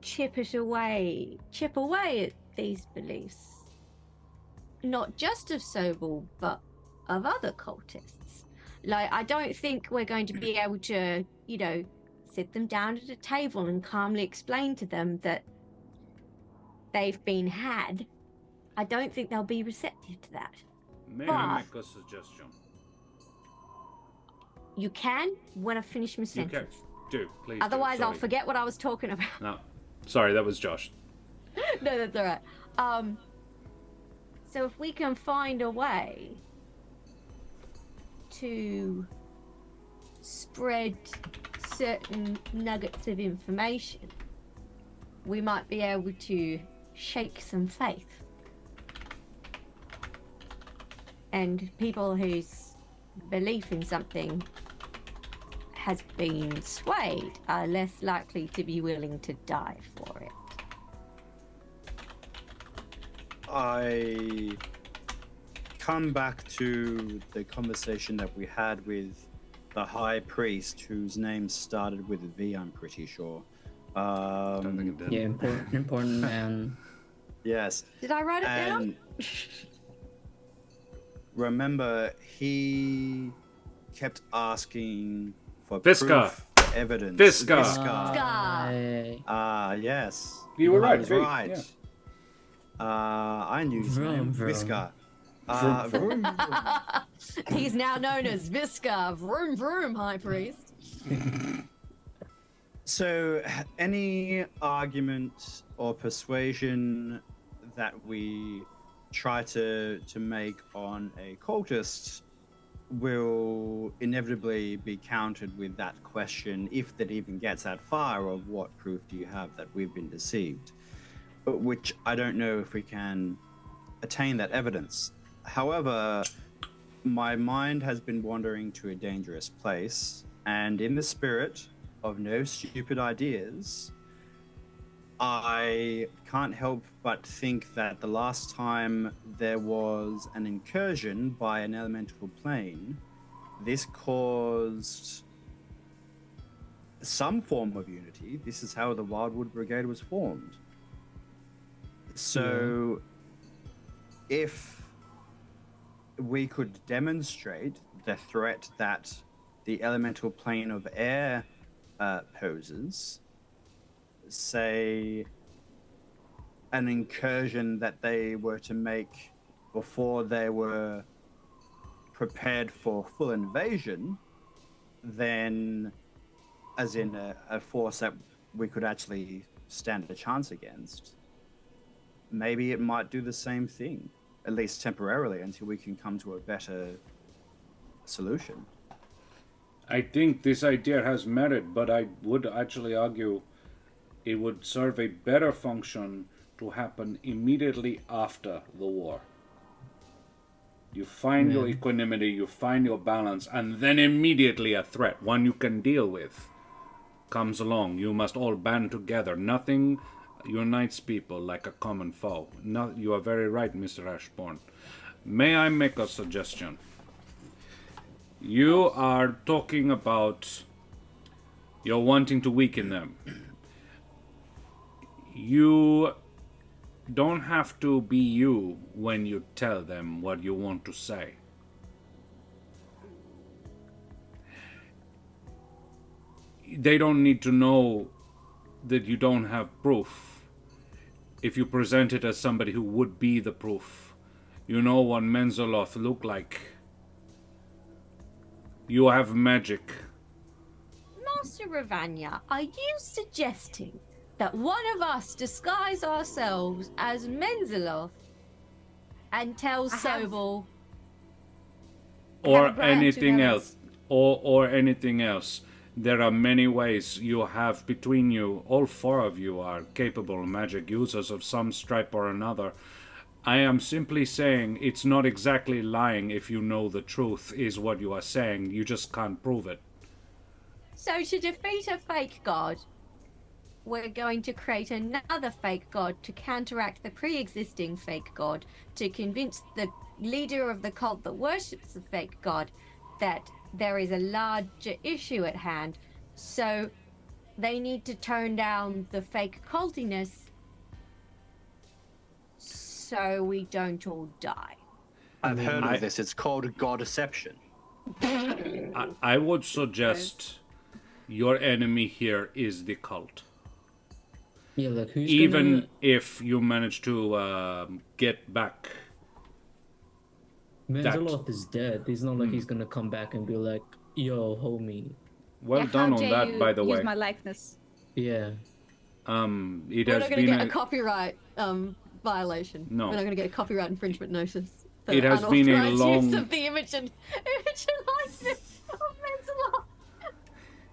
chip away at these beliefs. Not just of Sobel, but of other cultists. Like, I don't think we're going to be able to, sit them down at a table and calmly explain to them that they've been had. I don't think they'll be receptive to that. May But- I make a suggestion? You can when I finish my You can. sentence. Do, please. Otherwise, I'll Sorry. forget what I was talking about. No. Sorry, that was Josh. No, that's all right. So if we can find a way to spread certain nuggets of information, we might be able to shake some faith. And people whose belief in something has been swayed are less likely to be willing to die for it. I come back to the conversation that we had with the high priest, whose name started with a V, I'm pretty sure. Don't think it did. Yeah, important man. Yes. Did I write it down? And remember, he kept asking for Visca. proof, for evidence. Visca. Aye. Yes. You were right, That's V, right. yeah. I knew his Vroom, name. vroom. Visca. Vroom, He's now known as Visca. Vroom vroom, High Priest. So, any argument or persuasion that we try to make on a cultist will inevitably be countered with that question, if that even gets that far, of what proof do you have that we've been deceived? But which I don't know if we can attain that evidence. However, my mind has been wandering to a dangerous place, and in the spirit of no stupid ideas, I can't help but think that the last time there was an incursion by an elemental plane, this caused some form of unity. This is how the Wildwood Brigade was formed. So, if we could demonstrate the threat that the elemental plane of air poses, say an incursion that they were to make before they were prepared for full invasion, then as in a force that we could actually stand a chance against, maybe it might do the same thing, at least temporarily, until we can come to a better solution. I think this idea has merit, but I would actually argue it would serve a better function to happen immediately after the war. You find your equanimity, you find your balance, and then immediately a threat, one you can deal with, comes along. You must all band together. Nothing unites people like a common foe. No, you are very right, Mr. Ashbourne. May I make a suggestion? You are talking about you're wanting to weaken them. You don't have to be you when you tell them what you want to say. They don't need to know that you don't have proof. If you present it as somebody who would be the proof, you know what Menzoloth look like. You have magic. Master Ravanya, are you suggesting that one of us disguise ourselves as Menzoloth and tell Sobel Or Have a branch anything in else. Or anything else. There are many ways you have between you. All four of you are capable magic users of some stripe or another. I am simply saying it's not exactly lying if you know the truth is what you are saying. You just can't prove it. So to defeat a fake god, we're going to create another fake god to counteract the pre-existing fake god, to convince the leader of the cult that worships the fake god that there is a larger issue at hand. So they need to tone down the fake cultiness so we don't all die. I've heard of this. It's called God Deception. I would suggest your enemy here is the cult. Yeah, like who's Even gonna... if you manage to get back. Menzoloth is dead. It's not like he's gonna come back and be like, yo, homie. Well Yeah, done how on dare that, you by the use way. my likeness. Yeah. It We're has not going to been get a a, copyright violation. No. We're not going to get a copyright infringement notice. For It has been a unauthorized long- use of the image and likeness of Menzoloth.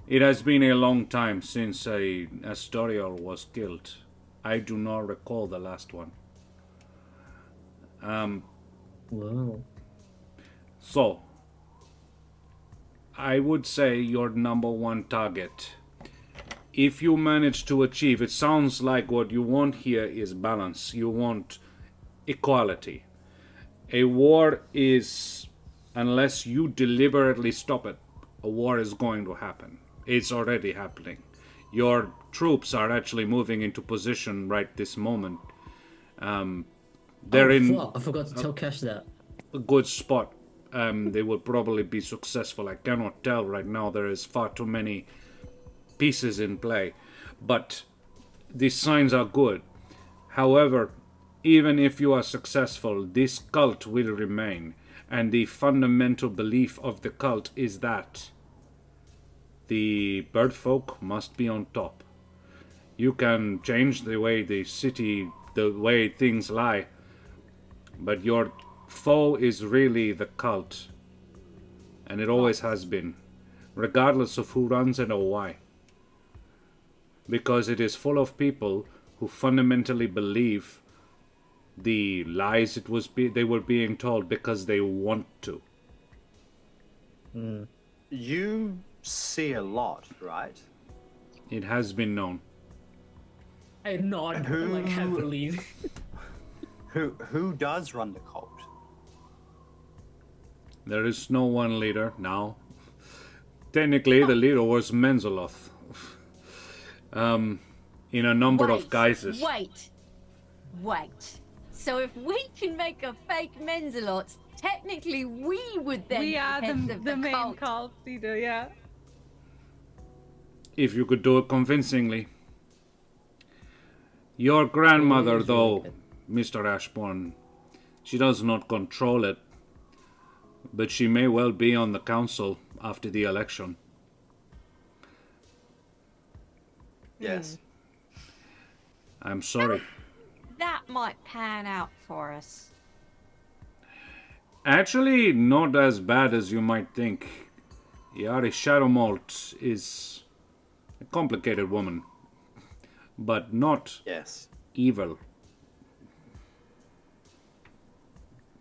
it has been a long time since a Astoreal was killed. I do not recall the last one. Wow. So, I would say your number one target. If you manage to achieve, it sounds like what you want here is balance. You want equality. A war is, unless you deliberately stop it, a war is going to happen. It's already happening. Your troops are actually moving into position right this moment. They're in Fuck, I forgot to tell Kesh that. a good spot. They will probably be successful. I cannot tell right now. There is far too many pieces in play. But these signs are good. However, even if you are successful, this cult will remain. And the fundamental belief of the cult is that the bird folk must be on top. You can change the way the city, the way things lie, but your foe is really the cult. And it always has been, regardless of who runs it or why. Because it is full of people who fundamentally believe the lies they were being told because they want to. You see a lot, right? It has been known. I nod Who- like heavily. Who does run the cult? There is no one leader now. Technically, the leader was Menzoloth. In a number of guises. Wait. So if we can make a fake Menzoloth, technically we would then We be are heads the of the main cult. cult leader, yeah. If you could do it convincingly. Your grandmother, though, Mr. Ashbourne, she does not control it. But she may well be on the council after the election. Yes. I'm sorry. That might pan out for us. Actually, not as bad as you might think. Yari Shadowmolt is a complicated woman, but not Yes. evil.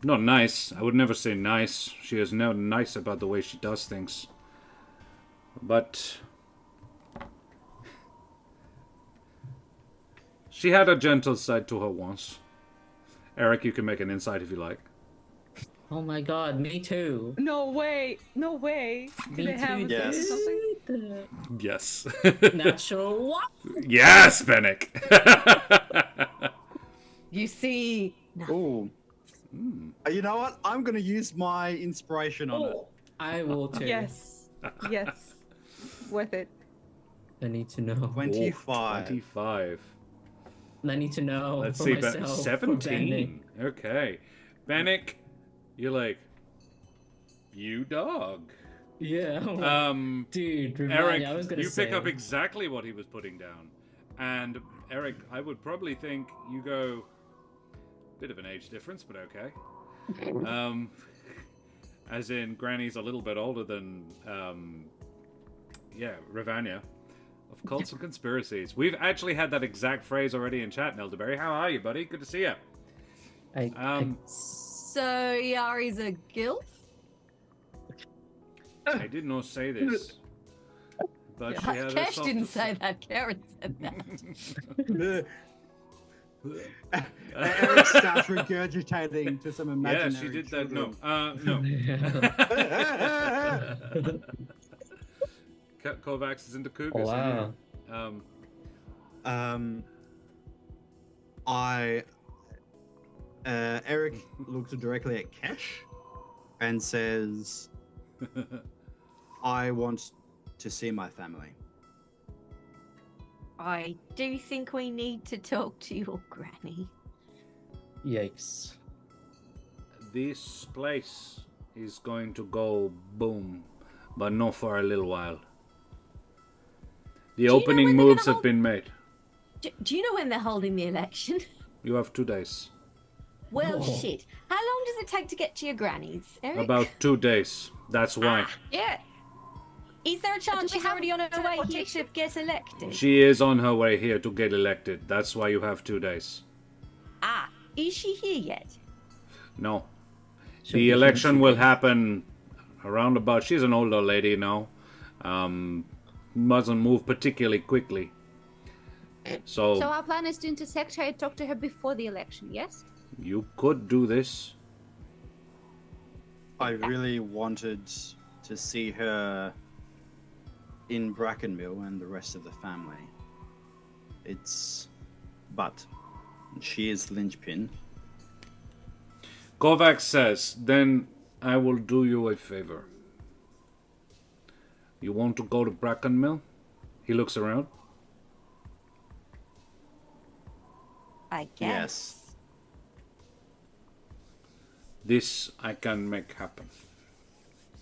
Not nice. I would never say nice. She is no nice about the way she does things. But she had a gentle side to her once. Eric, you can make an insight if you like. Oh my god, me too. No way! No way! Do Me they have too, a yes. something? Yes. Natural what? Yes, Bennick. You see. No. Ooh. You know what? I'm gonna use my inspiration on it. I will too. Yes. Yes. Worth it. I need to know. 25. 25. I need to know. Let's for see, myself, for 17. Okay. Bennick, you're like, you dog. Yeah. Dude, Eric, I was gonna you say. pick up exactly what he was putting down. And Eric, I would probably think you go, bit of an age difference, but okay. As in, Granny's a little bit older than, Ravania. Of Cults and Conspiracies. We've actually had that exact phrase already in chat, Nelderberry. How are you, buddy? Good to see you. So Yari's a gilf? I did not say this. But she had a Kesh soft- didn't say that. Karen said that. Eric starts regurgitating to some Yeah, imaginary she did that. children. No. Kovacs is into cougars. Wow. Eric looks directly at Kesh and says, I want to see my family. I do think we need to talk to your granny. Yikes. This place is going to go boom, but not for a little while. The you know opening when they're moves gonna have been made. Do you know when they're holding the election? You have 2 days. Well, Oh. shit. How long does it take to get to your granny's, Eric? About 2 days. That's why. Yeah. Is there a chance we she's have already on her way here teleportation? to get elected? She is on her way here to get elected. That's why you have 2 days. Ah, is she here yet? No. She'll The be election here. will happen around about. She's an older lady now. Mustn't move particularly quickly. So our plan is to intersect her and talk to her before the election, yes? You could do this. I really wanted to see her in Brackenmill and the rest of the family. But she is linchpin. Kovacs says, then I will do you a favor. You want to go to Brackenmill? He looks around. I guess. Yes. This I can make happen.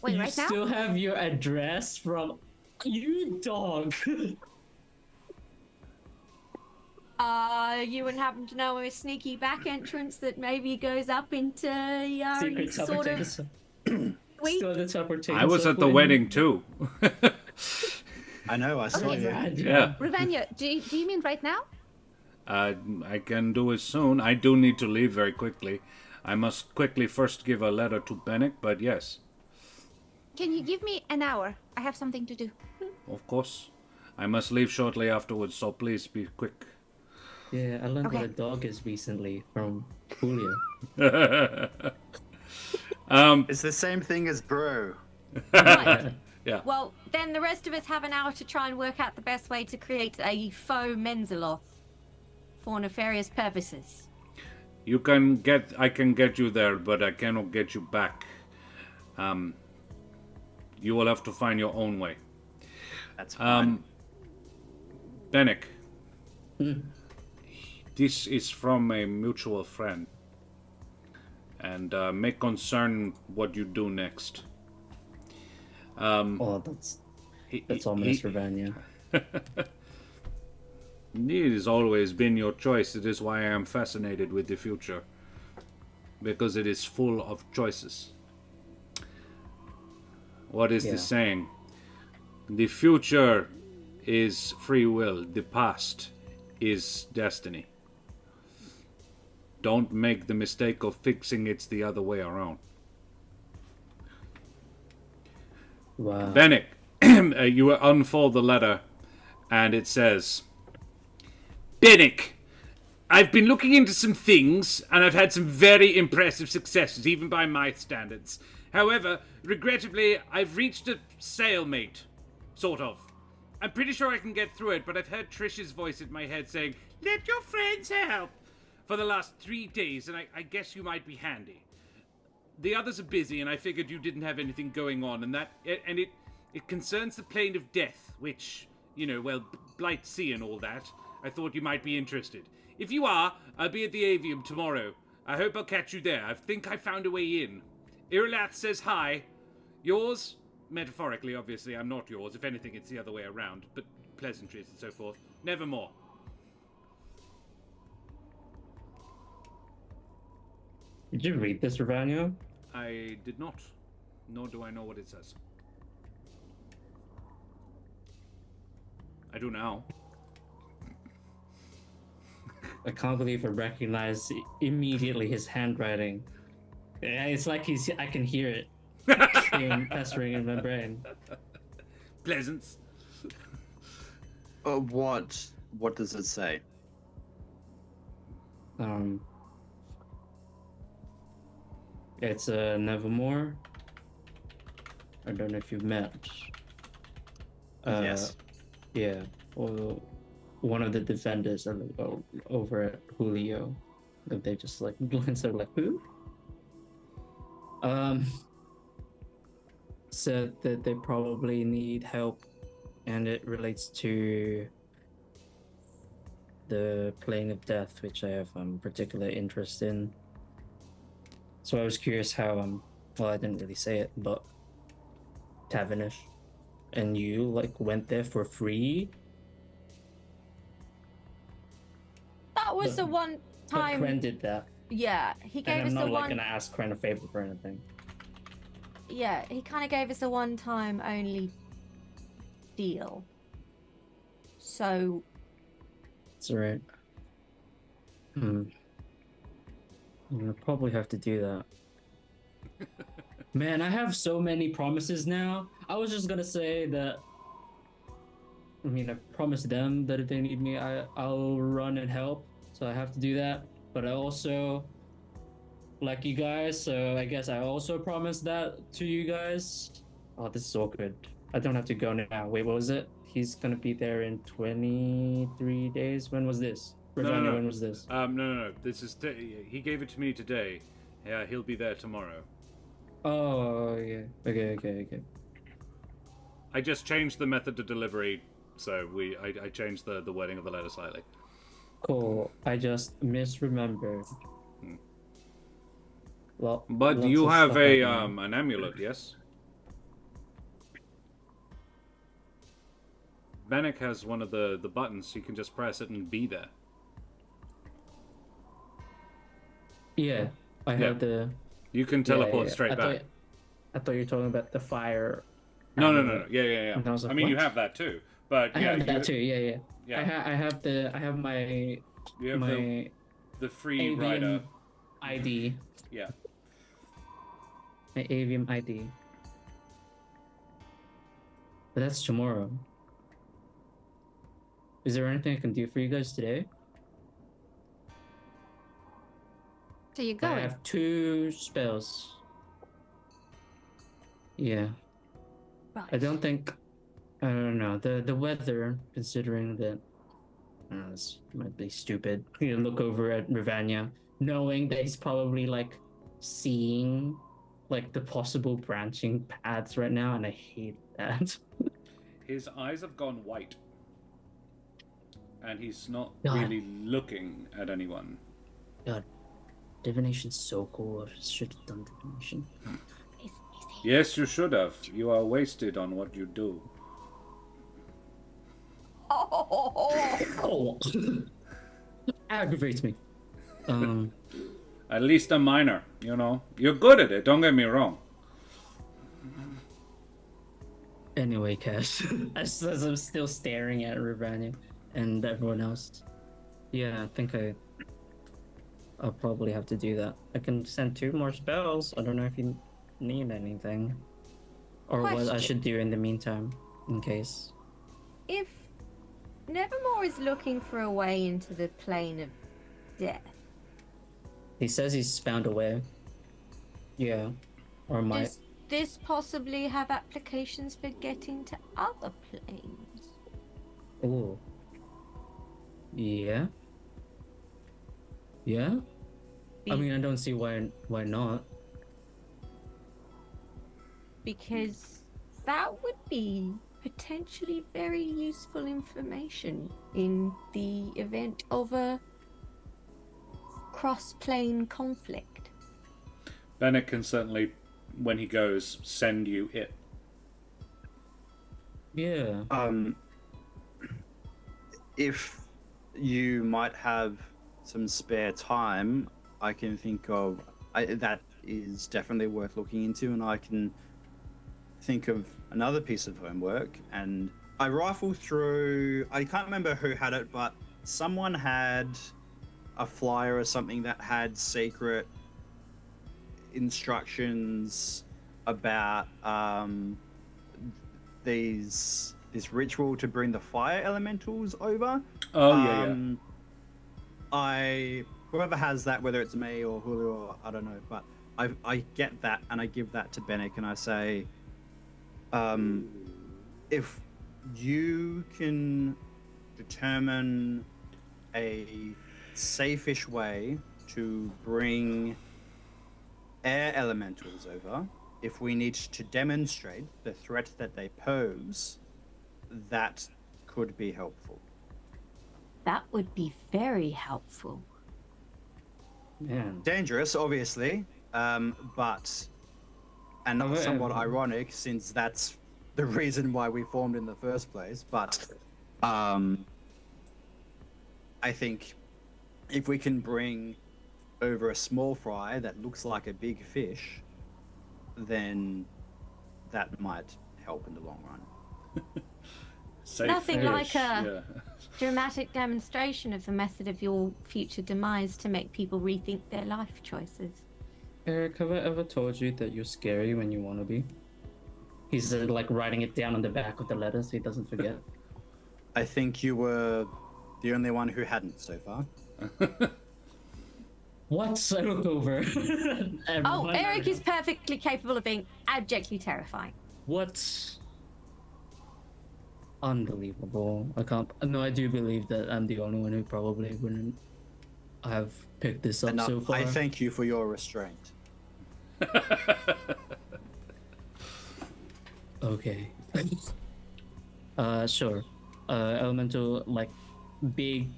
Wait, You right now? still have your address from you dog. You wouldn't happen to know a sneaky back entrance that maybe goes up into Yari's Secret sort of teleportation. Still the teleportation. I was at the software. wedding too. I know, I saw you. Yeah. Ravania, do you mean right now? I can do it soon. I do need to leave very quickly. I must quickly first give a letter to Bennick, but yes, Can you give me an hour? I have something to do. of course. I must leave shortly afterwards, so please be quick. Yeah, I learned Okay. what a dog is recently from Julio. It's the same thing as bro. Right. Yeah. Well, then the rest of us have an hour to try and work out the best way to create a faux Menzoloth for nefarious purposes. I can get you there, but I cannot get you back. You will have to find your own way. That's fine. Bennick. This is from a mutual friend. And may concern what you do next. Oh, that's ominous, Ravania. It has always been your choice. It is why I am fascinated with the future. Because it is full of choices. What is Yeah. the saying? The future is free will. The past is destiny. Don't make the mistake of fixing it the other way around. Wow. Bennick, you unfold the letter, and it says, Bennick, I've been looking into some things, and I've had some very impressive successes, even by my standards. However, regrettably, I've reached a stalemate. Sort of. I'm pretty sure I can get through it, but I've heard Trish's voice in my head saying, let your friends help, for the last 3 days, and I guess you might be handy. The others are busy, and I figured you didn't have anything going on, and it concerns the plane of death, which, Blight Sea and all that. I thought you might be interested. If you are, I'll be at the Avium tomorrow. I hope I'll catch you there. I think I found a way in. Irilath says hi. Yours? Metaphorically, obviously, I'm not yours. If anything, it's the other way around. But pleasantries and so forth. Nevermore. Did you read this, Ravania? I did not. Nor do I know what it says. I do now. I can't believe I recognize immediately his handwriting. Yeah, it's like I can hear it. Pestering in my brain. Pleasance. What does it say? It's Nevermore. I don't know if you've met. Yes. Yeah. Well, one of the defenders over at Julio. They just like glance at like who? Said that they probably need help, and it relates to the plane of death, which I have particular interest in. So I was curious how well, I didn't really say it, but Tavernish and you like went there for free. That was the one But time. Kren did that. Yeah, he And gave I'm us not the like one. gonna ask Kren a favor for anything. Yeah, he kind of gave us a one-time only deal. So That's alright. I'll probably have to do that. Man, I have so many promises now. I was just gonna say that. I promised them that if they need me, I'll run and help. So I have to do that. But I also like you guys, so I guess I also promised that to you guys. Oh, this is awkward. I don't have to go now. Wait, what was it? He's gonna be there in 23 days. When was this? No. When was this? No. This is he gave it to me today. Yeah, he'll be there tomorrow. Oh, yeah. Okay. I just changed the method of delivery, so I changed the wording of the letter slightly. Cool. I just misremembered. Well, But lots you of have stuff a happening. an amulet, yes? Bannock has one of the buttons. You can just press it and be there. Yeah, I have the. You can teleport yeah. straight back. I thought you were talking about the fire. No. amulet. Yeah. And I was like, you what? have that too. But I yeah, have that too. Yeah. Yeah. I have my You have my the free avian rider. ID. Yeah. My avian ID. But that's tomorrow. Is there anything I can do for you guys today? So you I going? have 2 spells. Yeah. right. I don't know. The weather, considering that this might be stupid. Look over at Ravania, knowing that he's probably like seeing like the possible branching paths right now, and I hate that. His eyes have gone white. And he's not God. really looking at anyone. God, divination's so cool. I should have done divination. Yes, you should have. You are wasted on what you do. Oh, aggravates me. At least a minor, You're good at it, don't get me wrong. Anyway, Kesh, as I'm still staring at Ravania and everyone else. Yeah, I think I'll probably have to do that. I can send 2 more spells. I don't know if you need anything. Or what I Question. should do in the meantime, in case. If Nevermore is looking for a way into the plane of death, He says he's found a way. Yeah. Or might. does this possibly have applications for getting to other planes? Ooh. Yeah. Yeah? I mean, I don't see why not. Because that would be potentially very useful information in the event of a cross-plane conflict. Bennett can certainly, when he goes, send you it. Yeah. If you might have some spare time, I can think of that is definitely worth looking into, and I can think of another piece of homework. And I rifled through. I can't remember who had it, but someone had a flyer or something that had secret instructions about this ritual to bring the fire elementals over. Oh, Whoever has that, whether it's me or Hulu or I don't know, but I get that and I give that to Bennett and I say, if you can determine a safe-ish way to bring air elementals over, if we need to demonstrate the threat that they pose, that could be helpful. That would be very helpful. Man. Dangerous, obviously, but and somewhat ironic since that's the reason why we formed in the first place. But I think if we can bring over a small fry that looks like a big fish, then that might help in the long run. Nothing like a yeah. dramatic demonstration of the method of your future demise to make people rethink their life choices. Eric, have I ever told you that you're scary when you want to be? He's like writing it down on the back of the letter so he doesn't forget. I think you were the only one who hadn't so far. What? I look over. Oh, Eric is perfectly capable of being abjectly terrifying. What? Unbelievable. I can't. No, I do believe that I'm the only one who probably wouldn't have picked this up And so far. I thank you for your restraint. Okay. Sure. Elemental, like big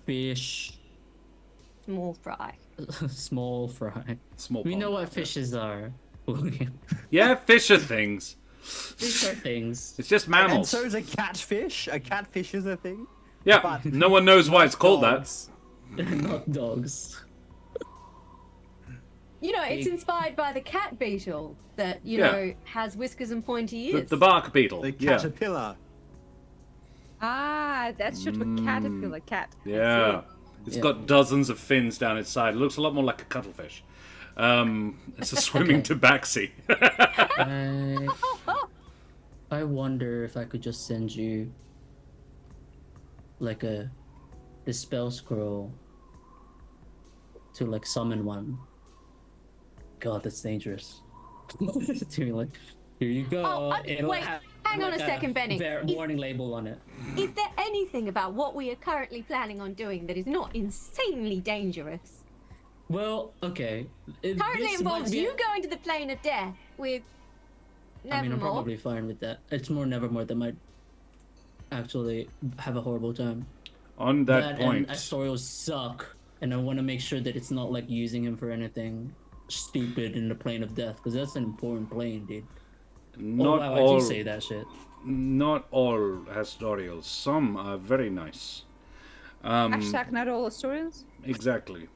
fish, Small fry. small fry. Small We know pond, what yeah. fishes are. Yeah, fish are things. These are things. It's just And mammals. so is a catfish. A catfish is a thing. Yeah, but no one knows why it's called that. Dogs. Not dogs. You know, it's Big- inspired by the cat beetle that, you Yeah. know, has whiskers and pointy The, ears. the bark beetle. The Yeah. caterpillar. Ah, that's short for caterpillar cat. I Yeah. It's Yeah. got dozens of fins down its side. It looks a lot more like a cuttlefish. It's a swimming tabaxi. I wonder if I could just send you like the spell scroll to like summon one. God, that's dangerous. To be like, here you go. Oh, It'll wait, have, hang on like, a second, Benny. Warning label on it. Is there anything about what we are currently planning on doing that is not insanely dangerous? Well, okay. Currently This involves might be you going to the plane of death with I mean, I'm Nevermore. probably fine with that. It's more Nevermore that might actually have a horrible time. On that point, and Astoreal suck, and I want to make sure that it's not like using him for anything stupid in the plane of death, because that's an important plane, dude. not I all do say that shit. not all Astoreals. Some are very nice. Hashtag not all Astorians. Exactly.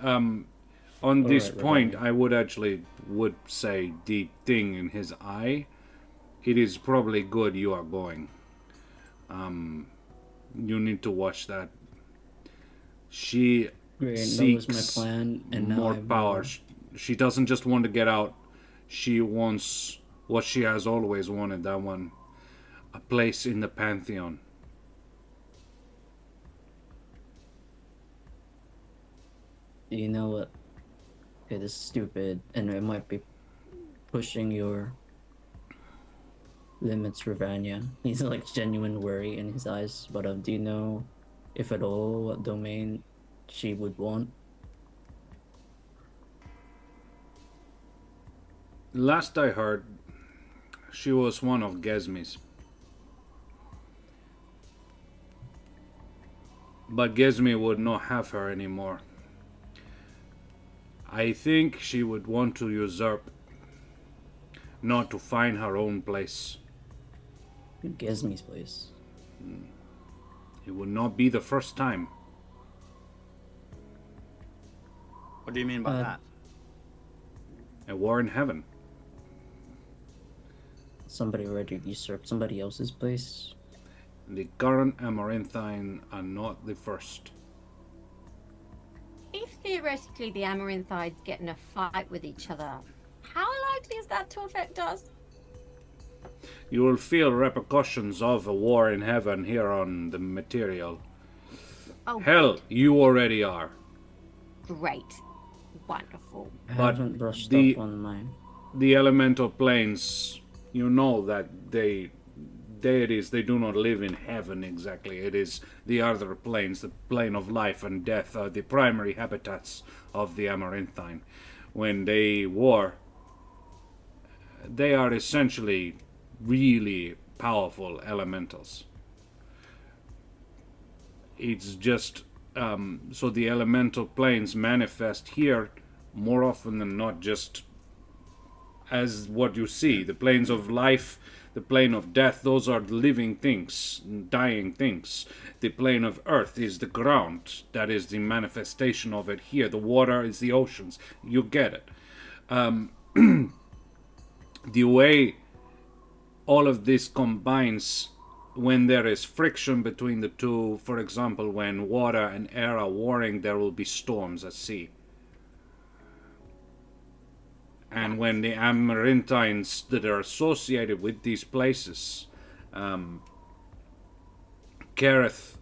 On this right, point, right. I would say the thing in his eye. It is probably good you are going. You need to watch that. She Great, that seeks was my plan, and now more I have power. more. She doesn't just want to get out. She wants what she has always wanted, that one. A place in the Pantheon. You know what? Okay, this is stupid, and it might be pushing your limits, Ravania. He's like genuine worry in his eyes. But do you know, if at all, what domain she would want? Last I heard, she was one of Gesmi's. But Gesmi would not have her anymore. I think she would want to usurp, not to find her own place. Gesmi's place. It would not be the first time. What do you mean by that? A war in heaven. Somebody already usurped somebody else's place. The current Amaranthine are not the first. If theoretically the Amaranthides get in a fight with each other, how likely is that to affect us? You will feel repercussions of a war in heaven here on the material. Oh, Hell, you already are. great. Wonderful. I But haven't brushed the- up on mine. The elemental planes, you know that deities, they do not live in heaven exactly. It is the other planes, the plane of life and death, are the primary habitats of the Amaranthine. When they war, they are essentially really powerful elementals. It's just so the elemental planes manifest here more often than not just as what you see. The planes of life, the plane of death, those are living things, dying things. The plane of earth is the ground. That is the manifestation of it here. The water is the oceans. You get it. The way all of this combines when there is friction between the two, for example, when water and air are warring, there will be storms at sea. And when the Amaranthines that are associated with these places, Kereth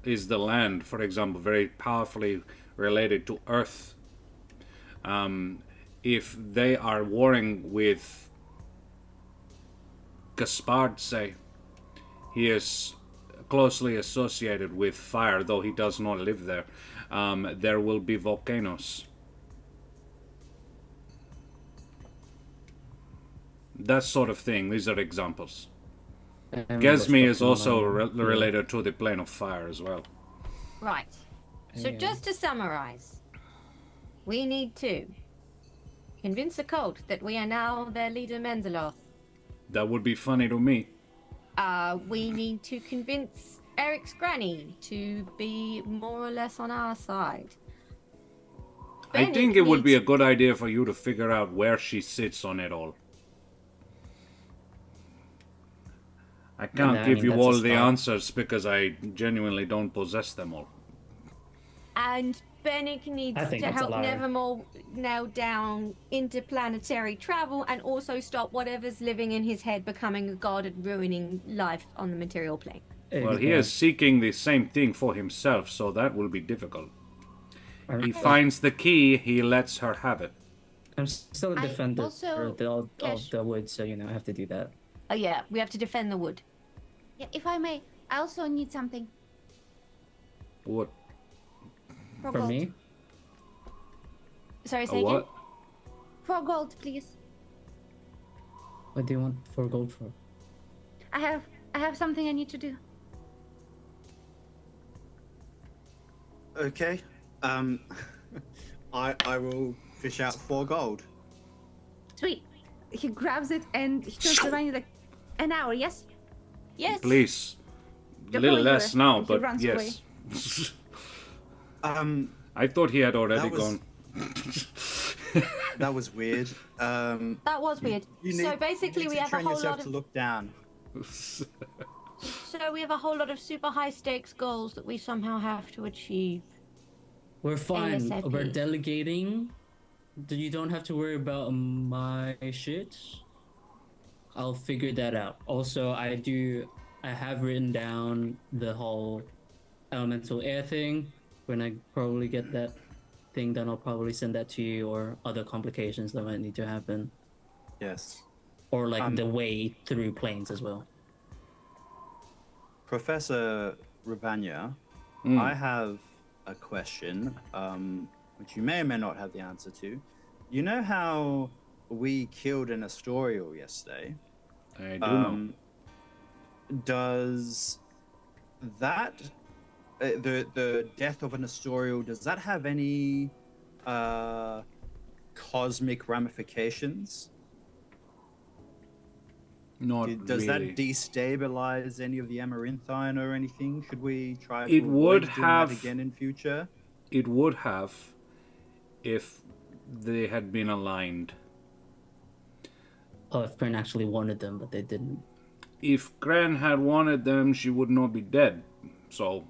is the land, for example, very powerfully related to earth. If they are warring with Gaspard, say, he is closely associated with fire, though he does not live there. There will be volcanoes. That sort of thing. These are examples. Gesmi is also related to the plane of fire as well. Right. So just to summarize, we need to convince the cult that we are now their leader, Menzoloth. That would be funny to me. We need to convince Eric's granny to be more or less on our side. I think it would be a good idea for you to figure out where she sits on it all. I can't give you that's a all the start. answers because I genuinely don't possess them all. And Bennick needs I think to that's a help liar. Nevermore nail down interplanetary travel and also stop whatever's living in his head becoming a god and ruining life on the material plane. Well, he is seeking the same thing for himself, so that will be difficult. He finds the key, he lets her have it. I'm still a I defender also- of Kesh. the wood, so I have to do that. Oh yeah, we have to defend the wood. Yeah, if I may, I also need something What? for For gold. me, Sorry, A say again? what? For gold, please. what do you want 4 gold for? I have something I need to do. Okay. I will fish out 4 gold. Sweet. He grabs it and he turns around. He's like, an hour, yes? Yes. Please. A You're little going less to- now, he but runs yes. I I thought he had already That was- gone. that was weird. That was weird. So basically, we have a train whole yourself lot to of look down. so we have a whole lot of super high stakes goals that we somehow have to achieve. We're fine. ASAP. We're delegating. You don't have to worry about my shit. I'll figure that out. Also, I have written down the whole elemental air thing. When I probably get that thing done, I'll probably send that to you, or other complications that might need to happen. Yes. Or like the way through planes as well. Professor Ravanya, I have a question, which you may or may not have the answer to. You know how we killed an Astoreal yesterday? I do know. Does that, the death of an Astoreal, does that have any cosmic ramifications? Not Does really. that destabilize any of the Amaranthine or anything? Should we try to It would avoid doing have- that again in future? It would have if they had been aligned. Oh, if Kren actually wanted them, but they didn't. If Kren had wanted them, she would not be dead. So,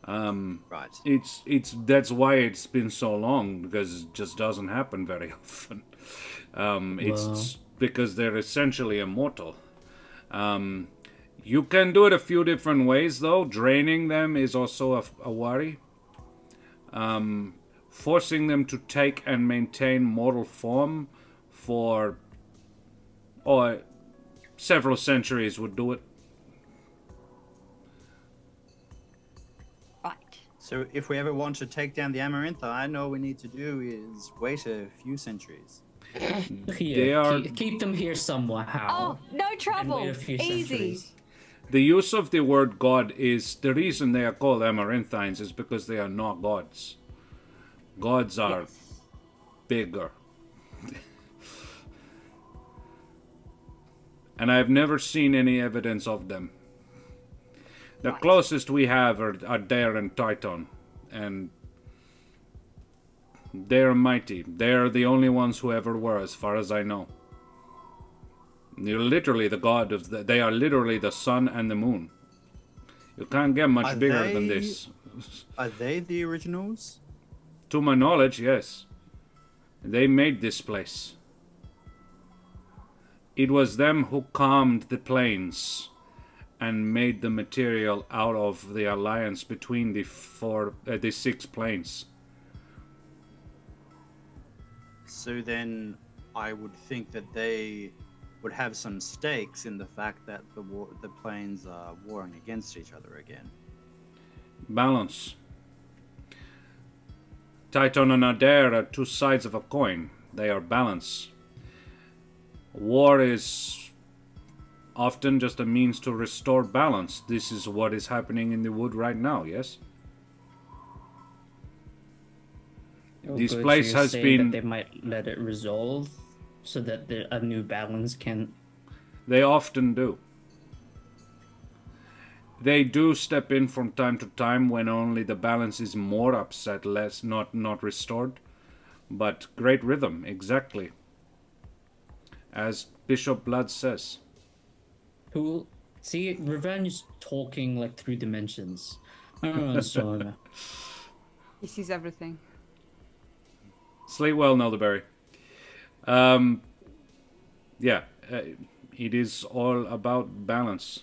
Right. it's that's why it's been so long, because it just doesn't happen very often. It's because they're essentially immortal. You can do it a few different ways, though. Draining them is also a worry. Forcing them to take and maintain mortal form for several centuries would do it. Right. So if we ever want to take down the Amaranthine, all we need to do is wait a few centuries. They are- keep them here somehow. Oh, no and trouble. wait a few Easy. centuries. The use of the word god is the reason they are called Amaranthines is because they are not gods. Gods are Yes. bigger. And I've never seen any evidence of them. The Right. closest we have are Dare and Titan, and they're mighty. They're the only ones who ever were, as far as I know. You're literally the god of they are literally the sun and the moon. You can't get much Are bigger than they- this. Are they the originals? To my knowledge, yes. They made this place. It was them who calmed the plains and made the material out of the alliance between the 6 planes. So then I would think that they would have some stakes in the fact that the planes are warring against each other again. Balance. Titan and Adair are 2 sides of a coin. They are balance. War is often just a means to restore balance. This is what is happening in the wood right now, yes? This Good, place so you're has saying been... that they might let it resolve so that a new balance can. They often do. They do step in from time to time when only the balance is more upset, less not restored. But great rhythm, exactly. As Bishop Blood says. Who see Revenge is talking like through dimensions. So He sees everything. Sleep well, Nelderberry. Yeah, it is all about balance.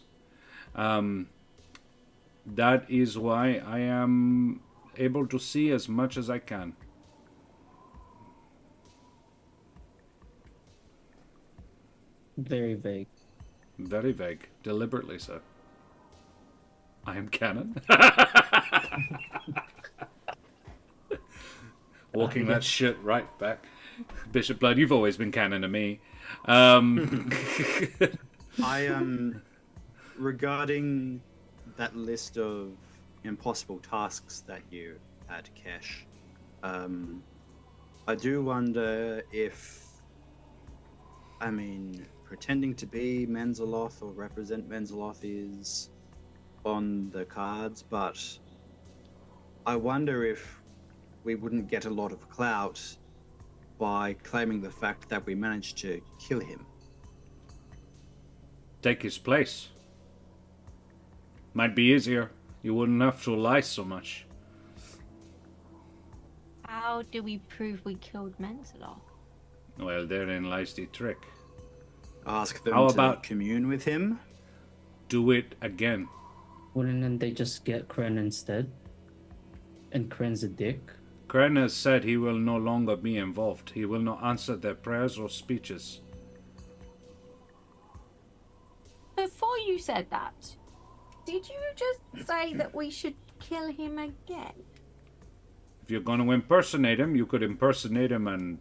That is why I am able to see as much as I can. very vague. Very vague, deliberately so. I am canon. Walking that shit right back. Bishop Blood, you've always been canon to me. I regarding that list of impossible tasks that you had, Kesh. I do wonder if, pretending to be Menzoloth or represent Menzoloth is on the cards, but I wonder if we wouldn't get a lot of clout by claiming the fact that we managed to kill him. Take his place. Might be easier. You wouldn't have to lie so much. How do we prove we killed Menzoloth? Well, therein lies the trick. Ask them How to about- commune with him. Do it again. Wouldn't they just get Kren instead? And Kren's a dick. Kren has said he will no longer be involved. He will not answer their prayers or speeches. Before you said that, did you just say that we should kill him again? If you're going to impersonate him, you could impersonate him and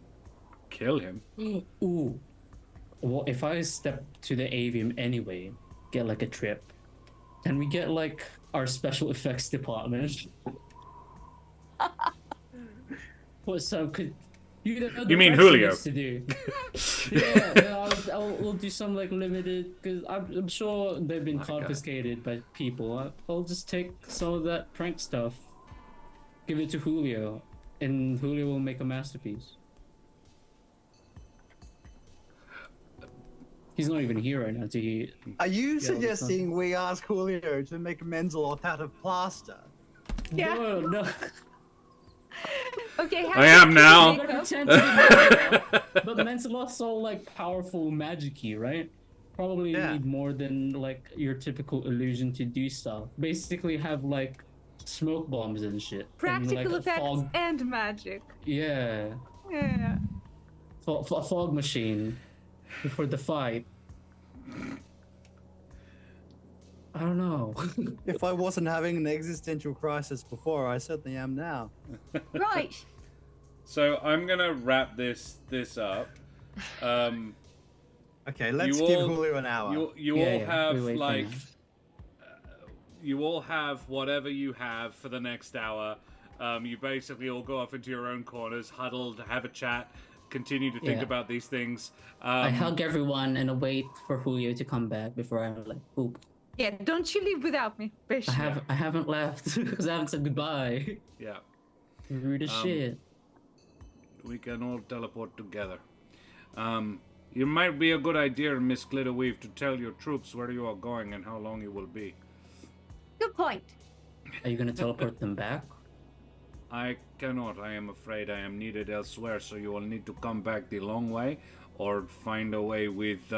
kill him. Ooh. Well, if I step to the avium anyway, get like a trip, can we get like our special effects department? What's up? Could you know the You mean rest Julio? of us to do? yeah, we'll do some like limited, because I'm sure they've been confiscated by people. I'll just take some of that prank stuff, give it to Julio, and Julio will make a masterpiece. He's not even here right now. Are you Yeah, suggesting we ask Julio to make a Menzoloth out of plaster? Yeah. No. Okay, I am now. Pretend to be Menzoloth, but Menzoloth's all like powerful magic-y, right? Probably Yeah. need more than like your typical illusion to do stuff. Basically have like smoke bombs and shit. practical and, like, a effects fog, and magic. yeah. Yeah. Fog machine before the fight. I don't know. If I wasn't having an existential crisis before, I certainly am now. Right. So I'm going to wrap this up. Okay, let's You give all- Julio an hour. You Yeah, all yeah, have we wait for like him. you all have whatever you have for the next hour. You basically all go off into your own corners, huddle to have a chat, continue to think Yeah. about these things. I hug everyone and wait for Julio to come back before I like poop. Yeah, don't you leave without me, bitch. I haven't left because I haven't said goodbye. Yeah, Rude as shit. we can all teleport together. It might be a good idea, Miss Glitterweave, to tell your troops where you are going and how long you will be. Good point. Are you gonna teleport them back? I cannot. I am afraid I am needed elsewhere, so you will need to come back the long way or find a way with,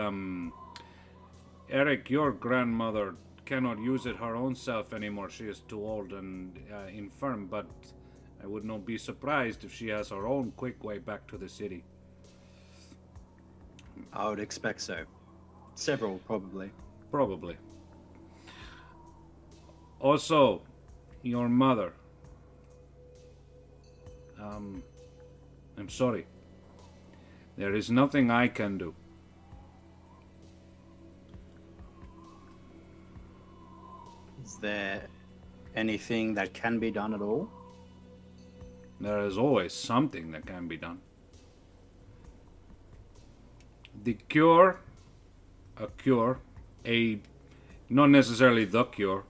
Eric, your grandmother cannot use it her own self anymore. She is too old and infirm, but I would not be surprised if she has her own quick way back to the city. I would expect so. Several, probably. Probably. Also, your mother. I'm sorry. There is nothing I can do. Is there anything that can be done at all? There is always something that can be done. The cure, not necessarily the cure,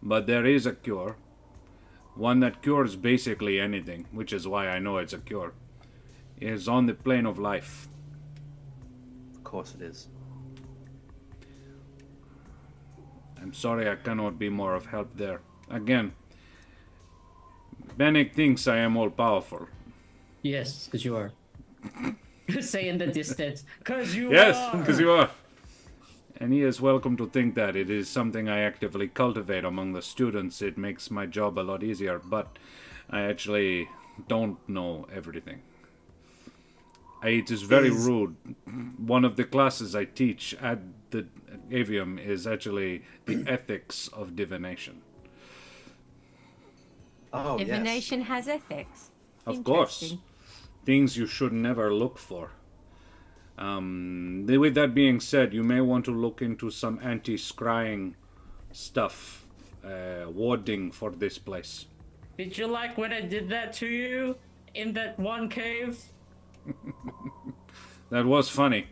but there is a cure. One that cures basically anything, which is why I know it's a cure, is on the plane of life. Of course it is. I'm sorry I cannot be more of help there. Again, Bennick thinks I am all powerful. Yes, because you are. Say in the distance, because you Yes, are. because you are. And he is welcome to think that. It is something I actively cultivate among the students. It makes my job a lot easier, but I actually don't know everything. It is very rude. One of the classes I teach at the Avium is actually the ethics of divination. Oh, yes. Divination has ethics. Of course. Interesting. Things you should never look for. With that being said, you may want to look into some anti-scrying stuff, warding for this place. Did you like when I did that to you in that one cave? That was funny.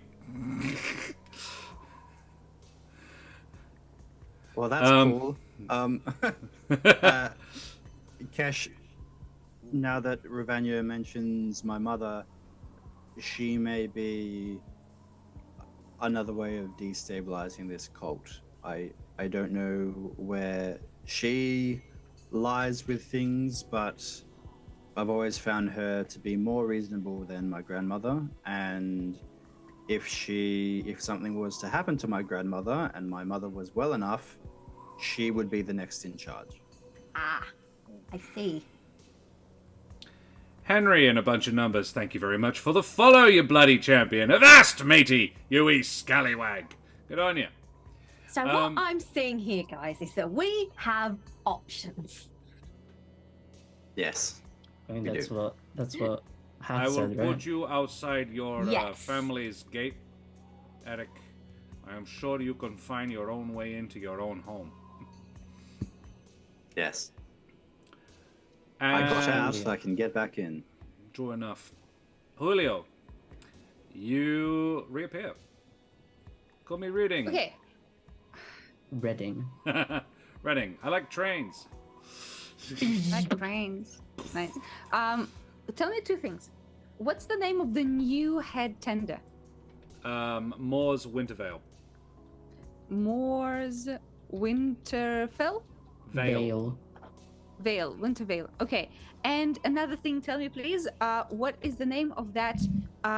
Well, that's cool. Kesh, now that Ravanya mentions my mother, she may be another way of destabilizing this cult. I don't know where she lies with things, but I've always found her to be more reasonable than my grandmother, and if something was to happen to my grandmother and my mother was well enough, she would be the next in charge. Ah, I see. Henry and a bunch of numbers, thank you very much for the follow, you bloody champion. Avast, matey, you wee scallywag. Good on you. So what I'm seeing here, guys, is that we have options. Yes. I mean, We that's do. what I Hat will said, right? put you outside your Yes. family's gate, Eric. I am sure you can find your own way into your own home. Yes. And I got out so I can get back in. True enough. Julio, you reappear. Call me Reading. Okay. Reading. Reading. I like trains. Like brains. Nice. Tell me two things. What's the name of the new head tender? Moore's Wintervale. Moore's Winterfell? Vale. Vale, Wintervale. Okay. And another thing, tell me please, what is the name of that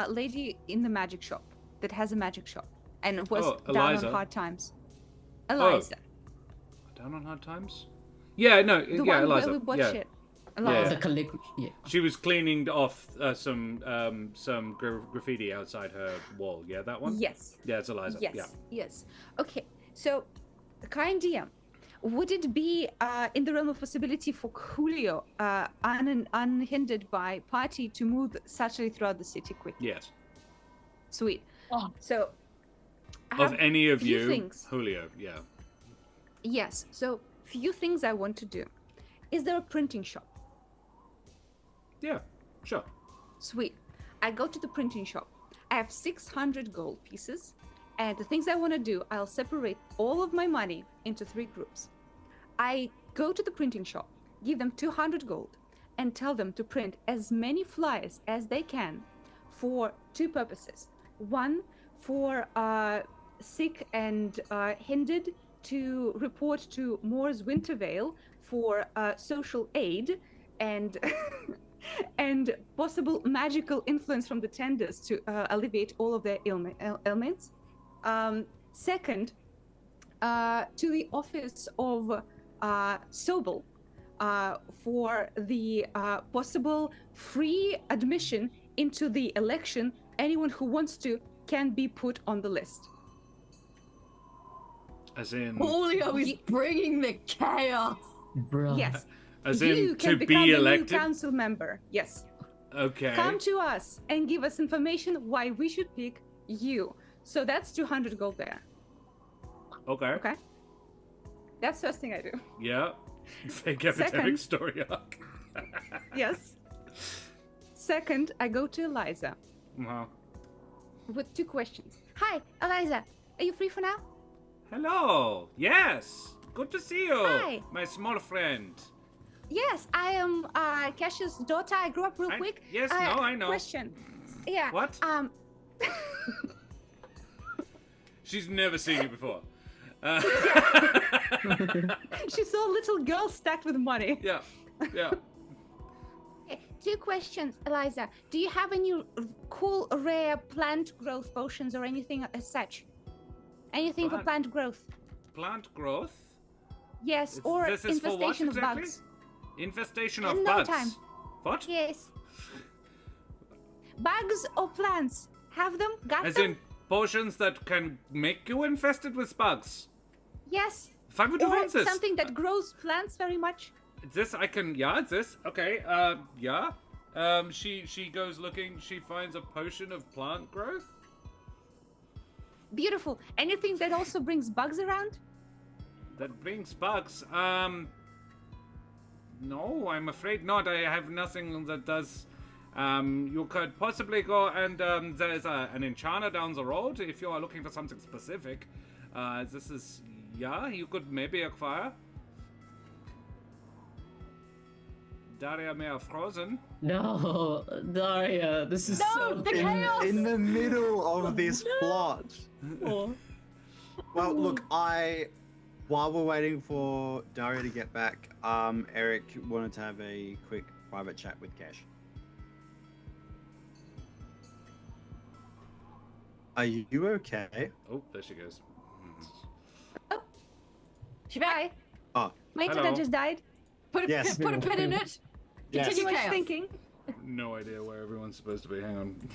lady in the magic shop that has a magic shop and was down Eliza. on hard times? Eliza. Down on hard times? Yeah, no, The yeah, one Eliza. where we bought yeah. shit. Yeah. Eliza. Yeah. She was cleaning off some graffiti outside her wall. Yeah, that one? Yes. Yeah, it's Eliza. Yes. Yeah. Yes. Okay. So, kind DM, would it be in the realm of possibility for Julio, unhindered by party, to move subtly throughout the city quickly? Yes. Sweet. Oh. So, I Of have any of few you, things. Julio, yeah. Yes. So, few things I want to do. Is there a printing shop? Yeah, sure. Sweet. I go to the printing shop. I have 600 gold pieces. And the things I want to do, I'll separate all of my money into 3 groups. I go to the printing shop, give them 200 gold, and tell them to print as many flyers as they can for 2 purposes. One, for sick and hindered to report to Moore's Wintervale for social aid and and possible magical influence from the tenders to alleviate all of their ailments. Second, to the office of Sobel for the possible free admission into the election. Anyone who wants to can be put on the list. As in, Julio is bringing the chaos. Bruh. Yes. as You in can to become be a new elected? council member. Yes. Okay. Come to us and give us information why we should pick you. So that's 200 gold there. Okay. Okay. That's the first thing I do. Yeah. Fake epidemic Second. story arc. Yes. Second, I go to Eliza Uh-huh. with 2 questions. Hi, Eliza. Are you free for now? Hello. Yes. Good to see you, Hi. my small friend. Yes, I am Kesh's daughter. I grew up real quick. Yes, no, I know. Question. Yeah. What? She's never seen you before. She saw a little girl stacked with money. Yeah. Yeah. Okay, 2 questions, Eliza. Do you have any cool, rare plant growth potions or anything as such? Anything for Plant- plant growth? Plant growth? Yes, or This is for what infestation of exactly? bugs. Infestation In of no bugs. time. What? Yes. Bugs or plants? Have them? Got As them? in potions that can make you infested with bugs. Yes. Five Or advances. something that grows plants very much. This I can. Yeah, it's this. Okay. Yeah. She goes looking. She finds a potion of plant growth. Beautiful. Anything that also brings bugs around? That brings bugs. No, I'm afraid not. I have nothing that does. You could possibly go and there's an enchanter down the road if you are looking for something specific. This is, yeah, you could maybe acquire. Daria may have frozen. No, Daria, this is No, so the chaos. In the middle of this plot. painful. Well, look, while we're waiting for Daria to get back, Eric wanted to have a quick private chat with Kesh. Are you okay? Oh, there she goes. She back. Oh, My Hello. internet just died. Put a, Yes. put a pin in it. yes. Too much Chaos. thinking. No idea where everyone's supposed to be. Hang on.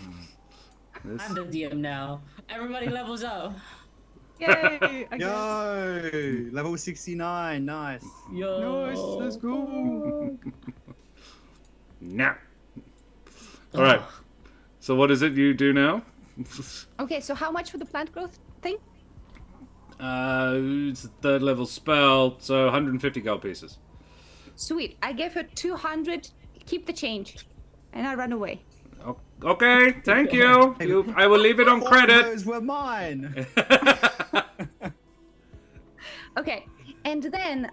This. I'm the DM now. Everybody levels up. Yay! I guess. Yo, level 69, nice. Yo. Nice, let's go. Now. All right. So what is it you do now? Okay, so how much for the plant growth thing? It's a third level spell, so 150 gold pieces. Sweet. I gave her 200. Keep the change, and I run away. Okay, thank you. I will leave it on All credit. those were mine. Okay, and then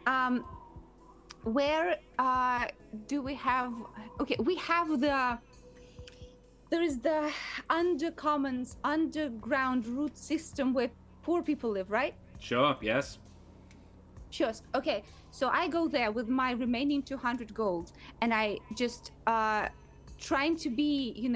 where do we have? Okay, we have there is the undercommons underground root system where poor people live, right? Sure, yes. Sure. Okay, so I go there with my remaining 200 gold, and I just trying to be,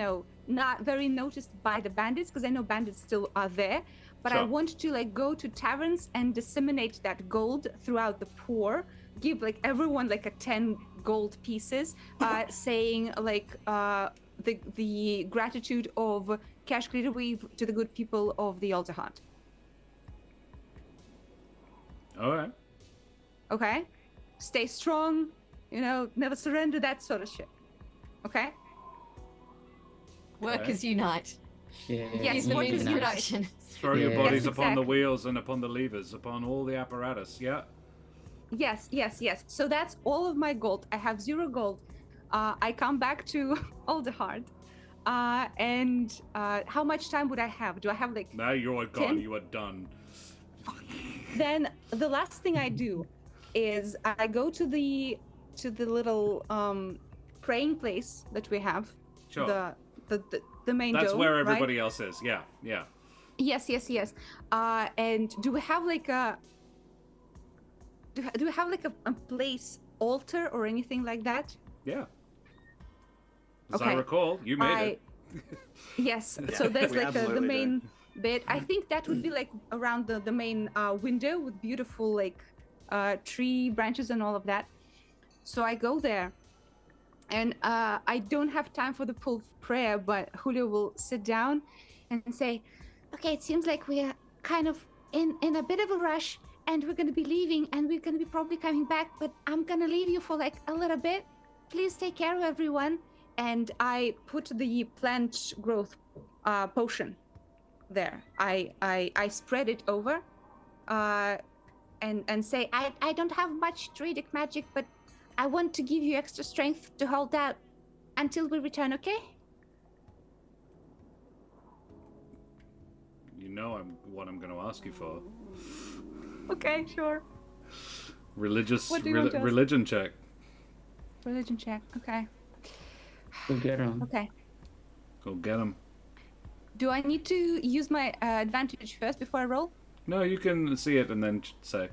not very noticed by the bandits, because I know bandits still are there, but I Sure. want to like go to taverns and disseminate that gold throughout the poor, give like everyone like a 10 gold pieces, saying like the gratitude of Cash Weave to the good people of the Altar Hunt. All right. Okay? Stay strong, never surrender, that sort of shit. Okay? Workers unite. Yeah. Yes, Use the what means is of nice. production. Throw your Yeah. bodies Yes, upon the exactly. wheels and upon the levers, upon all the apparatus, yeah? Yes. So that's all of my gold. I have 0 gold. I come back to Aldehard. And how much time would I have? Do I have like... Now you're gone, 10? you are done. Then the last thing I do is I go to the little praying place that we have. Sure. The main That's dome, where right? everybody else is, yeah. Yes. And do we have like a... Do we have like a place altar or anything like that? Yeah. As I Okay. recall, you made it. Yes. So there's we like the absolutely main bit. I think that would be like around the main window with beautiful like tree branches and all of that. So I go there, and I don't have time for the full prayer, but Julio will sit down and say, "Okay, it seems like we're kind of in a bit of a rush, and we're gonna be leaving, and we're gonna be probably coming back, but I'm gonna leave you for like a little bit. Please take care of everyone." And I put the plant growth potion there. I spread it over and say, I don't have much druidic magic, but I want to give you extra strength to hold out until we return, okay? You know what I'm going to ask you for. Okay, sure. Religious What do you want to ask? religion check. Religion check. Okay. Go get him. Okay. Go get him. Do I need to use my advantage first before I roll? No, you can see it and then say.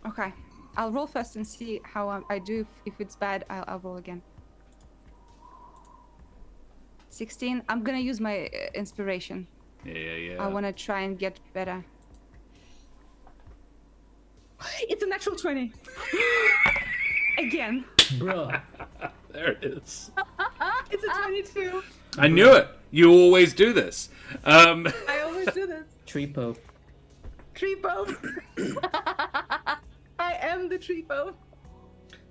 Okay. I'll roll first and see how I do. If it's bad, I'll roll again. 16. I'm gonna use my inspiration. Yeah. I want to try and get better. It's a natural 20. Again. Bro. There it is. It's a 22. I knew it. You always do this. I always do this. Tree pope. Tree pope. I am the tree pope.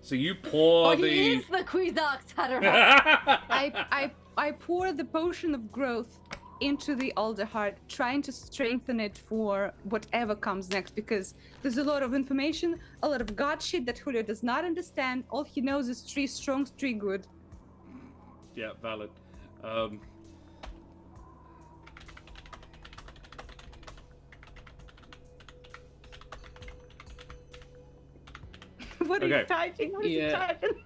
So you pour Oh, the. he is the Quizarch Tatterer. I pour the potion of growth into the alder heart, trying to strengthen it for whatever comes next, because there's a lot of information, a lot of god shit that Julio does not understand. All he knows is tree strong, tree good. Yeah, valid. What are Okay. you typing? What is he Yeah. typing?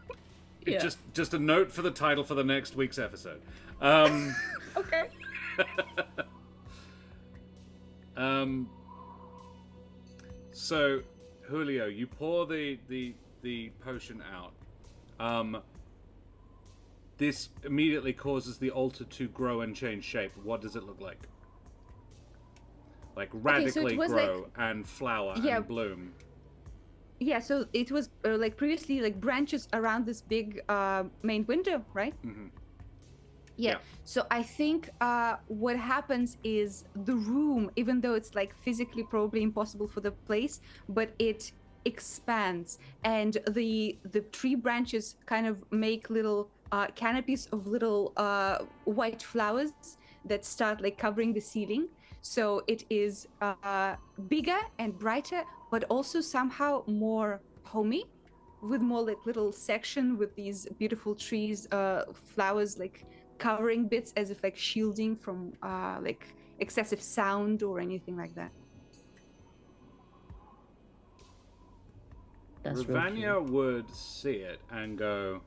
Yeah. Just a note for the title for the next week's episode. Okay. So Julio, you pour the potion out. this immediately causes the altar to grow and change shape. What does it look like? Like radically it was grow and flower and bloom. Yeah, so it was like previously like branches around this big main window, right? Mm-hmm. Yeah. So I think what happens is the room, even though it's like physically probably impossible for the place, but it expands, and the tree branches kind of make little canopies of little white flowers that start like covering the ceiling. So it is bigger and brighter, but also somehow more homey, with more like little section with these beautiful trees, flowers like covering bits as if like shielding from like excessive sound or anything like that. That's Ravania would see it and go,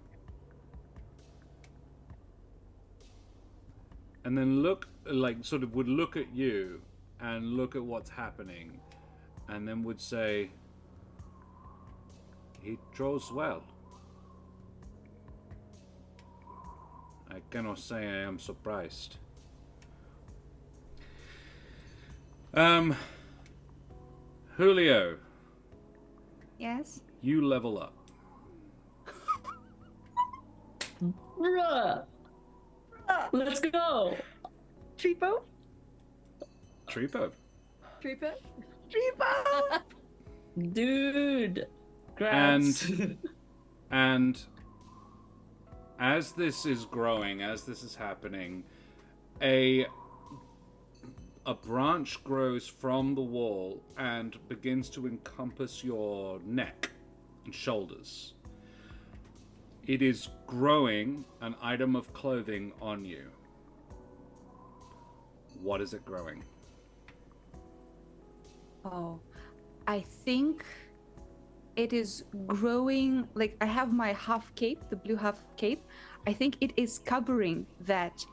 and then look, like sort of would look at you and look at what's happening, and then would say, "He draws well. I cannot say I am surprised." Julio, Yes. you level up. Bruh! Let's go! Tripo? Tripo. Trooper. Tripo! Dude! Grants. And as this is growing, as this is happening, a branch grows from the wall and begins to encompass your neck and shoulders. It is growing an item of clothing on you. What is it growing? Oh, I think it is growing, like I have my half cape, the blue half cape. I think it is covering that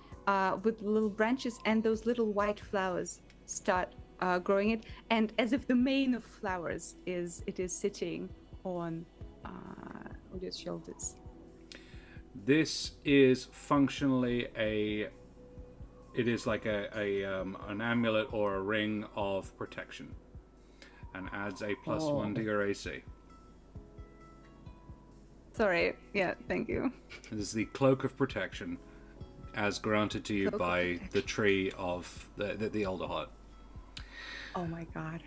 with little branches, and those little white flowers start growing it. And as if the main of flowers is sitting on your shoulders. This is functionally it is like an amulet or a ring of protection, and adds a +1 to your AC. Sorry, yeah, thank you. This is the Cloak of Protection, as granted to you by the tree of the Elder Heart. Oh my god.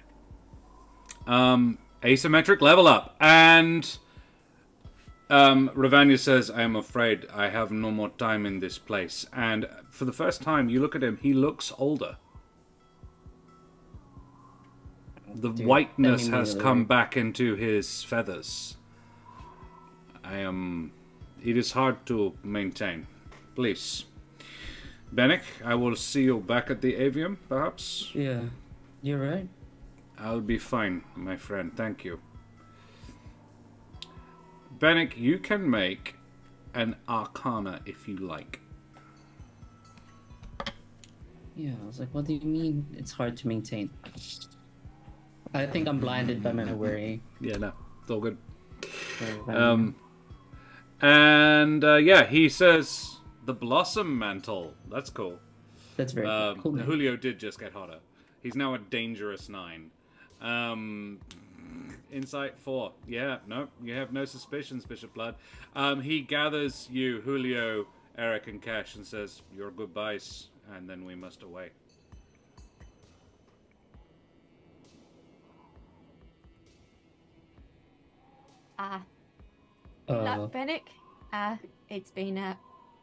Asymmetric level up, and Ravania says, "I am afraid I have no more time in this place." And for the first time, you look at him, he looks older. The whiteness has come back into his feathers. It is hard to maintain. Please. Bennick, I will see you back at the avium, perhaps? Yeah, you're right. I'll be fine, my friend. Thank you. Bennick, you can make an Arcana if you like. Yeah, I was like, what do you mean it's hard to maintain? I think I'm blinded by my worry. Yeah, no, it's all good. So, he says the Blossom Mantle. That's cool. that's very cool. Julio did just get hotter. He's now a dangerous 9. Insight 4. Yeah, no, you have no suspicions, Bishop Blood. He gathers you, Julio, Eric, and Kesh, and says, "Your goodbyes, and then we must away." Look, Bennick, it's been an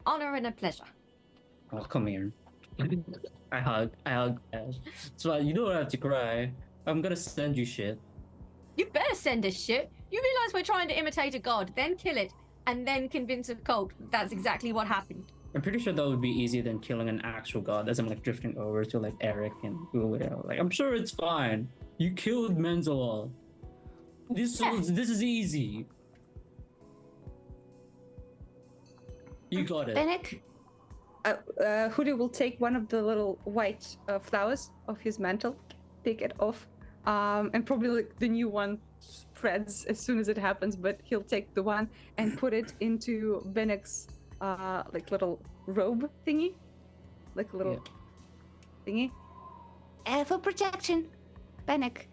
honor and a pleasure. Oh, come here. I hug Ash. So you don't have to cry. I'm gonna send you shit. You better send us shit. You realize we're trying to imitate a god, then kill it, and then convince a cult that's exactly what happened. I'm pretty sure that would be easier than killing an actual god, as I'm like drifting over to like Eric and Julio. Like, I'm sure it's fine. You killed Menzoloth. This is easy. You got it. Bennick, Julio will take one of the little white flowers of his mantle, take it off, and probably like, the new one spreads as soon as it happens, but he'll take the one and put it into Bennick's like little robe thingy, like a little thingy. For protection, Bennick,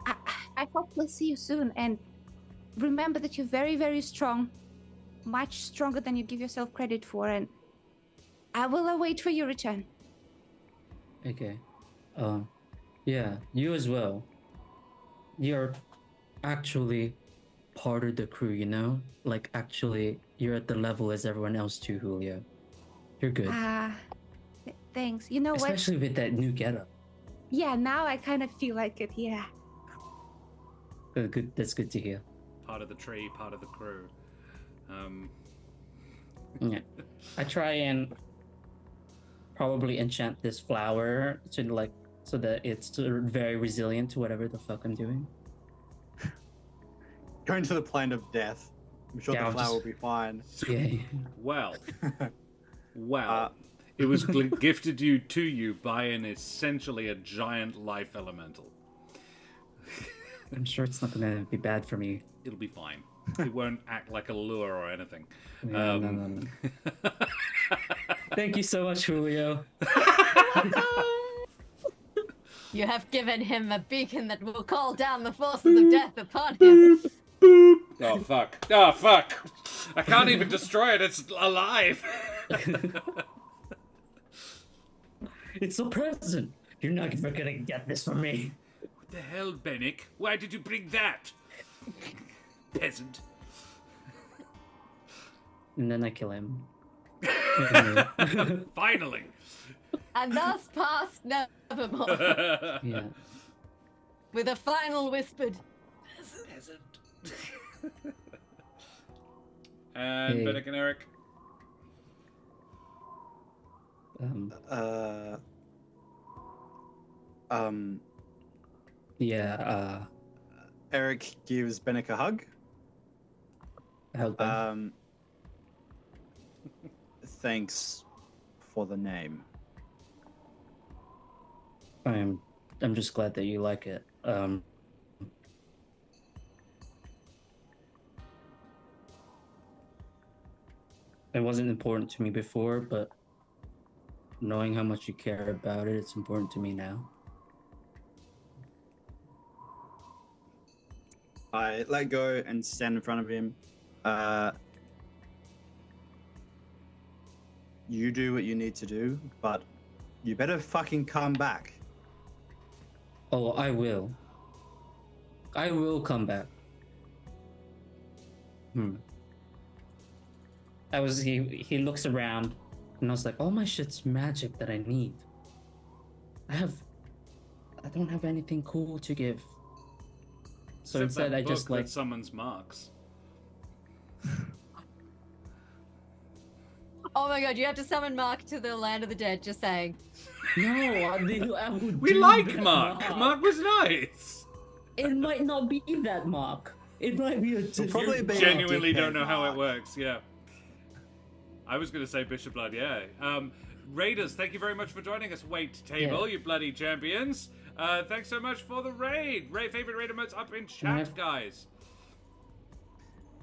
I hope we'll see you soon. And remember that you're very, very strong, much stronger than you give yourself credit for. And I will await for your return. Okay. Yeah, you as well. You're actually part of the crew, you know? Like, actually, you're at the level as everyone else too, Julio. You're good. Thanks. You know what? Especially with that new getup. Yeah, now I kind of feel like it, yeah. Good. That's good to hear. Part of the tree, part of the crew. Yeah. I try and probably enchant this flower to like so that it's very resilient to whatever the fuck I'm doing. Going to the plane of death. I'm sure Yeah, the flower will be fine. Yeah. Well, it was gifted to you by an essentially a giant life elemental. I'm sure it's not gonna be bad for me. It'll be fine. It won't act like a lure or anything. Yeah, no. Thank you so much, Julio. You have given him a beacon that will call down the forces of death upon him. Oh, fuck. Oh, fuck. I can't even destroy it. It's alive. It's a present. You're not ever gonna get this from me. What the hell, Bennick? Why did you bring that? Peasant. And then I kill him. Finally. And thus passed nevermore. Yeah. With a final whispered, Peasant. And Hey. Bennick and Eric. Yeah, Eric gives Bennick a hug. help him. Thanks for the name. I'm just glad that you like it. It wasn't important to me before, but knowing how much you care about it, it's important to me now. I let go and stand in front of him. You do what you need to do, but you better fucking come back. Oh, I will. I will come back. He looks around and I was like, all my shit's magic that I need. I don't have anything cool to give. So Except instead that I just book like that summons marks. oh my god, you have to summon Mark to the land of the dead, just saying. no, I would We do like that, Mark. Mark was nice. It might not be that Mark. It might be a different probably be- Genuinely dickhead don't know how it Mark. works. Yeah. I was going to say Bishop Blood. Yeah. Raiders, thank you very much for joining us. Wait table, Yeah. you bloody champions. Thanks so much for the raid. Favorite raider modes up in chat, I've- guys.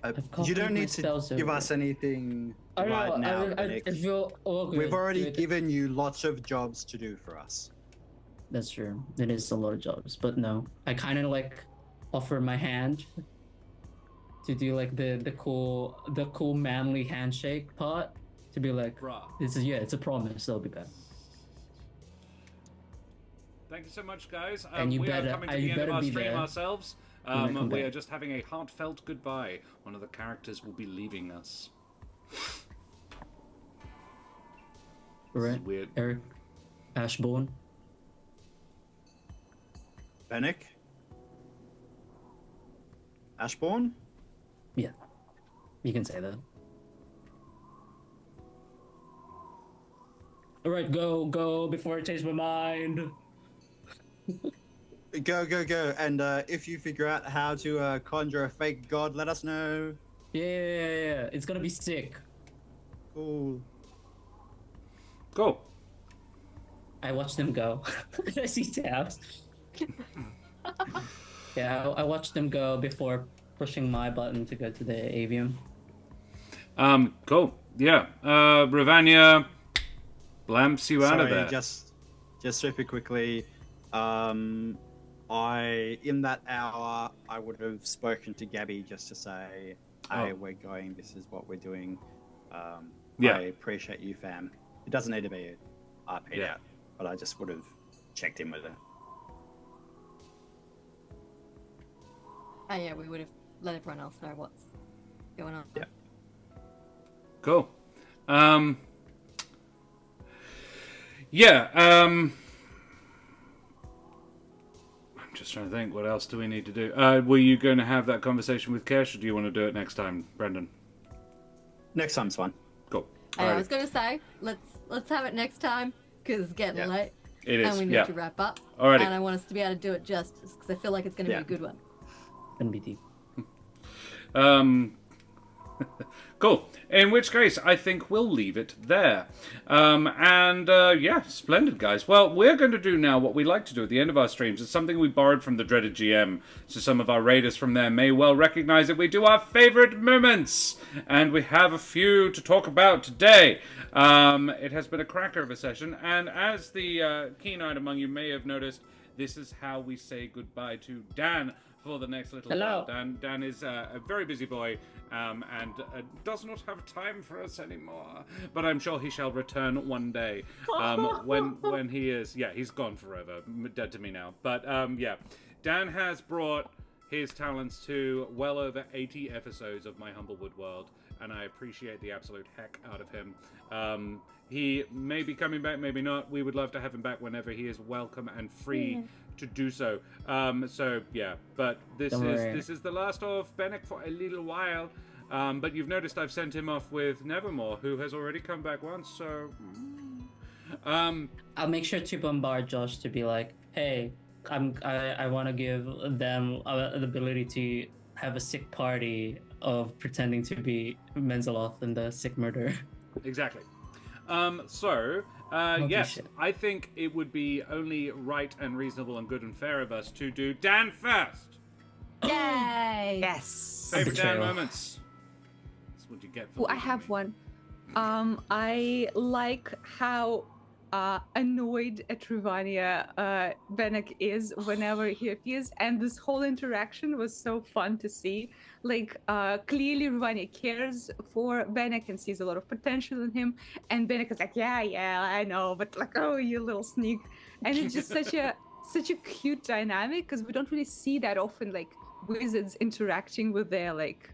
I've You copied don't my need to spells give over. us anything I don't right know, now, I Bennick. feel awkward. We've already with- given you lots of jobs to do for us. That's true. It is a lot of jobs, but no. I kind of like offer my hand to do like the cool manly handshake part to be like, Bruh. it's a promise. I'll be back. Thank you so much, guys. And you we better- are coming to you the end of better our be stream there ourselves. when I come We back. are just having a heartfelt goodbye. One of the characters will be leaving us. All right, Weird. Eric, Ashbourne. Bennick? Ashbourne? Yeah, you can say that. All right, go before I change my mind. Go. And if you figure out how to conjure a fake god, let us know. Yeah. It's gonna be sick. Cool. Go. I watched them go. I see tabs. Yeah, I watched them go before pushing my button to go to the avium. Cool. Yeah, Ravania blamps you out of Sorry, there. just super quickly. In that hour, I would have spoken to Gabby just to say, "Hey, we're going. This is what we're doing. Yeah. I appreciate you, fam." It doesn't need to be a RP Yeah. out, but I just would have checked in with her. Oh yeah, we would have let everyone else know what's going on. Yeah. Cool. I'm just trying to think, what else do we need to do? Were you going to have that conversation with Kesh, or do you want to do it next time, Brendan? Next time's fine. Cool. I was going to say, let's have it next time, because it's getting late. It is, And we need to wrap up. Alrighty. And I want us to be able to do it justice, because I feel like it's going to be a good one. Gonna be deep. Cool. In which case, I think we'll leave it there. Splendid, guys. Well, we're going to do now what we like to do at the end of our streams. It's something we borrowed from the Dreaded GM, so some of our raiders from there may well recognize it. We do our favorite moments, and we have a few to talk about today. It has been a cracker of a session, and as the keen-eyed among you may have noticed, this is how we say goodbye to Dan for the next little while. Dan is a very busy boy and does not have time for us anymore. But I'm sure he shall return one day when he is... Yeah, he's gone forever. Dead to me now. But Dan has brought his talents to well over 80 episodes of My Humblewood World, and I appreciate the absolute heck out of him. He may be coming back, maybe not. We would love to have him back whenever he is welcome and free to do so. But this is the last of Bennick for a little while. But you've noticed I've sent him off with Nevermore, who has already come back once, so... I'll make sure to bombard Josh to be like, hey, I want to give them the ability to have a sick party of pretending to be Menzoloth and the sick murderer. Exactly. Yes, I think it would be only right and reasonable and good and fair of us to do Dan first. Yay! Yes. Favorite Dan Betrayal. moments. That's what you get for I have one. I like how annoyed at Rivania Bennick is whenever he appears, and this whole interaction was so fun to see. Like, clearly Rivania cares for Bennick and sees a lot of potential in him, and Bennick is like, yeah, I know, but like, oh, you little sneak. And it's just such a cute dynamic, because we don't really see that often, like, wizards interacting with their, like,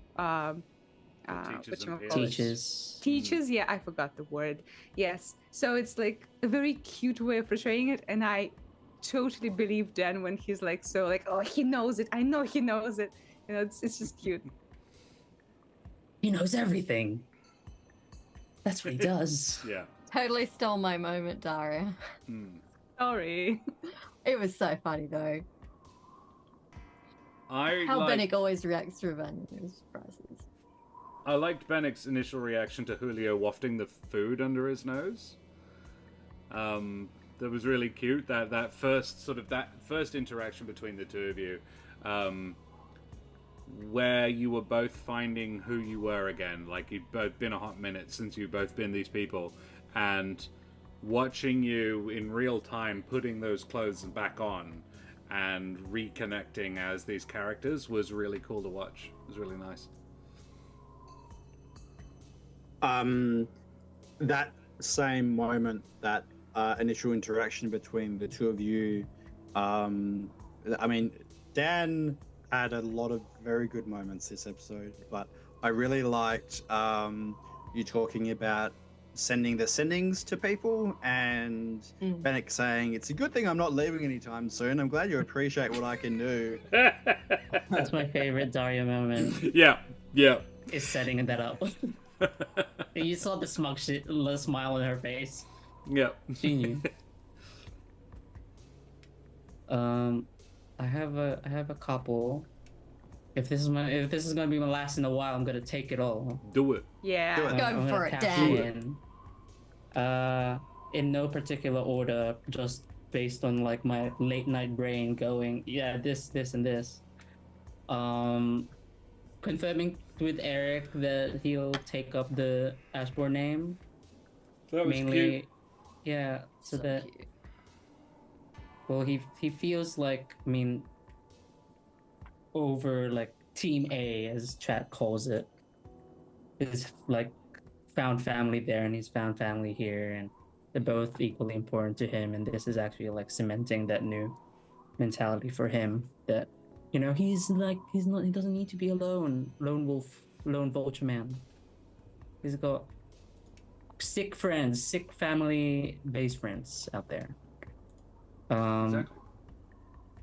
teachers, yeah, I forgot the word. Yes, so it's like a very cute way of portraying it, and I totally believe Dan when he's like, so like, oh, he knows it, I know he knows it, you know, it's just cute. He knows everything. That's what he does. Yeah. Totally stole my moment, Daria. Sorry. It was so funny though. How Bennick always reacts to Rivania's surprises. I liked Bennick's initial reaction to Julio wafting the food under his nose. That was really cute. That first interaction between the two of you, where you were both finding who you were again. Like, you'd both been a hot minute since you've both been these people, and watching you in real time putting those clothes back on and reconnecting as these characters was really cool to watch. It was really nice. That same moment, that initial interaction between the two of you, I mean, Dan had a lot of very good moments this episode, but I really liked you talking about sending the sendings to people, and Bennick saying, it's a good thing I'm not leaving anytime soon. I'm glad you appreciate what I can do. That's my favorite Daria moment. Yeah. Is setting that up. You saw the smug smile on her face. Yeah. She knew. I have a couple. If this is gonna be my last in a while, I'm gonna take it all. Do it. Yeah. Do it. Go for it, Dan. In no particular order, just based on like my late night brain going, yeah, this and this. Confirming with Eric that he'll take up the Ashbourne name. That was mainly, cute. yeah, so that cute. well, he feels like, I mean, over like Team A, as chat calls it, is like found family there, and he's found family here, and they're both equally important to him. And this is actually like cementing that new mentality for him that, you know, he doesn't need to be alone, lone wolf, lone vulture man. He's got sick friends, sick family-based friends out there. Exactly.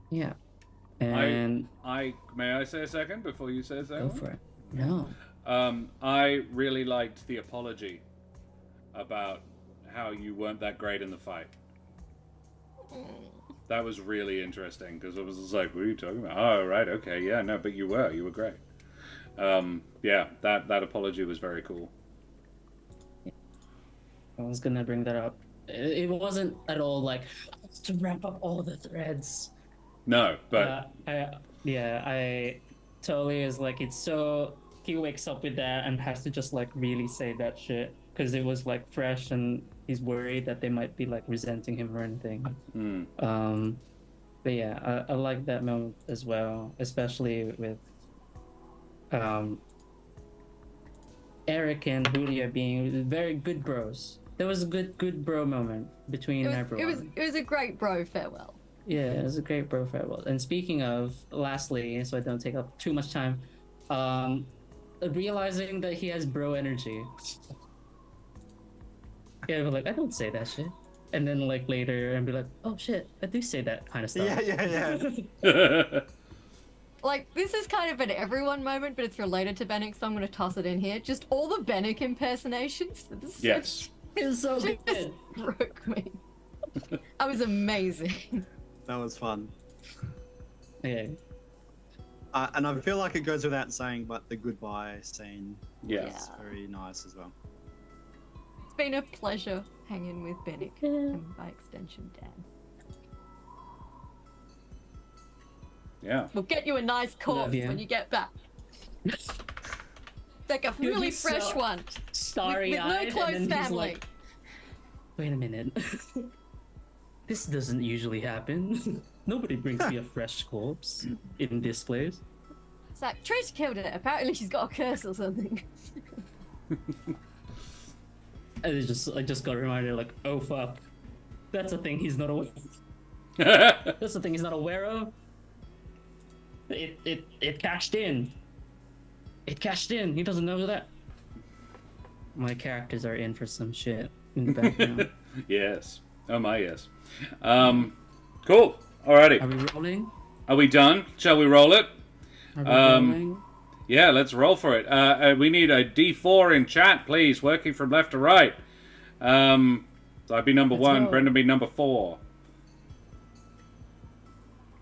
Yeah. And May I say a second before you say a second? go for it. No. I really liked the apology about how you weren't that great in the fight. That was really interesting, because it was just like, what are you talking about? Oh, right, okay, yeah, no, but you were great. Yeah, that apology was very cool. I was gonna bring that up. It wasn't at all like to wrap up all the threads. No, but I totally is like, it's so he wakes up with that and has to just like really say that shit because it was like fresh, and he's worried that they might be like resenting him or anything. But yeah, I like that moment as well, especially with Eric and Julia being very good bros. There was a good bro moment between everyone. It was a great bro farewell. Yeah, it was a great bro farewell. And speaking of, lastly, so I don't take up too much time, realizing that he has bro energy. Yeah, but like, I don't say that shit. And then like later and be like, oh shit, I do say that kind of stuff. Yeah. Like, this is kind of an everyone moment, but it's related to Bennick, so I'm going to toss it in here. Just all the Bennick impersonations. Yes. It was so Just good. broke me. That was amazing. That was fun. Yeah. And I feel like it goes without saying, but the goodbye scene Yes. is very nice as well. It's been a pleasure hanging with Bennick, and by extension, Dan. Yeah. We'll get you a nice corpse you. when you get back. Like a You'll really be fresh so one. Starry-eyed, with no close and then he's family. like, wait a minute. This doesn't usually happen. Nobody brings me a fresh corpse in this place. It's like, Trish killed it. Apparently she's got a curse or something. And I just got reminded, like, oh fuck, that's a thing he's not aware. That's the thing he's not aware of. It cashed in. It cashed in. He doesn't know that. My characters are in for some shit in the background. Yes. Oh my, yes. Cool. Alrighty. Are we rolling? Are we done? Shall we roll it? Are we rolling? Yeah, let's roll for it. We need a D4 in chat, please, working from left to right. So I'd be number Let's 1, roll. Brendan be number 4.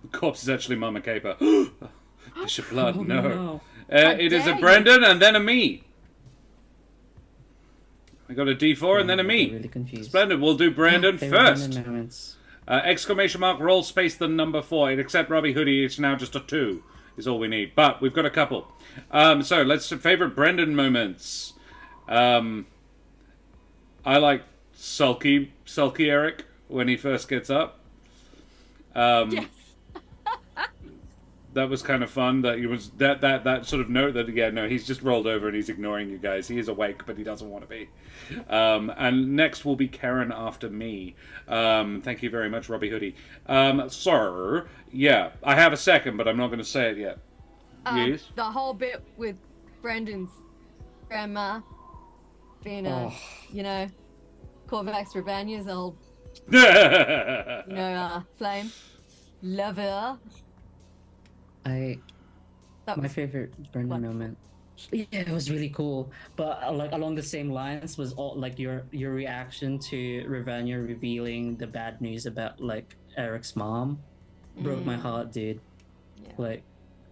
The corpse is actually Mama Caper. Bishop Blood, Oh, no. How It is a dare you. Brendan and then a me. I got a D4 and then a I'm me. really confused. Splendid, we'll do Brandon Favorite first. Brendan moments. Exclamation mark, roll space, the number 4. Except Robbie Hoodie, it's now just a 2 is all we need. But we've got a couple. So let's favorite Brendan moments. I like sulky Eric when he first gets up. Yes. That was kind of fun. That he was that sort of note that he's just rolled over and he's ignoring you guys. He is awake, but he doesn't want to be. And next will be Karen after me. Thank you very much, Robbie Hoodie. Sir, yeah, I have a second, but I'm not going to say it yet. Yes. The whole bit with Brendan's grandma being Corvax Ravania's old, flame lover. That My was favorite Brendan wonderful. moment. Yeah, it was really cool. But like along the same lines was all like your reaction to Ravania revealing the bad news about like Eric's mom. Broke my heart, dude. Yeah. Like,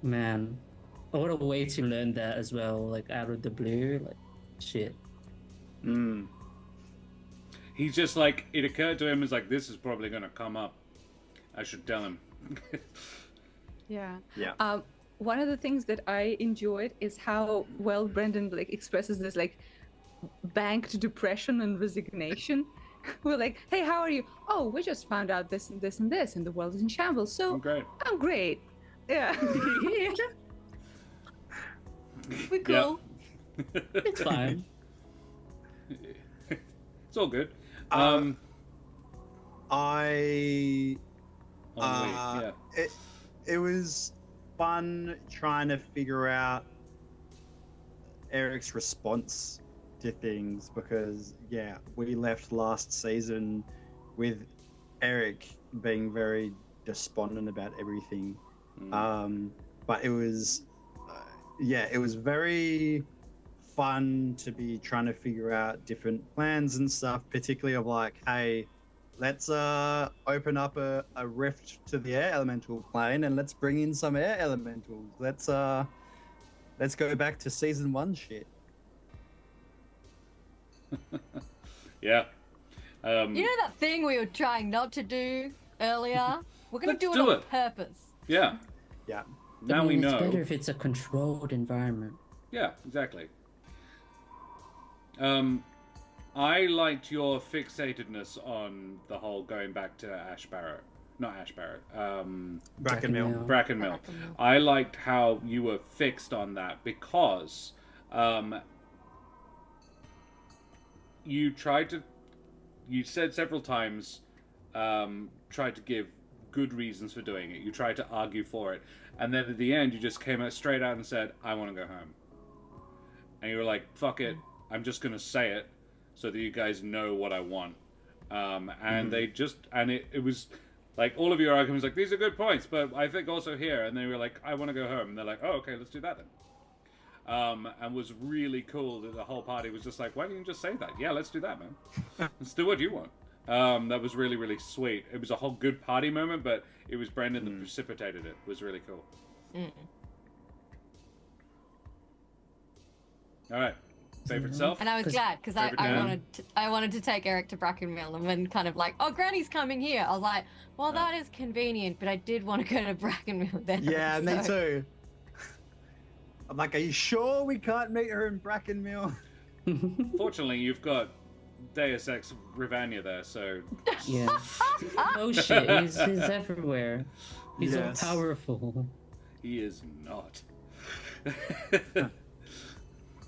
man, what a way to learn that as well. Like out of the blue, like shit. He's just like, it occurred to him as like, this is probably going to come up. I should tell him. Yeah. Yeah. one of the things that I enjoyed is how well Brendan like expresses this like banked depression and resignation. We're like, hey, how are you? Oh, we just found out this and this and this, and the world is in shambles. So I'm great. I'm great. Yeah. We're cool. It's fine. It's all good. I yeah. it was fun trying to figure out Eric's response to things because we left last season with Eric being very despondent about everything. But it was it was very fun to be trying to figure out different plans and stuff, particularly of like, hey, let's open up a rift to the air elemental plane and let's bring in some air elementals. Let's go back to season 1 shit. Yeah. You know that thing we were trying not to do earlier? We're gonna Let's do it do on it. purpose. Yeah. Yeah. Now we It's know. better if it's a controlled environment. Yeah, exactly. I liked your fixatedness on the whole going back to Brackenmill. Brackenmill. I liked how you were fixed on that because you said several times, tried to give good reasons for doing it. You tried to argue for it. And then at the end, you just came out straight out and said, I want to go home. And you were like, fuck it. I'm just going to say it so that you guys know what I want. And they just, and it was like all of your arguments, like, these are good points, but I think also here. And they were like, I want to go home. And they're like, oh, okay, let's do that then. And was really cool that the whole party was just like, why don't you just say that? Yeah, let's do that, man. Let's do what you want. That was really, really sweet. It was a whole good party moment, but it was Brendan that precipitated it. It was really cool. All right. Favorite self? And I was glad because I wanted to take Eric to Brackenmill and then kind of like, oh, Granny's coming here. I was like, well, that is convenient, but I did want to go to Brackenmill then. Yeah, me too. I'm like, are you sure we can't meet her in Brackenmill? Fortunately, you've got Deus Ex Rivania there, so... Yeah. Oh shit, he's everywhere. He's all powerful. He is not.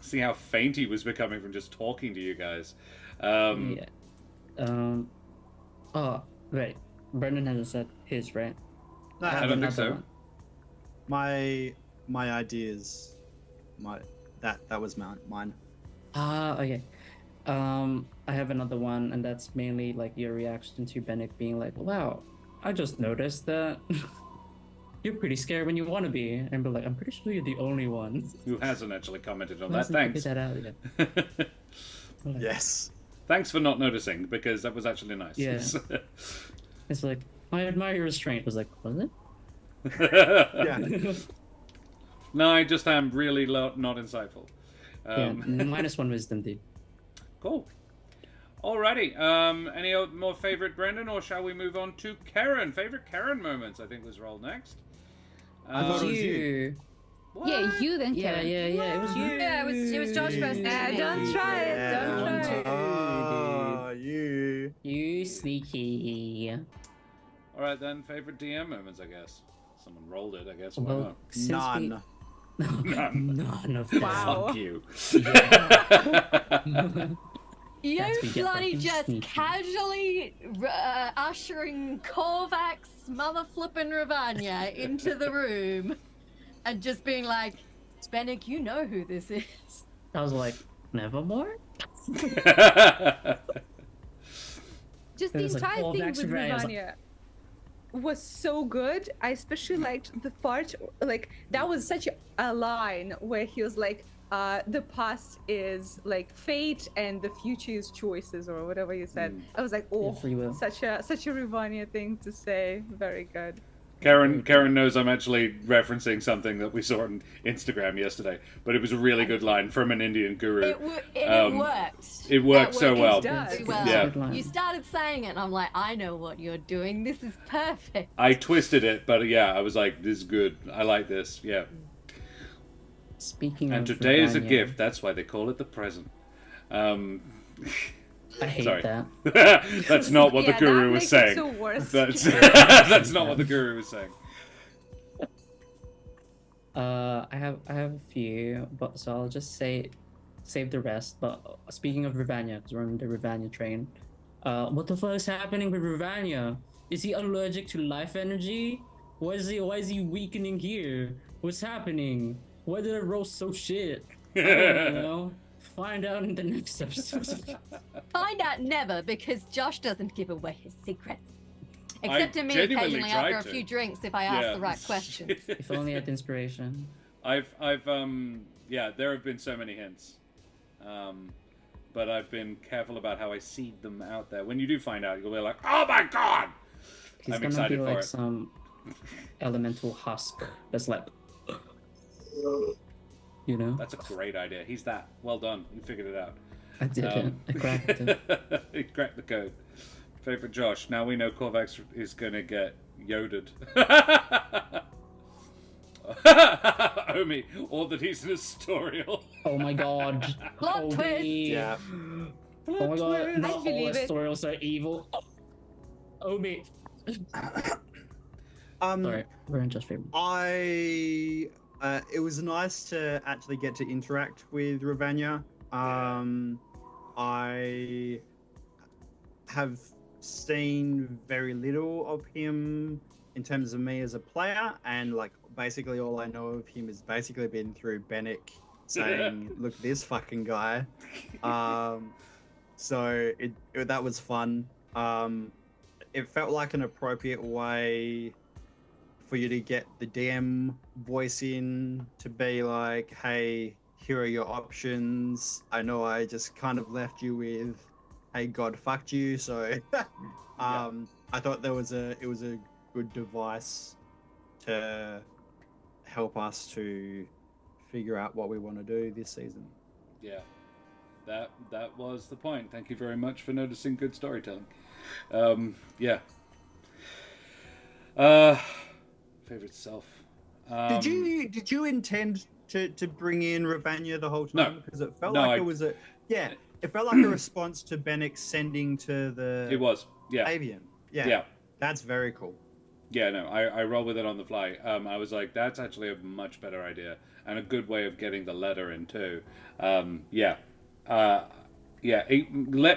See how faint he was becoming from just talking to you guys. Oh, right. Brendan hasn't said his, right? No, I don't think so. One. My ideas, that was mine. Okay. I have another one, and that's mainly like your reaction to Bennett being like, "Wow, I just noticed that you're pretty scared when you want to be," and be like, "I'm pretty sure you're the only one who hasn't actually commented on who that. hasn't Thanks. figured that out yet." Like, Yes. Thanks for not noticing, because that was actually nice. Yeah. It's like, I admire your restraint. I was like, was it? Yeah. No, I just am really not insightful. -1 wisdom, dude. Cool. Alrighty. Any more favorite Brendan, or shall we move on to Karen? Favorite Karen moments, I think, was rolled next. I thought it was you. What? Yeah, you then, Yeah, Karen. it was you. Yeah, it was Josh first. Don't try it. Don't try it. Oh, you. You sneaky. Alright then, favorite DM moments, I guess. Someone rolled it, I guess. Why Well, not? since None. None of them. Wow. Fuck you. You That's what you get bloody for just sneaky. casually ushering Korvax mother flippin' Ravanya into the room and just being like, Spennick, you know who this is. I was like, Nevermore? Just It the was like, entire oh, thing Max with Ray, I was like- Rivania was so good. I especially liked the part, like, that was such a line where he was like, the past is like fate and the future is choices, or whatever you said. I was like, oh, free will. such a Rivania thing to say. Very good. Karen knows I'm actually referencing something that we saw on Instagram yesterday, but it was a really good line from an Indian guru. It worked. It worked so well. does. Very well. Yeah. You started saying it, and I'm like, I know what you're doing. This is perfect. I twisted it, but yeah, I was like, this is good. I like this. Yeah. Speaking And of today is a Ravania, gift. That's why they call it the present. I hate Sorry. that. That's not what the Yeah, guru that was makes saying. it so worse. That's that's not what the guru was saying. I have a few, but so I'll just save the rest. But speaking of Ravania, because we're on the Ravania train, what the fuck is happening with Ravania? Is he allergic to life energy? Why is he weakening here? What's happening? Why did I roll so shit? I don't know. Find out in the next episode. Find out never, because Josh doesn't give away his secrets. Except to me genuinely occasionally tried after to. a few drinks if I ask Yeah. the right questions. If only I had inspiration. I've yeah, there have been so many hints. But I've been careful about how I seed them out there. When you do find out, you'll be like, "Oh my god!" He's I'm gonna excited be for like it. some elemental husk that's like, you know. That's a great idea. He's that. Well done. You figured it out. I did it. I cracked it. He cracked the code. Favorite Josh. Now we know Corvax is gonna get yoded. Omi, or that he's an Astorial. Oh my god. Plot twist. Yeah. Oh my god. Not all believe it. Astorials are evil. Oh me. Sorry, we're in just favorite. It was nice to actually get to interact with Ravania. I have seen very little of him in terms of me as a player, and like basically all I know of him has basically been through Bennick saying, "Look, this fucking guy." So that was fun. It felt like an appropriate way for you to get the DM voice in to be like, "Hey, here are your options. I know I just kind of left you with, hey, God fucked you." So, I thought it was a good device to help us to figure out what we want to do this season. Yeah, that was the point. Thank you very much for noticing good storytelling. Yeah. Favorite self. Did you intend to bring in Ravania the whole time? No. Because it felt No, like I- it was it felt like a response to Bennick sending to the It was. Yeah. avian. Yeah. Yeah. That's very cool. Yeah, no, I roll with it on the fly. I was like, that's actually a much better idea and a good way of getting the letter in too. Let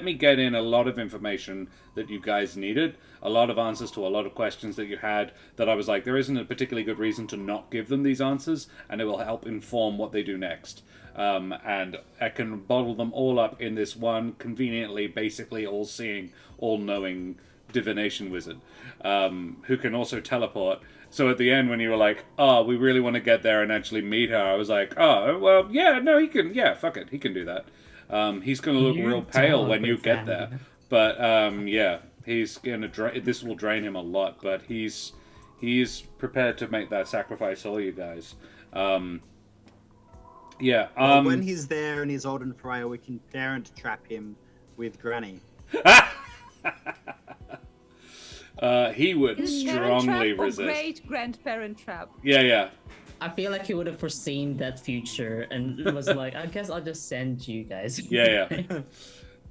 me get in a lot of information that you guys needed, a lot of answers to a lot of questions that you had that I was like, there isn't a particularly good reason to not give them these answers, and it will help inform what they do next. And I can bottle them all up in this one conveniently, basically all-seeing, all-knowing divination wizard, who can also teleport. So at the end, when you were like, "Oh, we really want to get there and actually meet her," I was like, "Oh, well, yeah, no, he can. Yeah, fuck it, he can do that." He's going to look You real pale don't when you get understand. there, but yeah, he's going to this will drain him a lot, but he's prepared to make that sacrifice for all you guys. When he's there and he's old and frail, we can dare to trap him with Granny. He would Parent strongly trap or resist. great grandparent trap. Yeah. I feel like he would have foreseen that future and was like, I guess I'll just send you guys. Yeah.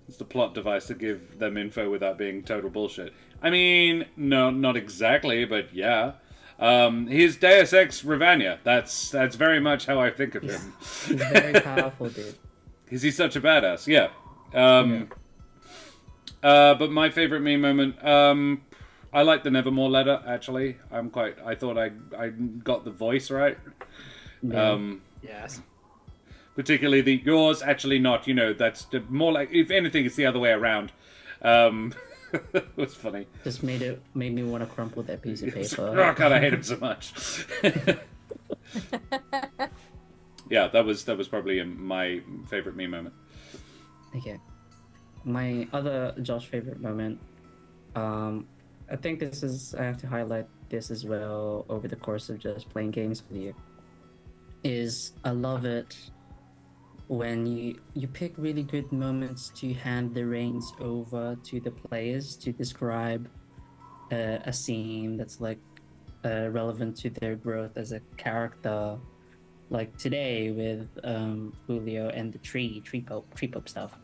It's the plot device to give them info without being total bullshit. I mean, no, not exactly, but yeah. He's Deus Ex Ravania. That's very much how I think of him. He's very powerful, dude. Because he's such a badass, yeah. But my favorite meme moment, I like the Nevermore letter, actually. I thought I got the voice right. Yes. Particularly the yours, actually not, that's more like, if anything, it's the other way around. It was funny. Just made me want to crumple that piece of paper. Oh god, I hate him so much. Yeah, that was probably my favorite meme moment. Okay. My other Josh favorite moment, I think I have to highlight this as well over the course of just playing games with you, is I love it when you pick really good moments to hand the reins over to the players to describe a scene that's like relevant to their growth as a character, like today with Julio and the tree pope stuff.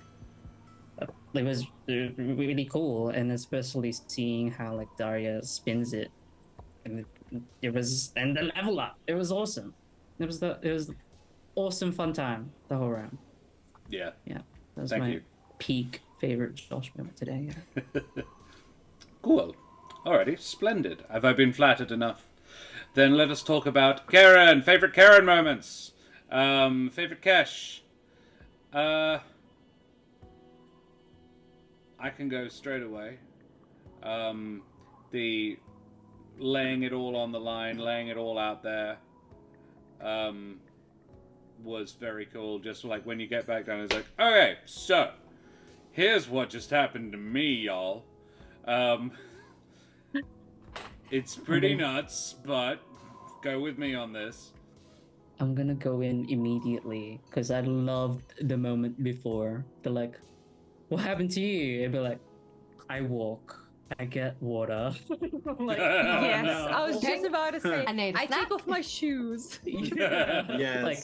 It was really cool, and especially seeing how like Daria spins it, and the level up. It was awesome. It was awesome fun time the whole round. Yeah. That was Thank my you. peak favorite Josh moment today. Yeah. Cool. Alrighty, splendid. Have I been flattered enough? Then let us talk about Karen. Favorite Karen moments. Favorite Kesh. I can go straight away. The laying it all on the line, laying it all out there, was very cool. Just like when you get back down, it's like, okay, so here's what just happened to me, y'all. It's pretty nuts, but go with me on this. I'm gonna go in immediately because I loved the moment before. The like, what happened to you? It'd be like, I walk, I get water. I'm like, oh, Yes, no. I was just about to say. I need a I snack. take off my shoes. Yes. Like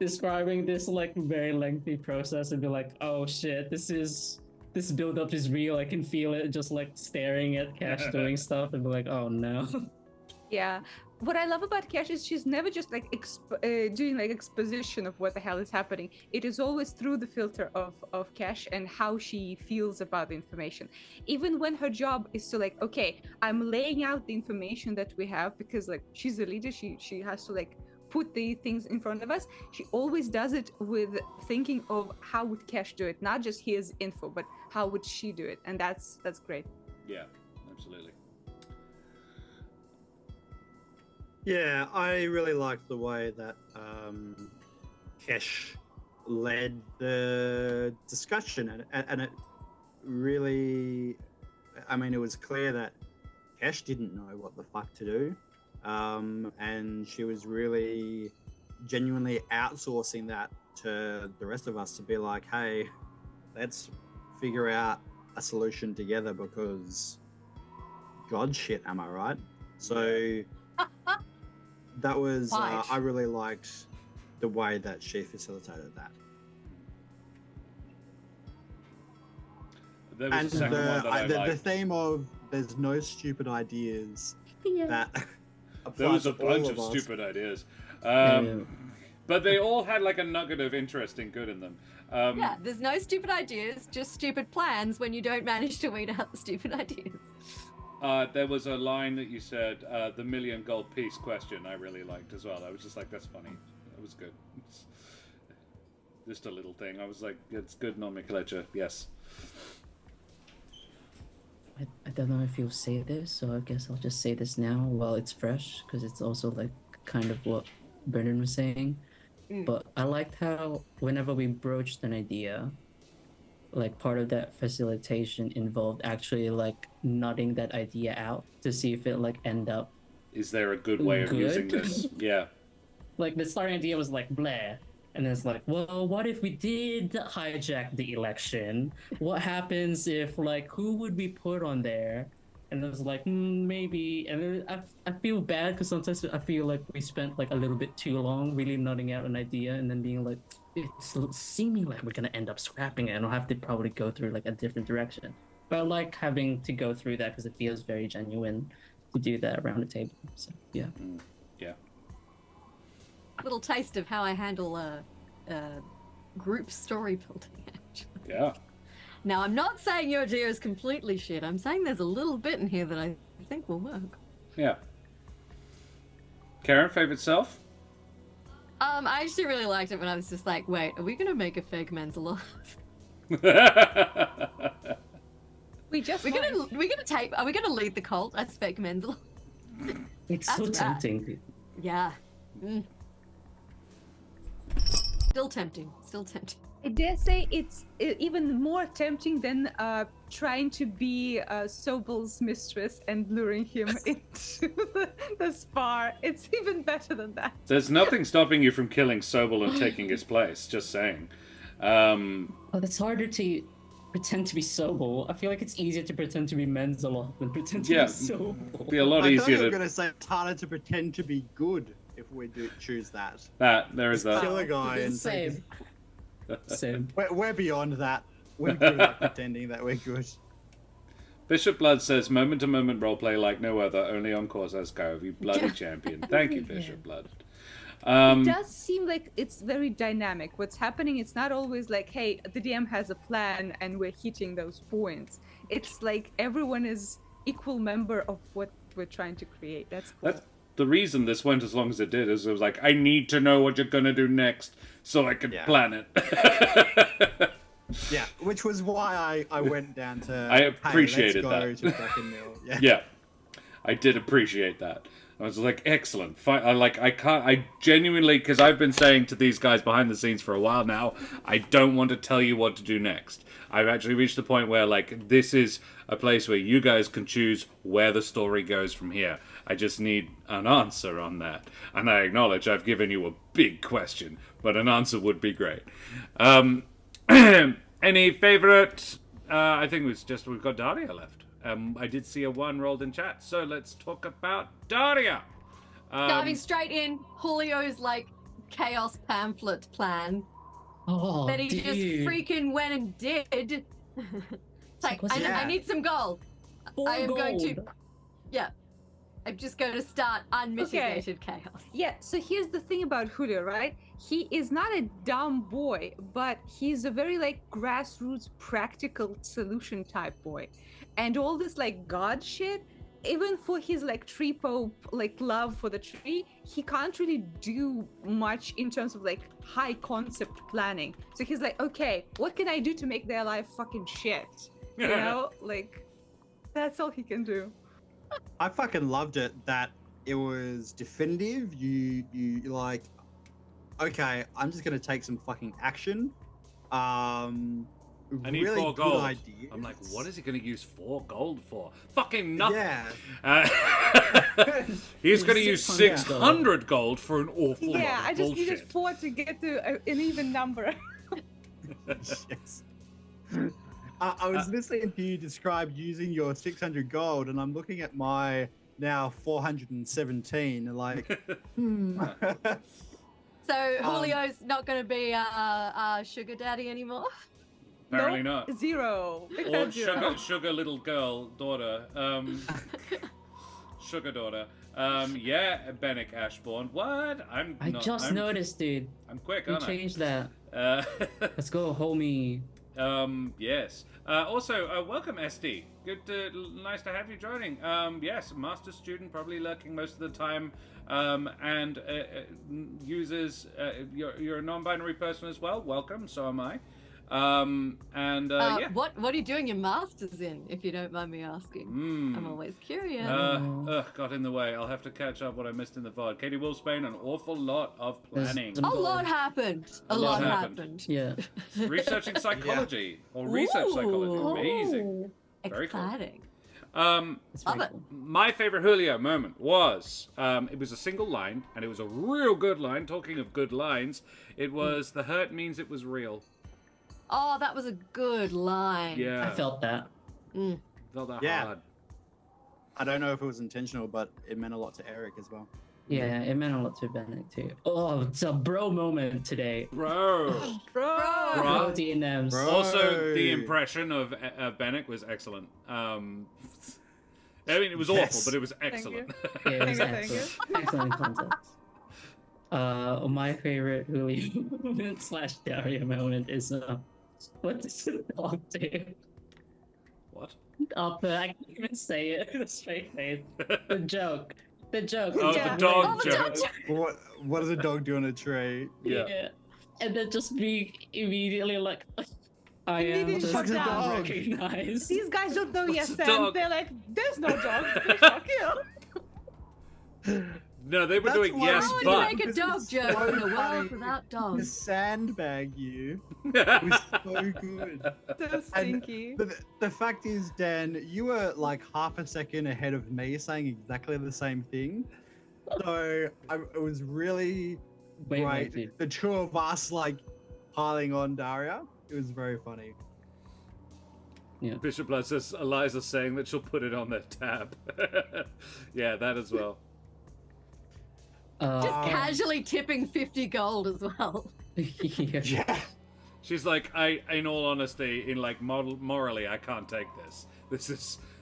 describing this like very lengthy process and be like, oh shit, this build up is real. I can feel it just like staring at Kesh doing stuff and be like, oh no. Yeah. What I love about Kesh is she's never just like doing like exposition of what the hell is happening. It is always through the filter of Kesh and how she feels about the information. Even when her job is to like, okay, I'm laying out the information that we have because like she's a leader, she has to like put the things in front of us. She always does it with thinking of how would Kesh do it, not just his info, but how would she do it, and that's great. Yeah, absolutely. Yeah, I really liked the way that Kesh led the discussion, and it really, I mean, it was clear that Kesh didn't know what the fuck to do, and she was really genuinely outsourcing that to the rest of us to be like, hey, let's figure out a solution together because God shit, am I right? So that was, I really liked the way that she facilitated that. There was And a second one that I the liked. theme of there's no stupid ideas that There was a applies to all bunch of us. stupid ideas. Yeah. But they all had like a nugget of interesting good in them. Yeah, there's no stupid ideas, just stupid plans when you don't manage to weed out the stupid ideas. There was a line that you said, the million gold piece question I really liked as well. I was just like, that's funny. That was good. It's just a little thing. I was like, it's good nomenclature. Yes. I don't know if you'll say this, so I guess I'll just say this now while it's fresh, because it's also like kind of what Brendan was saying. But I liked how whenever we broached an idea, like part of that facilitation involved actually like nutting that idea out to see if it like end up. Is there a good way of Good? using this? Yeah. Like the starting idea was like Blair. And it's like, well, what if we did hijack the election? What happens if, like, who would we put on there? And it was like, maybe. And then I feel bad because sometimes I feel like we spent, like, a little bit too long really nutting out an idea and then being like, it's seeming like we're going to end up scrapping it and I'll have to probably go through, like, a different direction. But I like having to go through that because it feels very genuine to do that around the table. So, yeah. Yeah. Little taste of how I handle group story building, actually. Yeah. Now, I'm not saying your idea is completely shit. I'm saying there's a little bit in here that I think will work. Yeah. Karen, favorite self? I actually really liked it when I was just like, wait, are we going to make a fake Menzoloth? We just Are we gonna lead the cult as fake Menzoloth? It's so That's tempting. Yeah. Still tempting. I dare say it's even more tempting than trying to be Sobel's mistress and luring him into the spar. It's even better than that. There's nothing stopping you from killing Sobel and taking his place, just saying. Oh, that's harder to pretend to be Sobel. I feel like it's easier to pretend to be Menzoloth than pretend to be Sobel. Be a lot I thought easier you were to... going to say it's harder to pretend to be good if we do choose that. There is that. Kill a guy and Same. Same. we're beyond that. We're good at pretending that we're good. Bishop Blood says, moment-to-moment roleplay like no other, only on Corsair's Cove, you bloody champion. Thank you, Bishop Blood. It does seem like it's very dynamic. What's happening, it's not always like, hey, the DM has a plan and we're hitting those points. It's like everyone is equal member of what we're trying to create. That's cool. That's the reason this went as long as it did, is it was like, I need to know what you're going to do next so I can plan it. Yeah, which was why I went down to. I appreciated hey, let's go that. To fucking mill. Yeah, I did appreciate that. I was like, excellent. I genuinely, because I've been saying to these guys behind the scenes for a while now, I don't want to tell you what to do next. I've actually reached the point where, like, this is a place where you guys can choose where the story goes from here. I just need an answer on that. And I acknowledge I've given you a big question, but an answer would be great. Any favorite? I think we've got Daria left. I did see a 1 rolled in chat, so let's talk about Daria. Diving straight in, Julio's like chaos pamphlet plan Oh, that he dude. just freaking went and did. It's like, I need some gold. I am going to. Yeah. I'm just going to start unmitigated chaos. Yeah, so here's the thing about Julio, right? He is not a dumb boy, but he's a very like grassroots practical solution type boy. And all this like god shit, even for his like tree pope like love for the tree, he can't really do much in terms of like high concept planning. So he's like, okay, what can I do to make their life fucking shit? You know, like that's all he can do. I fucking loved it that it was definitive. You like, okay, I'm just gonna take some fucking action. I need really 4 good gold. ideas. I'm like, what is he going to use 4 gold for? Fucking nothing. Yeah. He's going to use 600 gold for an awful lot Yeah, of I just bullshit. needed 4 to get to an even number. Yes. I was listening to you describe using your 600 gold, and I'm looking at my now 417, and like, So Julio's not going to be a sugar daddy anymore? Apparently Nope, not. 0. Or Zero. sugar little girl, daughter. Sugar daughter. Yeah, Bennick Ashbourne. What? I just noticed, dude. I'm quick, We aren't changed that. I? Let's go, homie. Yes. Also, welcome, SD. Nice to have you joining. Yes, master student, probably lurking most of the time, and uses. You're a non-binary person as well. Welcome. So am I. Yeah. What are you doing your masters in, if you don't mind me asking? I'm always curious. Got in the way. I'll have to catch up what I missed in the VOD. Katie Wolfsbane, an awful lot of planning. A lot happened. A lot happened. Yeah. Researching psychology or research psychology. Amazing. Very cool. Exciting. It's Love very it. cool. My favorite Julio moment was it was a single line, and it was a real good line. Talking of good lines, it was the hurt means it was real. Oh, that was a good line. Yeah, I felt that. felt that Yeah. hard. I don't know if it was intentional, but it meant a lot to Eric as well. Yeah, it meant a lot to Benedict too. Oh, it's a bro moment today. Bro. Bro. Bro DNMs. Bro. Also, the impression of Bennick was excellent. I mean, it was awful, but it was excellent. Yeah, it was Thank you. excellent. Excellent context. My favorite Julio moment / Daria moment is what does the dog do? What? I can't even say it with a straight face. The joke. The joke. Oh, Yeah. the dog Oh, the joke. dog joke. What does a dog do on a tree? Yeah. And then just be immediately like, I am Immediately just shut down. recognized. These guys don't know What's yes, a and dog? they're like, there's no dogs. There's no kill. No, they were That's doing why- yes, How would but. you make a This dog is joke so in a world funny. without The dogs? sandbag you. It was so good. So stinky. The fact is, Dan, you were like half a second ahead of me saying exactly the same thing. So it was really Wait, great. dude. The two of us like piling on Daria. It was very funny. Bishop Blood says Eliza's saying that she'll put it on their tab. Yeah, that as well. Just casually tipping 50 gold as well. Yeah. She's like, in all honesty, morally, I can't take this.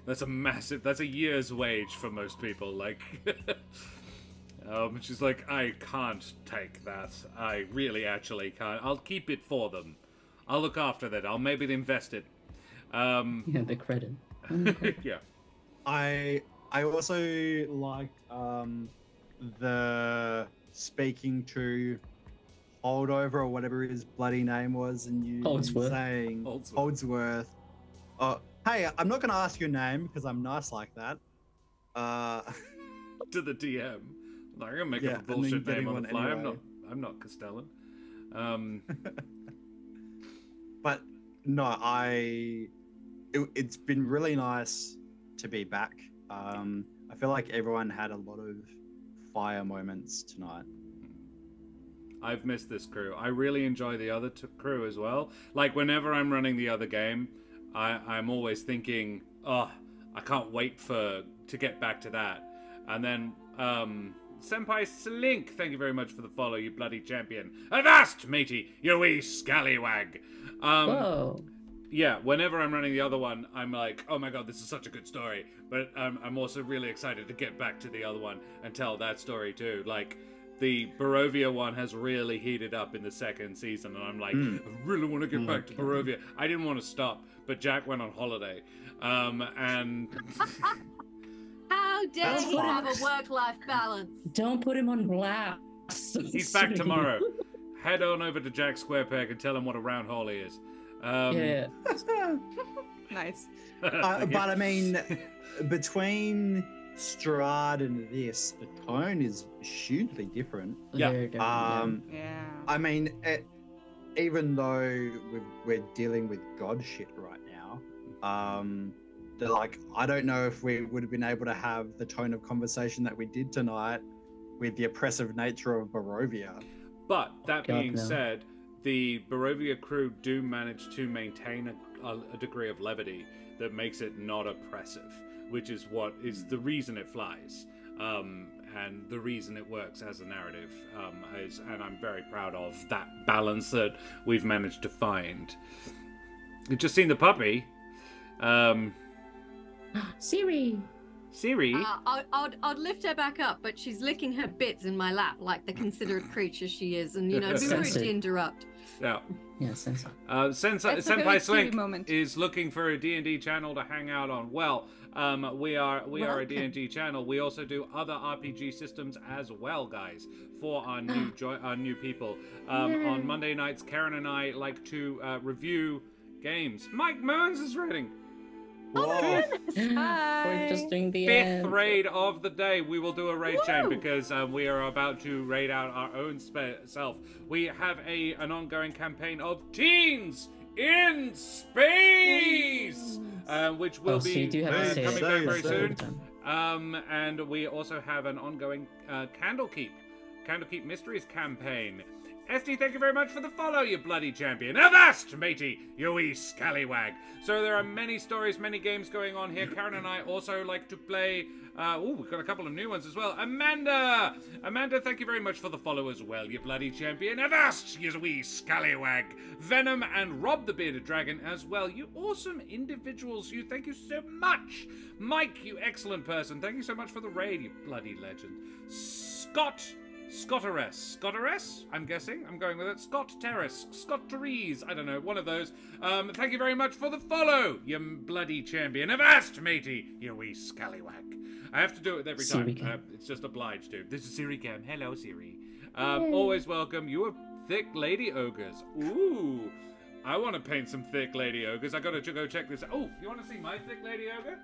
That's a year's wage for most people. Like, she's like, I can't take that. I really actually can't. I'll keep it for them. I'll look after that. I'll maybe invest it. The credit. Yeah. I also liked the speaking to Holdover or whatever his bloody name was, and you Holdsworth. saying Holdsworth. Hey, I'm not going to ask your name because I'm nice like that. To the DM. I'm not gonna make up a bullshit name on the fly. Anyway. I'm not Castellan. But no, it's been really nice to be back. I feel like everyone had a lot of fire moments tonight. I've missed this crew. I really enjoy the other crew as well. Like, whenever I'm running the other game, I'm always thinking, oh, I can't wait to get back to that. And then, Senpai Slink, thank you very much for the follow, you bloody champion. Avast, matey, you wee scallywag. Whoa. Yeah, whenever I'm running the other one, I'm like, oh my god, this is such a good story. But I'm also really excited to get back to the other one and tell that story too. Like, the Barovia one has really heated up in the second season, and I'm like, I really want to get back to Barovia. I didn't want to stop, but Jack went on holiday. And... How dare he have a work-life balance? Don't put him on blast. He's back tomorrow. Head on over to Jack Squarepeg and tell him what a round hole he is. Yeah. Nice. But I mean, between Strahd and this, the tone is hugely different. Yeah. Yeah. I mean, even though we're dealing with god shit right now, they're like, I don't know if we would have been able to have the tone of conversation that we did tonight with the oppressive nature of Barovia. But that being said, the Barovia crew do manage to maintain a degree of levity that makes it not oppressive, which is what is the reason it flies, and the reason it works as a narrative. And I'm very proud of that balance that we've managed to find. You've just seen the puppy. Siri. I'd lift her back up, but she's licking her bits in my lap like the considerate creature she is, and, you know, be rude to interrupt. Yeah. Yeah, Sensei. Senpai Slink is looking for a D&D channel to hang out on. Well, we are a D&D channel. We also do other RPG systems as well, guys, for our new people. On Monday nights, Karen and I like to review games. Mike Moons is reading. We're just doing the fifth raid of the day. We will do a raid chain because we are about to raid out our own self. We have an ongoing campaign of Teens in Space, which will be coming back very soon. And we also have an ongoing Candlekeep Mysteries campaign. SD, thank you very much for the follow, you bloody champion. Avast, matey, you wee scallywag. So there are many stories, many games going on here. Karen and I also like to play... we've got a couple of new ones as well. Amanda, thank you very much for the follow as well, you bloody champion. Avast, you wee scallywag. Venom and Rob the Bearded Dragon as well. You awesome individuals. Thank you so much. Mike, you excellent person. Thank you so much for the raid, you bloody legend. Scotteres, I'm guessing. I'm going with it. Scott Terrace, Scott Therese, I don't know, one of those. Thank you very much for the follow, you bloody champion. Avast, matey, you wee scallywag. I have to do it every time. It's just obliged to. This is Siri Cam. Hello, Siri. Always welcome. You are thick lady ogres. Ooh, I want to paint some thick lady ogres. I gotta go check this out. Oh, you want to see my thick lady ogre?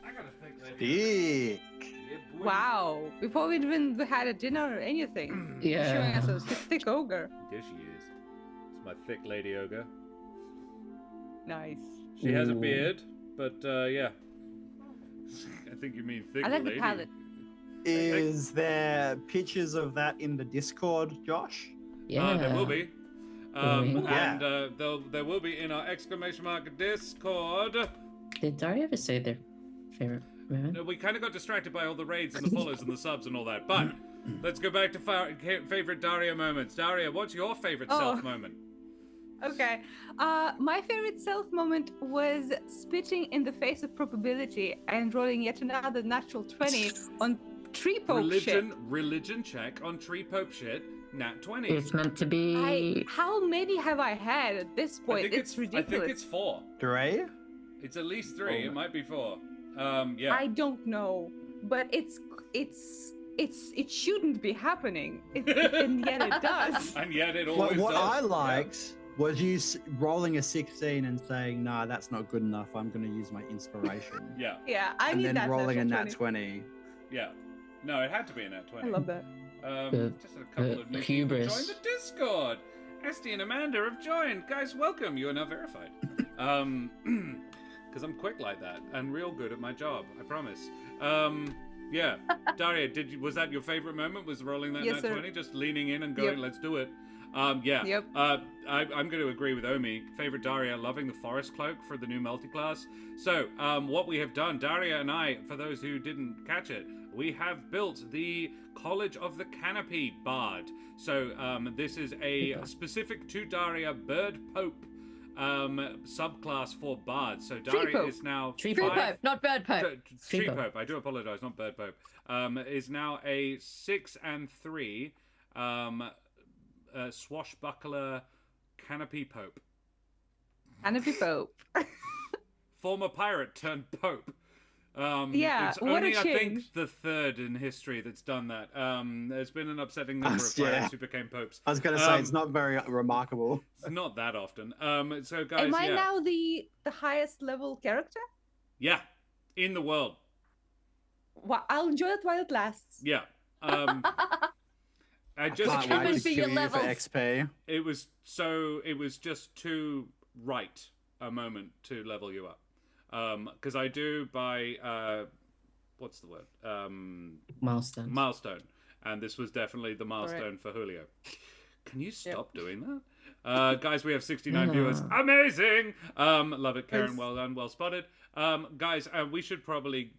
I got a thick lady ogre. Yeah, wow. Before we even had a dinner or anything. Yeah. Showing us a thick ogre. There she is. It's my thick lady ogre. Nice. She has a beard, but yeah. I think you mean thick I like lady. the palette. Is there pictures of that in the Discord, Josh? Yeah. There will be. Yeah. And there will be in our ! Discord. Did Daria ever say their favorite women? No, we kind of got distracted by all the raids and the follows and the subs and all that. But Let's go back to favorite Daria moments. Daria, what's your favorite Oh. self moment? Okay. My favorite self moment was spitting in the face of probability and rolling yet another natural 20 on tree pope shit. Religion check on tree pope shit. Nat 20. It's meant to be. How many have I had at this point? It's ridiculous. I think it's 4. 3? It's at least 3. Oh. It might be 4. Yeah. I don't know, but it shouldn't be happening, and yet it does. And yet it always What does. I liked was you rolling a 16 and saying, "Nah, that's not good enough. I'm going to use my inspiration." Yeah. Yeah, I And need then that rolling a natural nat 20. 20. Yeah. No, it had to be a nat 20. I love that. Just a couple of new people hubris. joined the Discord. Esty and Amanda have joined. Guys, welcome. You are now verified. Because I'm quick like that and real good at my job. I promise. Yeah. Daria, was that your favorite moment? Was rolling that Yes, nat sir. 20? Just leaning in and going, Yep. let's do it. Yeah. Yep. I'm going to agree with Omi. Favorite Daria, loving the forest cloak for the new multiclass. So, what we have done, Daria and I, for those who didn't catch it, we have built the College of the Canopy Bard. So, this is a specific to Daria Bird Pope subclass for bards. So Daria Pope. is now Tree Tree Pope. Pope, not Bird Pope. Tree Pope. Pope. I do apologize, not Bird Pope. Is now a 6 and 3 swashbuckler canopy pope. Canopy Pope. Former pirate turned pope. Yeah, it's what a only I think change. the third in history that's done that. There's been an upsetting number of Yeah. pirates who became popes. I was going to say, it's not very remarkable. It's not that often. So guys, Am I yeah, now the highest level character? yeah, in the world, Well, I'll enjoy it while it lasts. yeah. I just Can't coming wait for to your kill you for levels. XP. it was just too right a moment to level you up. Because I do by what's the word? Milestone. Milestone, and this was definitely the milestone for Julio. Can you stop doing that? Guys, we have 69 viewers. Amazing! Love it, Karen. Well done, well spotted. Guys, we should probably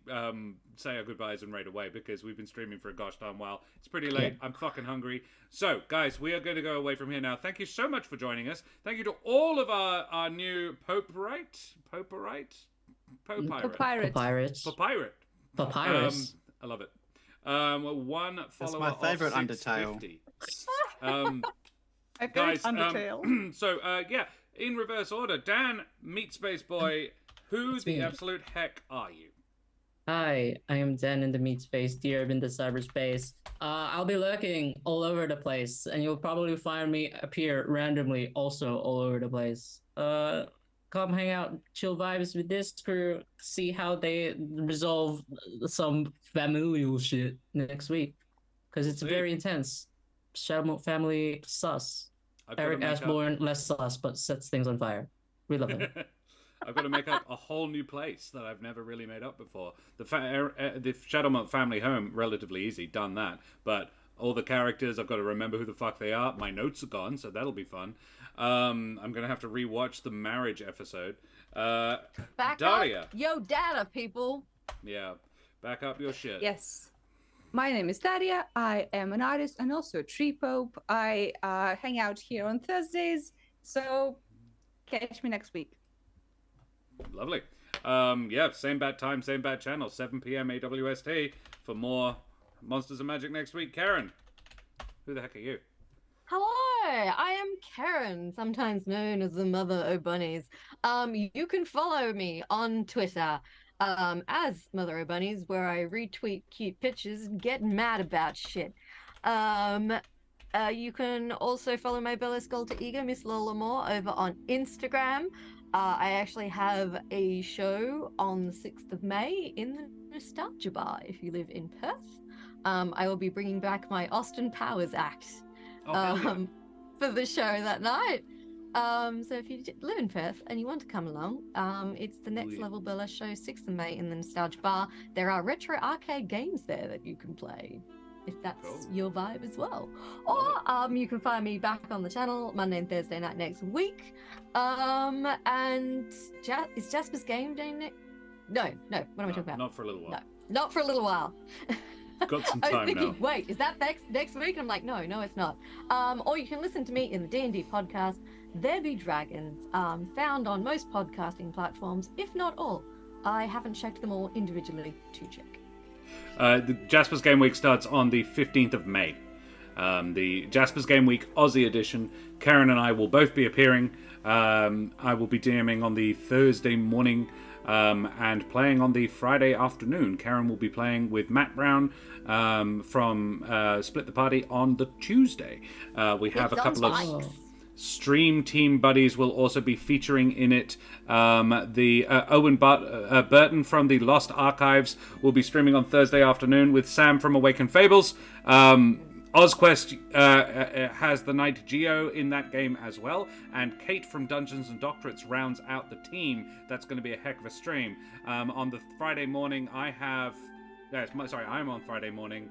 say our goodbyes and raid away because we've been streaming for a gosh darn while. It's pretty late. I'm fucking hungry. So, guys, we are going to go away from here now. Thank you so much for joining us. Thank you to all of our new Poperite? Papyrus. Papyrus. Papyrite. Papyrus. I love it. One follower my favourite of Undertale. 650. My Guys, favorite Undertale. so yeah, in reverse order, Dan, Meat Space Boy, who It's the me. absolute heck are you? Hi, I am Dan in the meat space, dear in the cyberspace. I'll be lurking all over the place, and you'll probably find me appear randomly also all over the place. Come hang out, chill vibes with this crew, see how they resolve some familial shit next week. Because it's Sweet. very intense. Family sus. I've got to Eric make up- Ashbourne, less sus, but sets things on fire. We love him. I've got to make up a whole new place that I've never really made up before. The Shadowmont family home, relatively easy, done that. But all the characters, I've got to remember who the fuck they are. My notes are gone, so that'll be fun. I'm going to have to rewatch the marriage episode. Back Daria. up yo data, people. Yeah, back up your shit. Yes. My name is Daria. I am an artist and also a tree pope. I hang out here on Thursdays, so catch me next week. Lovely. Yeah, same bad time, same bad channel, 7 p.m. AWST for more Monsters and Magic next week. Karen, who the heck are you? Hello, I am Karen, sometimes known as the Mother O' Bunnies. You can follow me on Twitter as Mother O' Bunnies, where I retweet cute pictures and get mad about shit. You can also follow my Bella Sculptor Ego, Miss Lola Moore, over on Instagram. I actually have a show on the 6th of May in the Nostalgia Bar if you live in Perth. I will be bringing back my Austin Powers act for the show that night. So if you live in Perth and you want to come along, it's the Next yeah. Level Bella show 6th of May in the Nostalgia Bar. There are retro arcade games there that you can play if that's Cool. your vibe as well. Or you can find me back on the channel Monday and Thursday night next week. And is Jasper's game day next? No. What am I talking about? Not for a little while. No, not for a little while. Got some I was time thinking, now. wait, is that next week? And I'm like, no, it's not. Or you can listen to me in the D&D podcast, There Be Dragons, found on most podcasting platforms, if not all. I haven't checked them all individually to check. The Jasper's Game Week starts on the 15th of May. The Jasper's Game Week Aussie edition. Karen and I will both be appearing. I will be DMing on the Thursday morning and playing on the Friday afternoon. Karen will be playing with Matt Brown from Split the Party on the Tuesday. We have a couple of stream team buddies will also be featuring in it. The Owen Burton from the Lost Archives will be streaming on Thursday afternoon with Sam from Awakened Fables. OzQuest has the Knight Geo in that game as well, and Kate from Dungeons and Doctorates rounds out the team. That's going to be a heck of a stream. On the Friday morning, I'm on Friday morning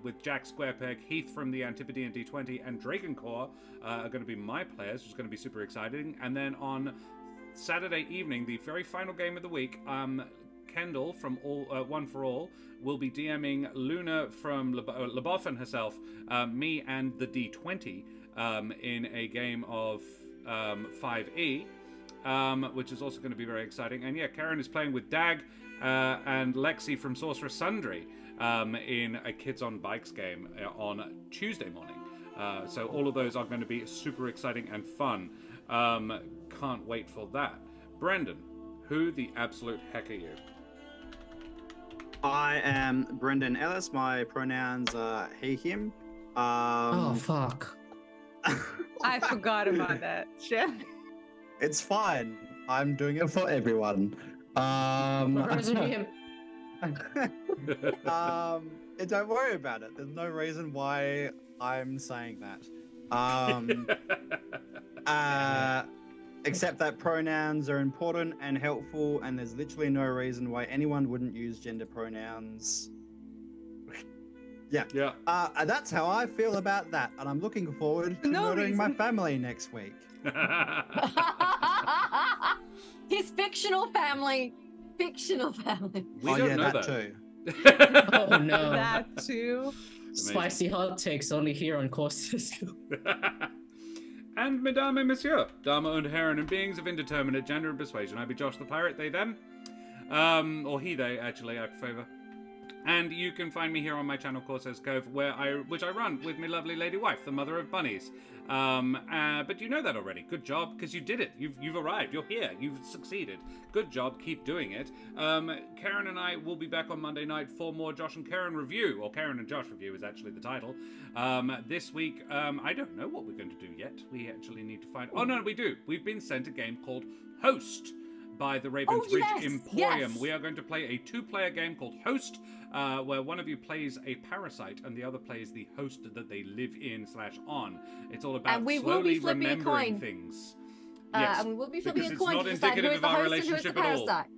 with Jack Squarepeg, Heath from the Antipodean D20, and Dragoncore are going to be my players, which is going to be super exciting. And then on Saturday evening, the very final game of the week, Kendall from One for All will be DMing Luna from Leboffen herself, me and the D20 in a game of 5e, which is also going to be very exciting. And yeah, Karen is playing with Dag and Lexi from Sorcerer Sundry in a Kids on Bikes game on Tuesday morning. So all of those are going to be super exciting and fun. Can't wait for that. Brendan, who the absolute heck are you? I am Brendan Ellis. My pronouns are he, him. Oh, fuck. I forgot about that. Shit. It's fine. I'm doing it for everyone. Him. Don't worry about it. There's no reason why I'm saying that. Except that pronouns are important and helpful, and there's literally no reason why anyone wouldn't use gender pronouns. Yeah. That's how I feel about that, and I'm looking forward to murdering my family next week. His fictional family. We don't know that too. Oh no. That too. Spicy hot takes only here on Courses. And Mesdames et Messieurs, Dama und Herren and beings of indeterminate gender and persuasion. I be Josh the Pirate, they, them. Or he, they, actually, I favour. And you can find me here on my channel, Corsair's Cove, which I run with my lovely lady wife, the mother of bunnies. But you know that already. Good job, because you did it. You've arrived. You're here. You've succeeded. Good job. Keep doing it. Karen and I will be back on Monday night for more Josh and Karen review, or Karen and Josh review is actually the title. This week, I don't know what we're going to do yet. We actually need to find... Oh, no, we do. We've been sent a game called Host by the Ravens Ridge Emporium. Yes. We are going to play a 2-player game called Host, where one of you plays a parasite and the other plays the host that they live in / on. It's all about slowly remembering things. Yes, and we will be flipping a because coin it's to not decide who is indicative the of our host and who is the relationship at all. parasite.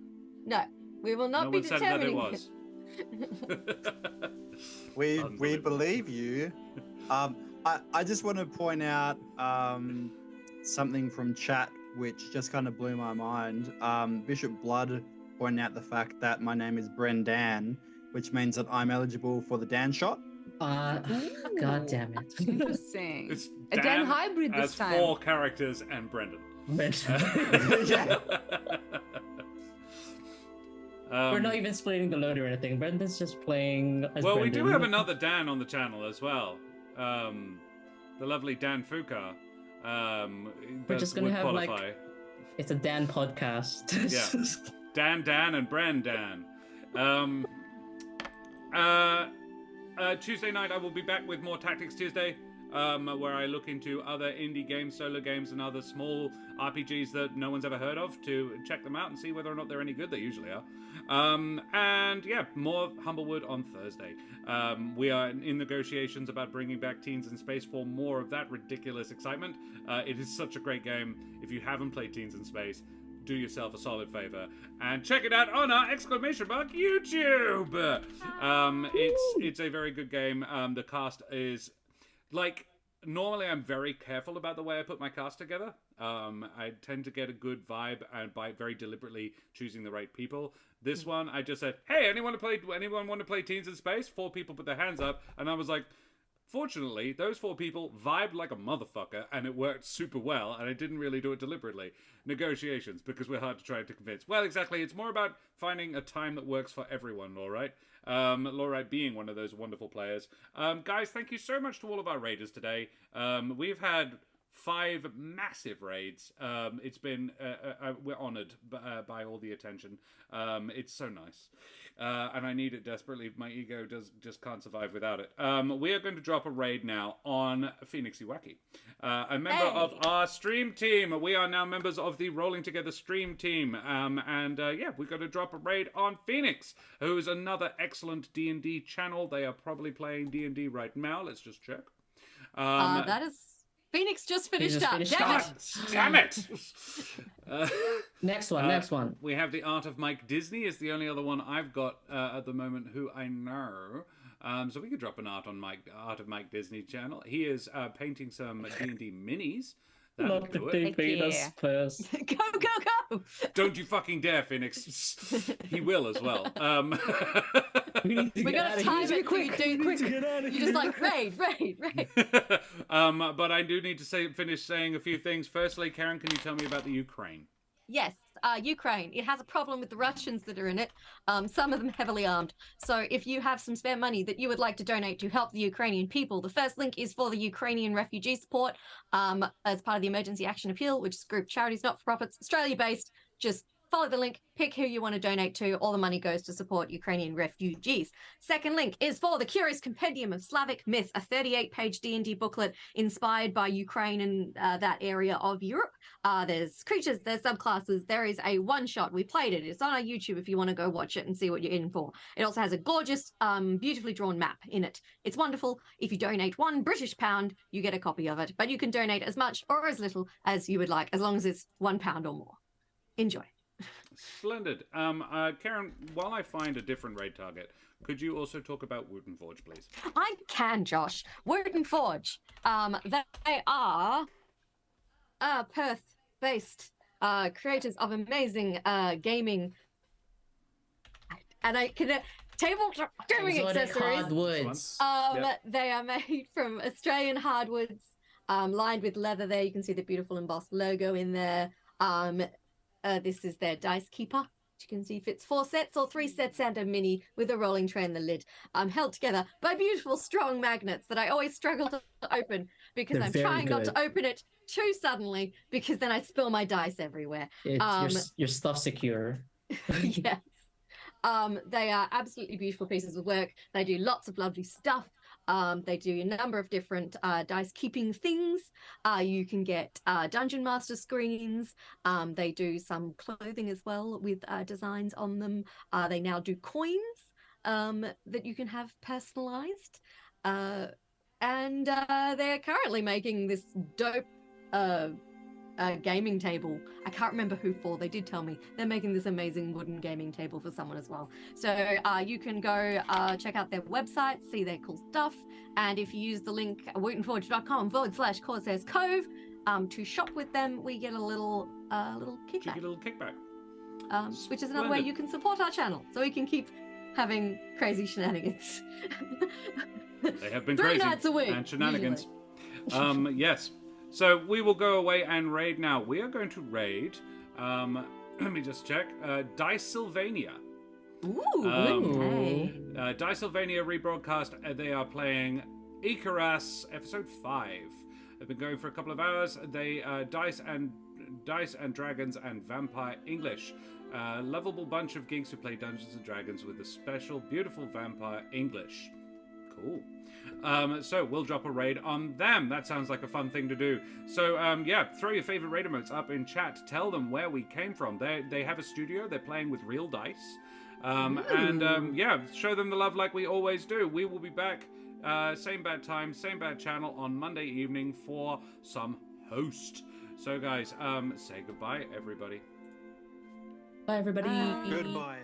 No, we will not No be one said that it determining was. We believe you. I just want to point out something from chat which just kind of blew my mind. Bishop Blood pointed out the fact that my name is Brendan, which means that I'm eligible for the Dan shot. God damn it. Interesting. It's A Dan hybrid this as time. 4 characters and Brendan. Yeah. We're not even splitting the load or anything. Brendan's just playing as Well, Brendan. we do have another Dan on the channel as well. The lovely Dan Fuka. We're just gonna would have qualify. It's a Dan podcast. Yeah. Dan, and Brendan. Tuesday night I will be back with more Tactics Tuesday, where I look into other indie games, solo games, and other small RPGs that no one's ever heard of to check them out and see whether or not they're any good. They usually are. And yeah, more Humblewood on Thursday. We are in negotiations about bringing back Teens in Space for more of that ridiculous excitement. It is such a great game. If you haven't played Teens in Space, do yourself a solid favor and check it out on our !YouTube. It's a very good game. The cast is like, normally I'm very careful about the way I put my cast together. I tend to get a good vibe and by very deliberately choosing the right people. This one, I just said, "Hey, anyone want to play Teens in Space?" 4 people put their hands up, and I was like, fortunately, those 4 people vibed like a motherfucker, and it worked super well, and I didn't really do it deliberately. Negotiations, because we're hard to try to convince. Well, exactly, it's more about finding a time that works for everyone, Lawrite. Lawrite being one of those wonderful players. Guys, thank you so much to all of our raiders today. We've had 5 massive raids. It's been we're honored by all the attention. It's so nice, and I need it desperately. My ego just can't survive without it. We are going to drop a raid now on Phoenix Iwaki, a member of our stream team. We are now members of the Rolling Together stream team, and yeah, we're going to drop a raid on Phoenix, who is another excellent D&D channel. They are probably playing D&D right now. Let's just check. That is Phoenix just finished up. Damn it! Next one. We have the Art of Mike Disney is the only other one I've got at the moment who I know. So we could drop an Art of Mike Disney channel. He is painting some D&D minis. Not the DPS first. Go! Don't you fucking dare, Phoenix. He will as well. We gotta time it quick. You're just like, raid. But I do need to finish saying a few things. Firstly, Karen, can you tell me about the Ukraine? Yes, Ukraine. It has a problem with the Russians that are in it. Some of them heavily armed. So if you have some spare money that you would like to donate to help the Ukrainian people, the first link is for the Ukrainian refugee support as part of the Emergency Action Appeal, which is a group of charities, not-for-profits, Australia-based. Just follow the link, pick who you want to donate to. All the money goes to support Ukrainian refugees. Second link is for the Curious Compendium of Slavic Myth, a 38-page D&D booklet inspired by Ukraine and that area of Europe. There's creatures, there's subclasses. There is a one-shot. We played it. It's on our YouTube if you want to go watch it and see what you're in for. It also has a gorgeous, beautifully drawn map in it. It's wonderful. If you donate £1 you get a copy of it. But you can donate as much or as little as you would like, as long as it's £1 or more. Enjoy. Splendid. Karen, while I find a different raid target, could you also talk about Wooten Forge, please? I can, Josh. Wooten Forge. They are Perth-based creators of amazing gaming, and I can tabletop gaming accessories. Hardwoods. They are made from Australian hardwoods, lined with leather. There you can see the beautiful embossed logo in there. This is their dice keeper. You can see fits 4 sets or 3 sets and a mini with a rolling tray in the lid, held together by beautiful strong magnets that I always struggle to open because I'm trying not to open it too suddenly because then I spill my dice everywhere. Your stuff secure. Yes. They are absolutely beautiful pieces of work. They do lots of lovely stuff. They do a number of different dice keeping things. You can get Dungeon Master screens. They do some clothing as well with designs on them. They now do coins that you can have personalized. And they're currently making this dope gaming table. I can't remember who for. They did tell me they're making this amazing wooden gaming table for someone as well. So you can go check out their website, see their cool stuff, and if you use the link wootenforge.com/Corsairs Cove to shop with them, we get a little kickback. Which is another way you can support our channel, so we can keep having crazy shenanigans. They have been 3 crazy nights a week, and shenanigans. Yes. So we will go away and raid now. We are going to raid, let me just check, Sylvania. Ooh, Sylvania rebroadcast. They are playing Icarus Episode 5. They've been going for a couple of hours. They Dice and Dragons and Vampire English. Lovable bunch of geeks who play Dungeons and Dragons with a special, beautiful Vampire English. Cool. So we'll drop a raid on them. That sounds like a fun thing to do. So yeah, throw your favorite raid emotes up in chat. Tell them where we came from. They have a studio. They're playing with real dice. And yeah, show them the love like we always do. We will be back same bad time, same bad channel on Monday evening for some host. So guys, say goodbye, everybody. Bye, everybody. Bye. Goodbye.